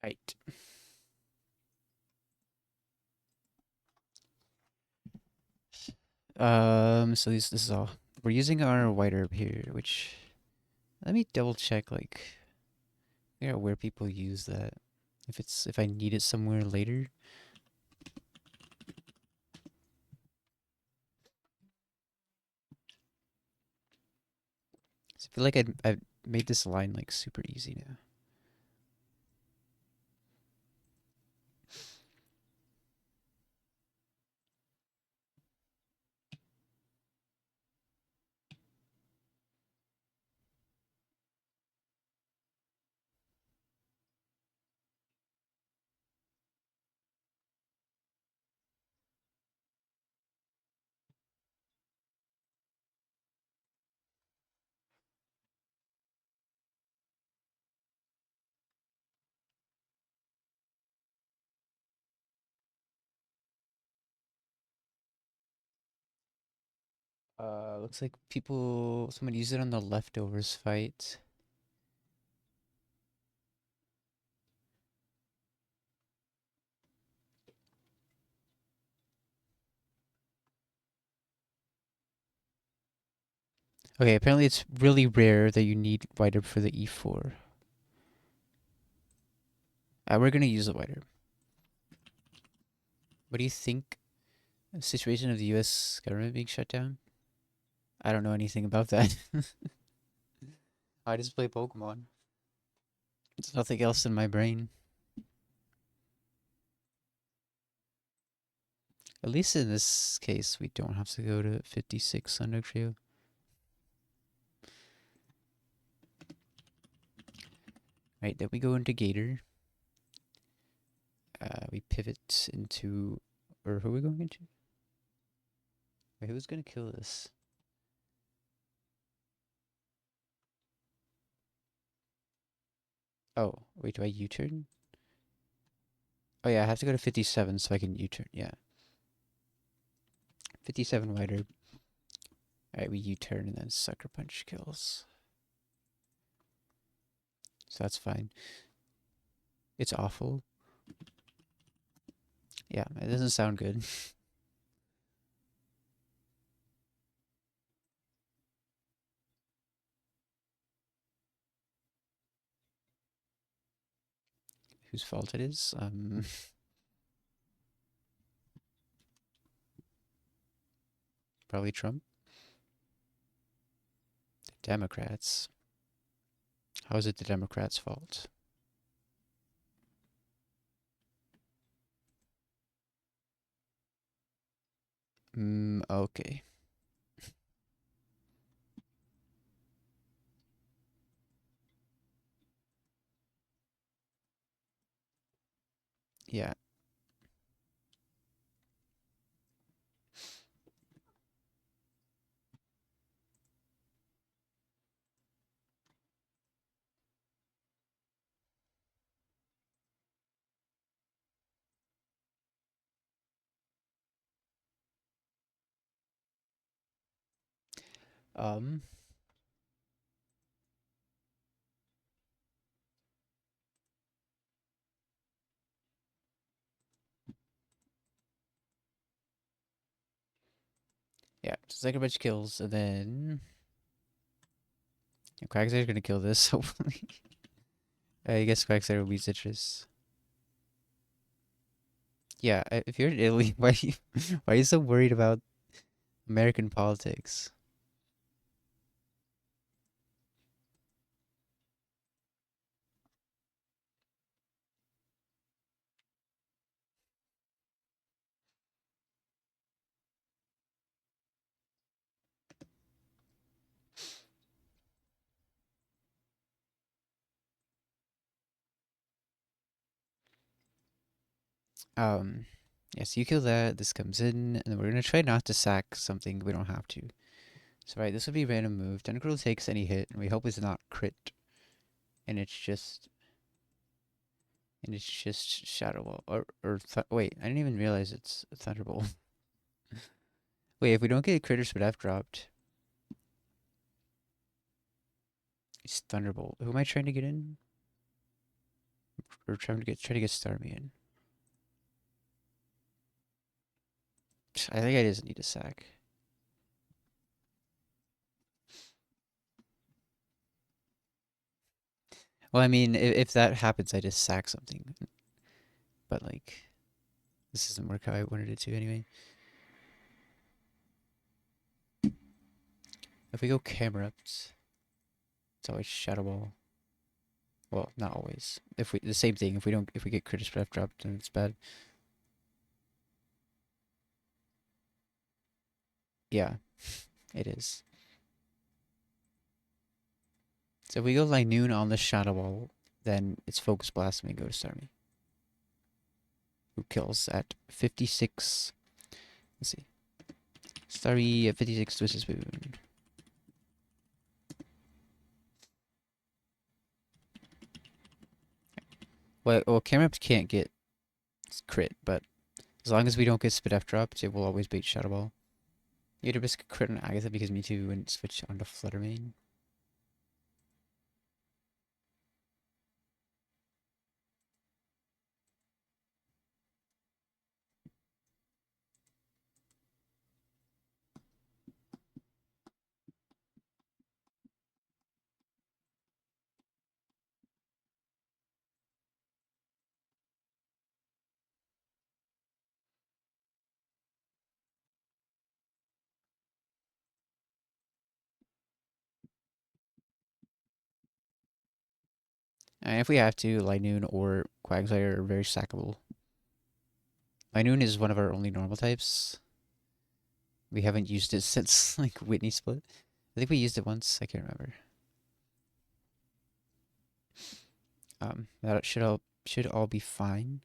Right. So this is all. We're using our white herb here, which let me double check like where people use that. If I need it somewhere later. So I feel like I've made this line like super easy now. Looks like someone used it on the leftovers fight. Okay, apparently it's really rare that you need white herb for the E4. We're gonna use the white herb. What do you think? The situation of the U.S. government being shut down? I don't know anything about that. I just play Pokemon. There's nothing else in my brain. At least in this case, we don't have to go to 56 under Trio. Right, then we go into Gator. We pivot into... Or who are we going into? Wait, who's gonna kill this? Oh, wait, do I U-turn? Oh yeah, I have to go to 57 so I can U-turn, yeah. 57 wider. Alright, we U-turn and then Sucker Punch kills. So that's fine. It's awful. Yeah, it doesn't sound good. Whose fault it is? Probably Trump. The Democrats. How is it the Democrats' fault? Okay. Yeah. Um, yeah, just a bunch of kills, and then... Yeah, Quagsire gonna kill this, hopefully. I guess Quagsire will be Citrus. Yeah, if you're in Italy, why are you so worried about American politics? Um, yeah, so you kill that, this comes in, and then we're gonna try not to sack something we don't have to. So right, this will be random move. Tentacruel takes any hit, and we hope it's not crit. And it's just Shadow Ball. Wait, I didn't even realize it's a Thunderbolt. Wait, if we don't get Critter Spit F dropped, it's Thunderbolt. Who am I trying to get in? Or try to get Starmie in. I think I just need a sack. Well, I mean, if that happens, I just sack something. But like, this doesn't work how I wanted it to anyway. If we go Camerupt, it's always Shadow Ball. Well, not always. If we the same thing. If we get Critter Spit F dropped, then it's bad. Yeah, it is. So if we go Linoon on the Shadow Ball, then it's Focus Blast and we go to Starmie. Who kills at 56. Let's see. Starmie at 56 Twisted Spoon. Well, Camerupt can't get crit, but as long as we don't get Spit F dropped, it will always bait Shadow Ball. You had to risk a crit on Agatha because me too went switch onto Fluttermane. And if we have to, Linoon or Quagsire are very sackable. Linoon is one of our only normal types. We haven't used it since like Whitney split. I think we used it once. I can't remember. That should all be fine.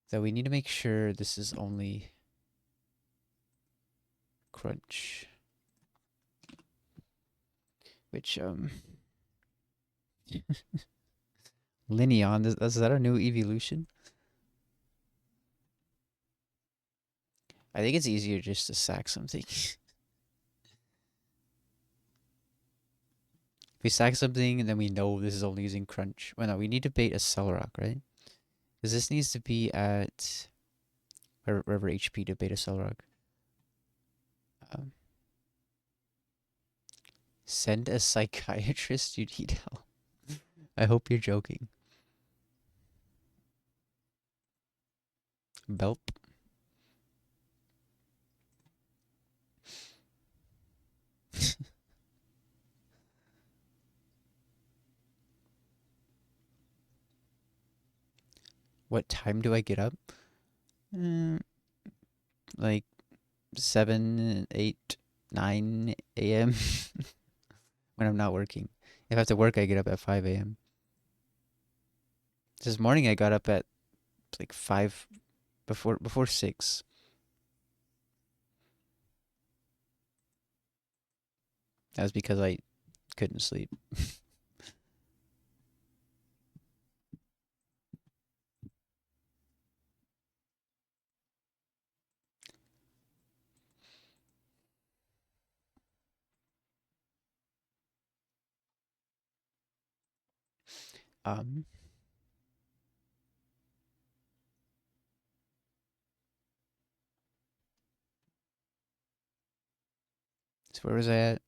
So we need to make sure this is only Crunch. Which Lineon, is that a new evolution? I think it's easier just to sack something. If we sack something and then we know this is only using Crunch. Well, no, we need to bait a Celerock, right? Because this needs to be at wherever HP to bait a Celerock. Um, Send a psychiatrist, you need help. I hope you're joking. Belp. What time do I get up? Like 7, 8, 9 a.m. when I'm not working. If I have to work, I get up at 5 a.m. This morning I got up at like 5 before 6. That was because I couldn't sleep. Um, so where was I at?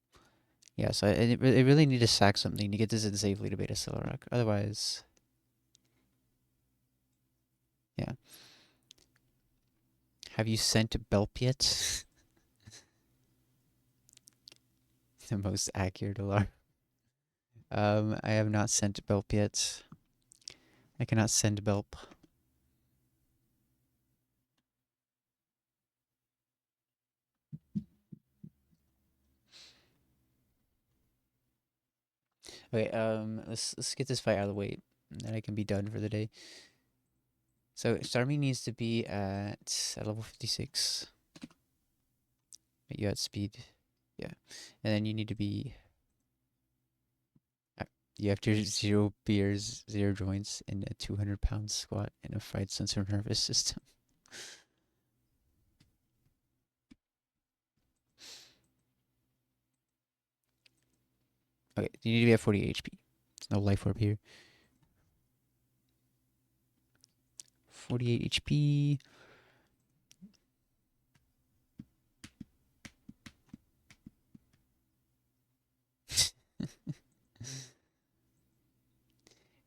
Yeah, so I really need to sack something to get this in safely to beta Celerock. Otherwise, yeah. Have you sent Belp yet? The most accurate alarm. I have not sent Belp yet. I cannot send Belp. Okay, let's get this fight out of the way, and then I can be done for the day. So Starmie needs to be at level 56. You got speed, yeah, and then you need to be. You have to 0 beers, 0 joints, and a 200-pound squat in a fried sensor nervous system. Okay, you need to be at 40 HP. There's no life orb here. 48 HP.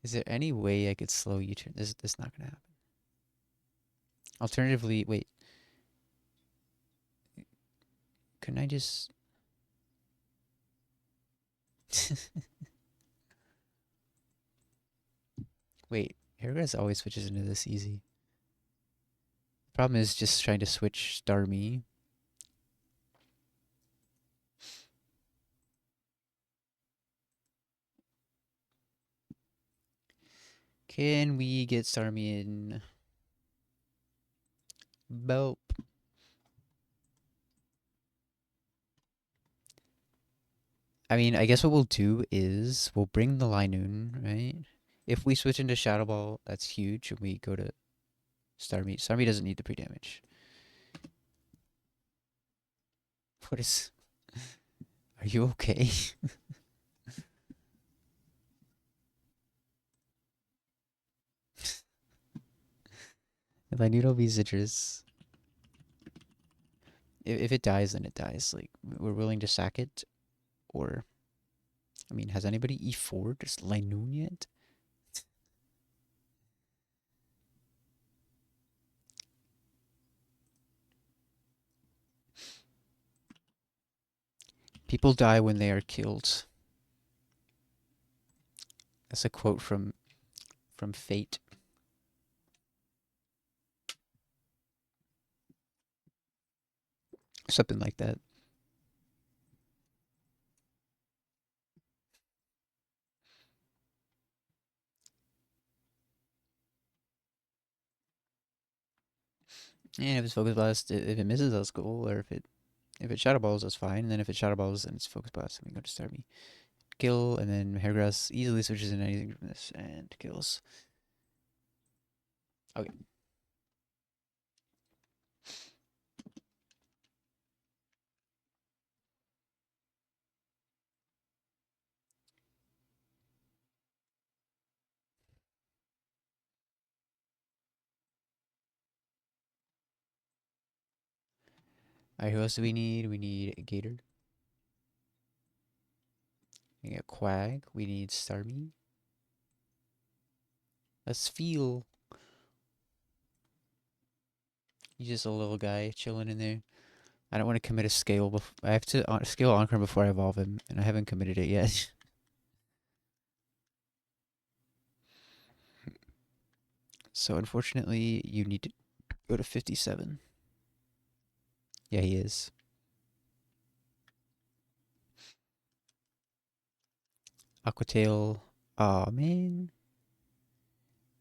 Is there any way I could slow U-turn? This is not gonna happen. Alternatively, wait. Couldn't I just? Wait, Hairgrass always switches into this easy. Problem is just trying to switch Starmie. Can we get Starmie in? Belp. I mean, I guess what we'll do is we'll bring the Linoon, right? If we switch into Shadow Ball, that's huge, and we go to Starmie. Starmie doesn't need the pre-damage. What is... Are you okay? If I need all these citrus... If it dies, then it dies. Like, we're willing to sack it, or... I mean, has anybody E4 just Lainoon yet? People die when they are killed. That's a quote from Fate. Something like that. And if it's focus blast, if it misses, that's cool. Or if it shadow balls, that's fine. And then if it shadow balls, then it's focus blast. And we go to start me. Kill, and then Hairgrass easily switches in anything from this and kills. Okay. Alright, who else do we need? We need a Gator. We need a Quag. We need Starmie. Let's feel. He's just a little guy chilling in there. I don't want to commit a scale. I have to scale Encore before I evolve him, and I haven't committed it yet. So unfortunately, you need to go to 57. Yeah, he is. Aquatail. Aw, man.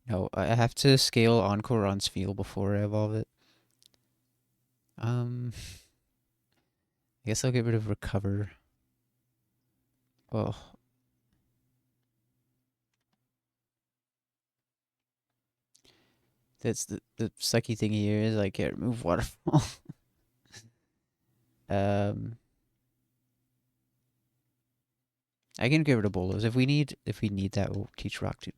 No, I have to scale Encore on Spheal before I evolve it. I guess I'll get rid of Recover. Oh. That's the sucky thing here is I can't remove Waterfall. I can get rid of Bolos. If we need that, we'll teach Rock too.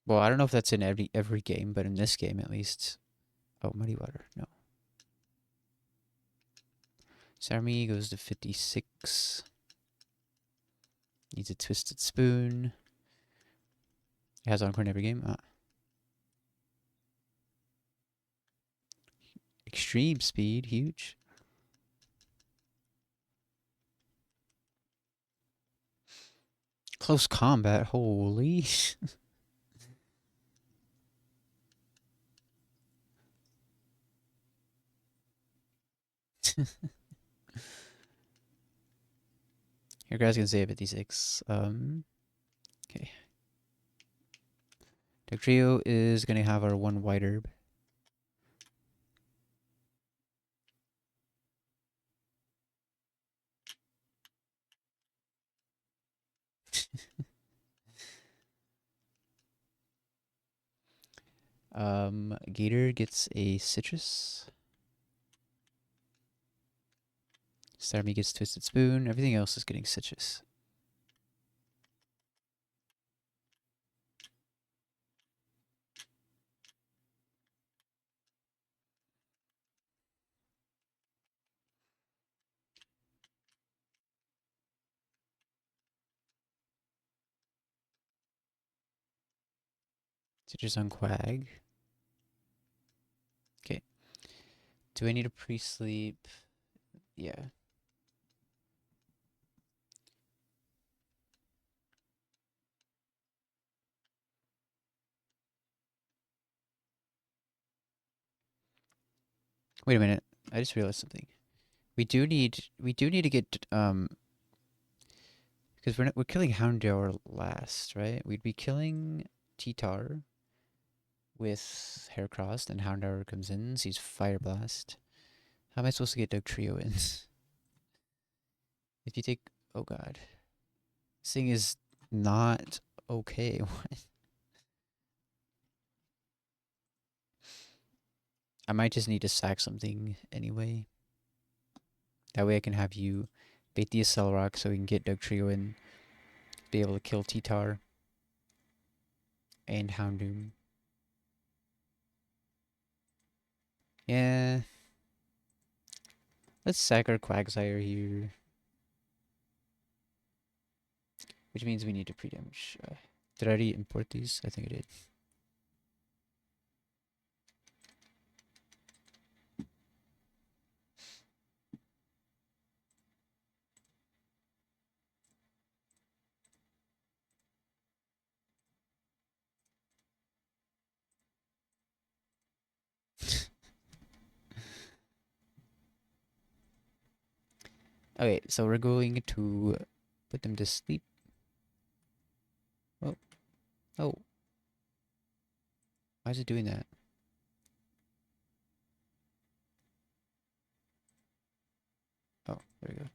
Well, I don't know if that's in every game, but in this game at least. Oh, Muddy Water. No. Sarmi goes to 56. Needs a Twisted Spoon. It has Encore in every game. Extreme Speed. Huge. Close Combat. Holy. Your guys can say 56. Okay. Dugtrio is going to have our one white herb. Gator gets a citrus. Starmie gets Twisted Spoon. Everything else is getting citrus. Citrus on Quag. Okay. Do I need a pre-sleep? Yeah. Wait a minute. I just realized something. We do need to get because we're killing Houndour last, right? We'd be killing T-Tar with Haircross, then Houndour comes in, sees Fire Blast. How am I supposed to get Dugtrio in? If you take... Oh god. This thing is not okay. I might just need to sack something anyway. That way I can have you bait the Accelerock so we can get Dugtrio in, be able to kill T-Tar and Houndoom. Yeah. Let's sack our Quagsire here. Which means we need to pre-damage. Did I already import these? I think I did. Okay, so we're going to put them to sleep. Oh. Oh. Why is it doing that? Oh, there we go.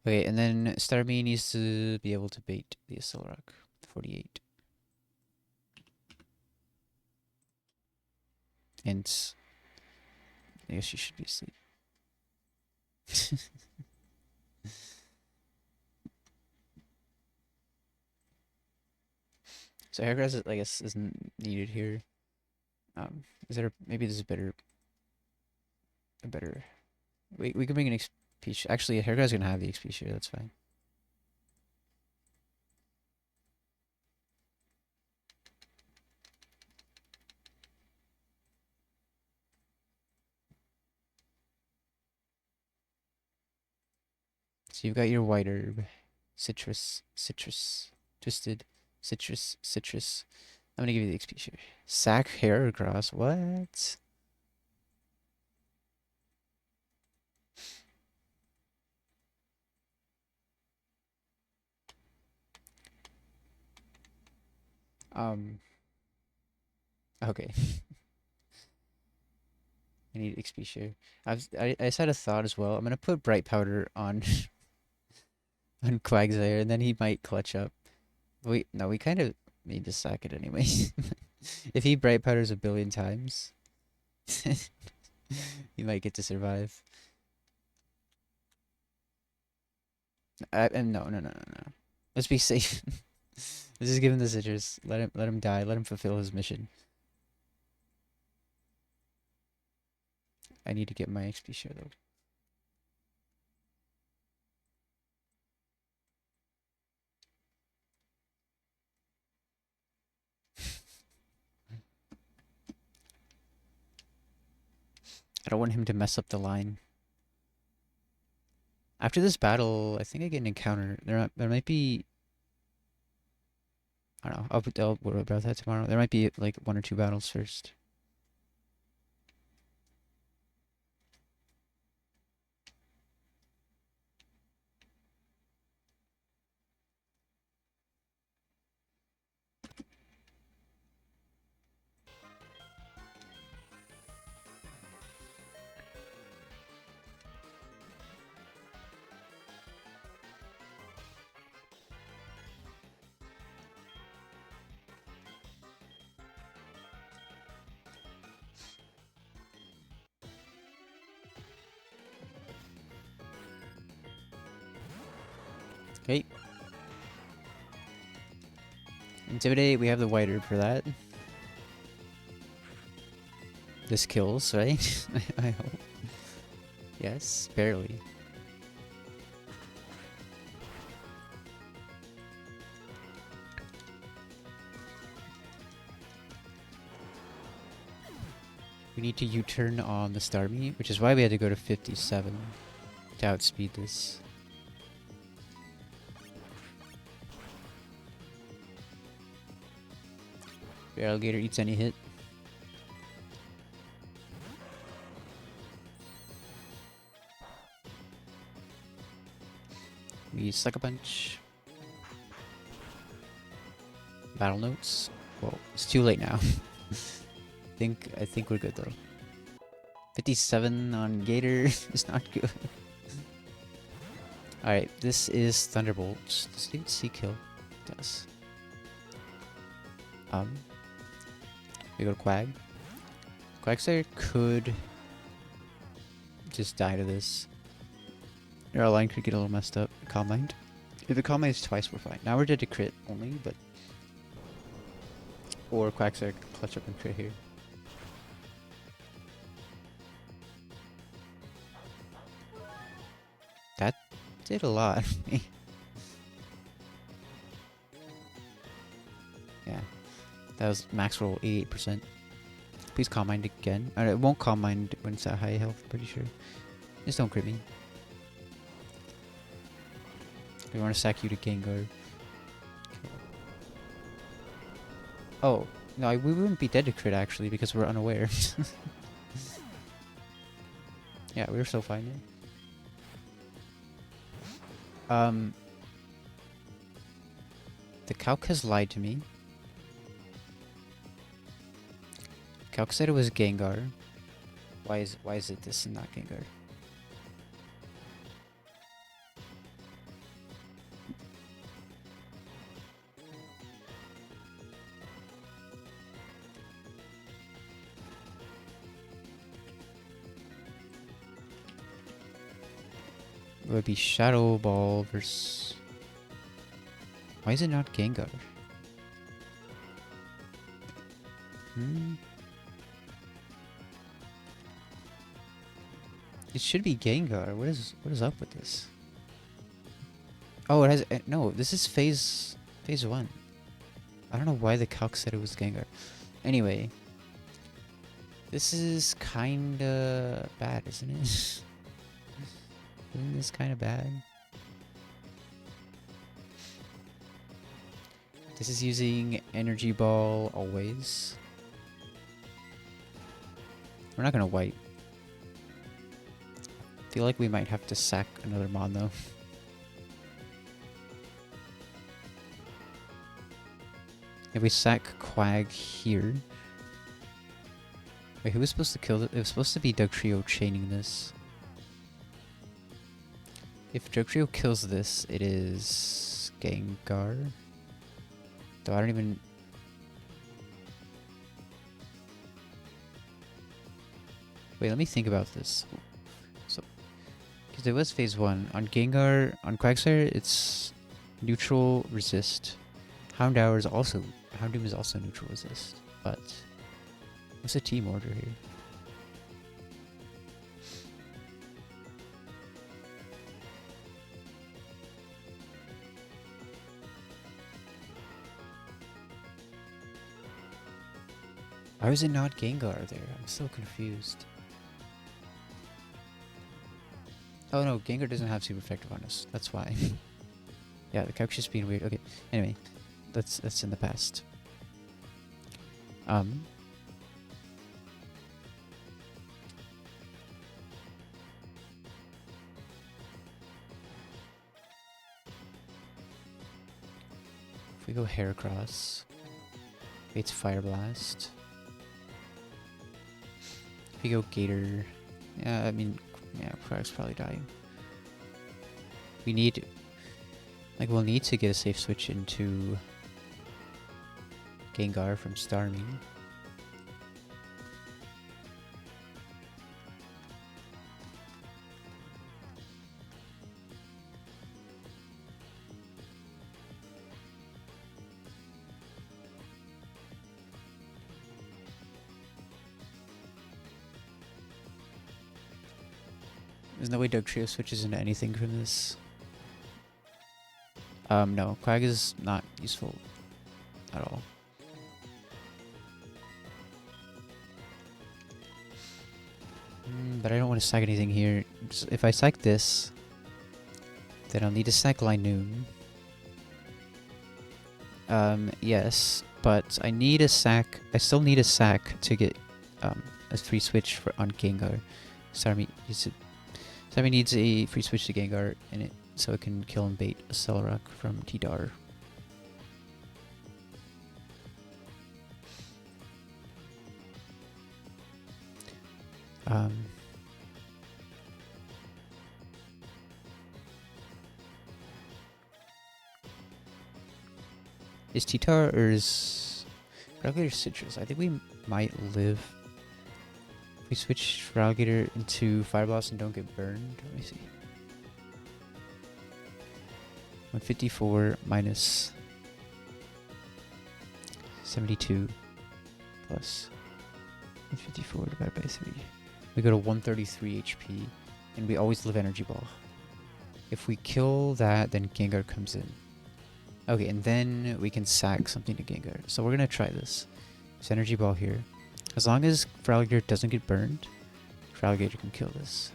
Okay, and then Starmie needs to be able to bait the Accelerock. 48. And I guess she should be asleep. So Hairgrass, I guess, isn't needed here. Is there maybe there's a better we can bring an XP share. Actually, Hairgrass gonna have the XP share. That's fine. So you've got your white herb, citrus, twisted, citrus. I'm gonna give you the XP share. Sack Hairgrass. What? Okay. I need XP share. I just had a thought as well. I'm gonna put bright powder on on Quagsire, and then he might clutch up. Wait, no, we kind of need to sack it anyway. If he bright powders a billion times, he might get to survive. And no. Let's be safe. Let's just give him the citrus. Let him die. Let him fulfill his mission. I need to get my XP share though. I don't want him to mess up the line. After this battle, I think I get an encounter. There might be. I don't know. I'll worry about that tomorrow. There might be like 1 or 2 battles first. Okay. Intimidate, we have the white herb for that. This kills, right? I hope. Yes, barely. We need to U-turn on the Starmie, which is why we had to go to 57 to outspeed this. The alligator eats any hit. We Sucker Punch. Battle notes. Well, it's too late now. I think we're good though. 57 on Gator is not good. Alright, this is Thunderbolt. Does it even see kill? It does. We go to Quag. Quagsire could just die to this. Our line could get a little messed up. Calm Mind. If the Calm Mind is twice, we're fine. Now we're dead to crit only, but... Or Quagsire could clutch up and crit here. That did a lot. Yeah. That was max roll 88%. Please Calm Mind again. It won't Calm Mind when it's at high health, pretty sure. Just don't crit me. We want to sack you to Gengar. Oh, no, we wouldn't be dead to crit actually because we're unaware. Yeah, we were so fine. The Calc has lied to me. Calc said it was Gengar. Why is it this and not Gengar? It would be Shadow Ball versus... Why is it not Gengar? It should be Gengar. What is up with this? Oh, it has no. This is phase 1. I don't know why the calc said it was Gengar. Anyway, this is kinda bad, isn't it? Isn't this kinda bad? This is using Energy Ball always. We're not gonna wipe. Feel like we might have to sack another Mon though. If we sack Quag here. Wait, who was supposed to kill it? It was supposed to be Dugtrio chaining this. If Dugtrio kills this, it is Gengar. Though I don't even... Wait, let me think about this. So, because it was phase 1. On Gengar, on Quagsire, it's neutral resist. Houndour is also... Houndoom is also neutral resist. But... What's the team order here? Why is it not Gengar there? I'm so confused. Oh no, Gengar doesn't have super effective on us. That's why. Yeah, the couch is being weird. Okay, anyway. That's in the past. If we go Heracross. It's Fire Blast. If we go Gator. Yeah, I mean, yeah, Quag's probably dying. We need... Like, we'll need to get a safe switch into Gengar from Starmie. There's no way Dugtrio switches into anything from this. No, Quag is not useful at all. But I don't want to sack anything here. Just if I sack this, then I'll need to sack Linoon. Yes, but I need a sack. I still need a sack to get a free switch for on Gengar. Starmie needs a free switch to Gengar in it, so it can kill and bait a Celerock from T-Dar. Is T-Tar or is Ralligator Citrus? I think we might live. If we switch Ralligator into Fire Blast and don't get burned. Let me see. 154 minus 72 plus 154 divided by 3. We go to 133 HP, and we always live Energy Ball. If we kill that, then Gengar comes in. Okay, and then we can sack something to Gengar. So we're gonna try this. This Energy Ball here. As long as Ralligator doesn't get burned, Ralligator can kill this.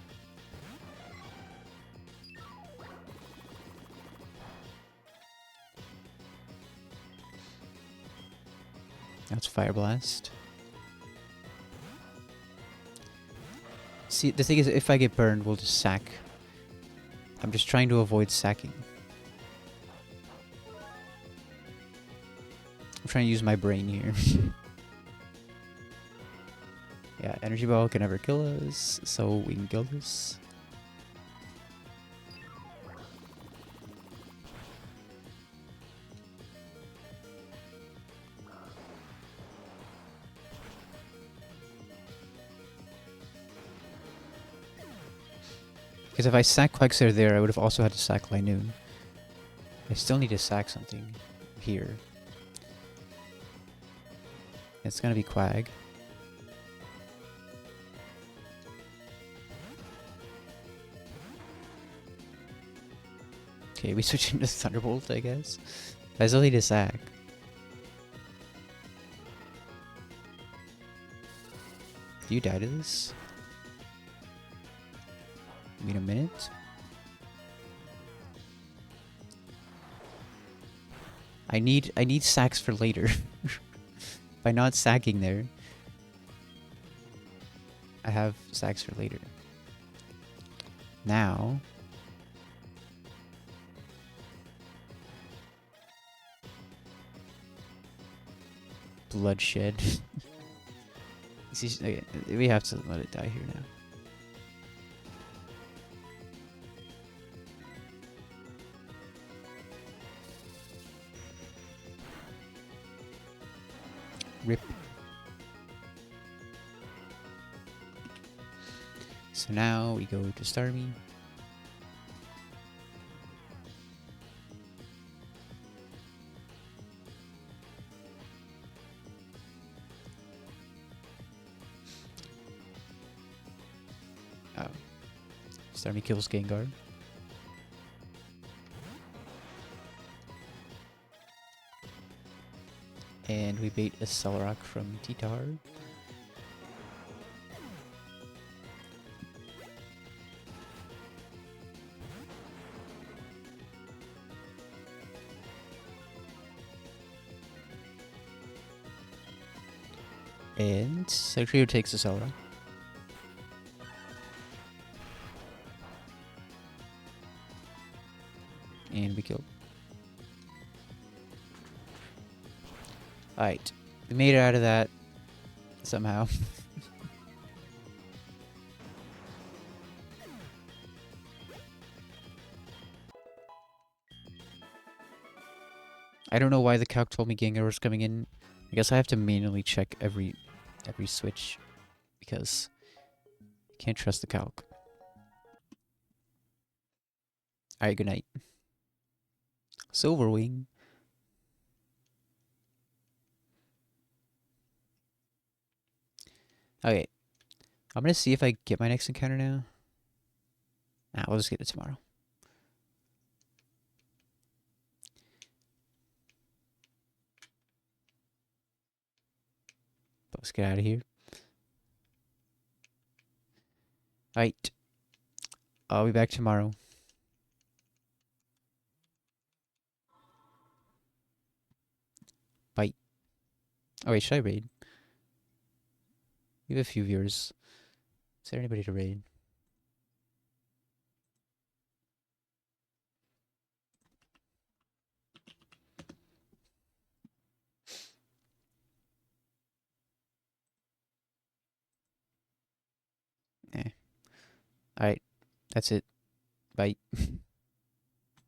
That's Fire Blast. See, the thing is, if I get burned, we'll just sack. I'm just trying to avoid sacking. I'm trying to use my brain here. Yeah, Energy Ball can never kill us, so we can kill this. Because if I sack Quagsire there, I would have also had to sack Linoon. I still need to sack something here. It's gonna be Quag. Okay, we switch him to Thunderbolt, I guess. I still need to sack. Do you die to this? Wait a minute. I need sacks for later. By not sacking there, I have sacks for later. Now bloodshed. Okay, we have to let it die here now. Rip. So now we go to Starmie. Oh. Starmie kills Gengar. And we bait a Celerock from T-Tar. And Sacrio takes a Celerock. And we kill. Alright, we made it out of that somehow. I don't know why the calc told me Gengar was coming in. I guess I have to manually check every switch because you can't trust the calc. Alright, good night. Silverwing. Okay. I'm gonna see if I get my next encounter now. Nah, we'll just get it tomorrow. But let's get out of here. Alright. I'll be back tomorrow. Bye. Oh wait, should I raid? We have a few viewers. Is there anybody to raid? Eh. Alright. That's it. Bye.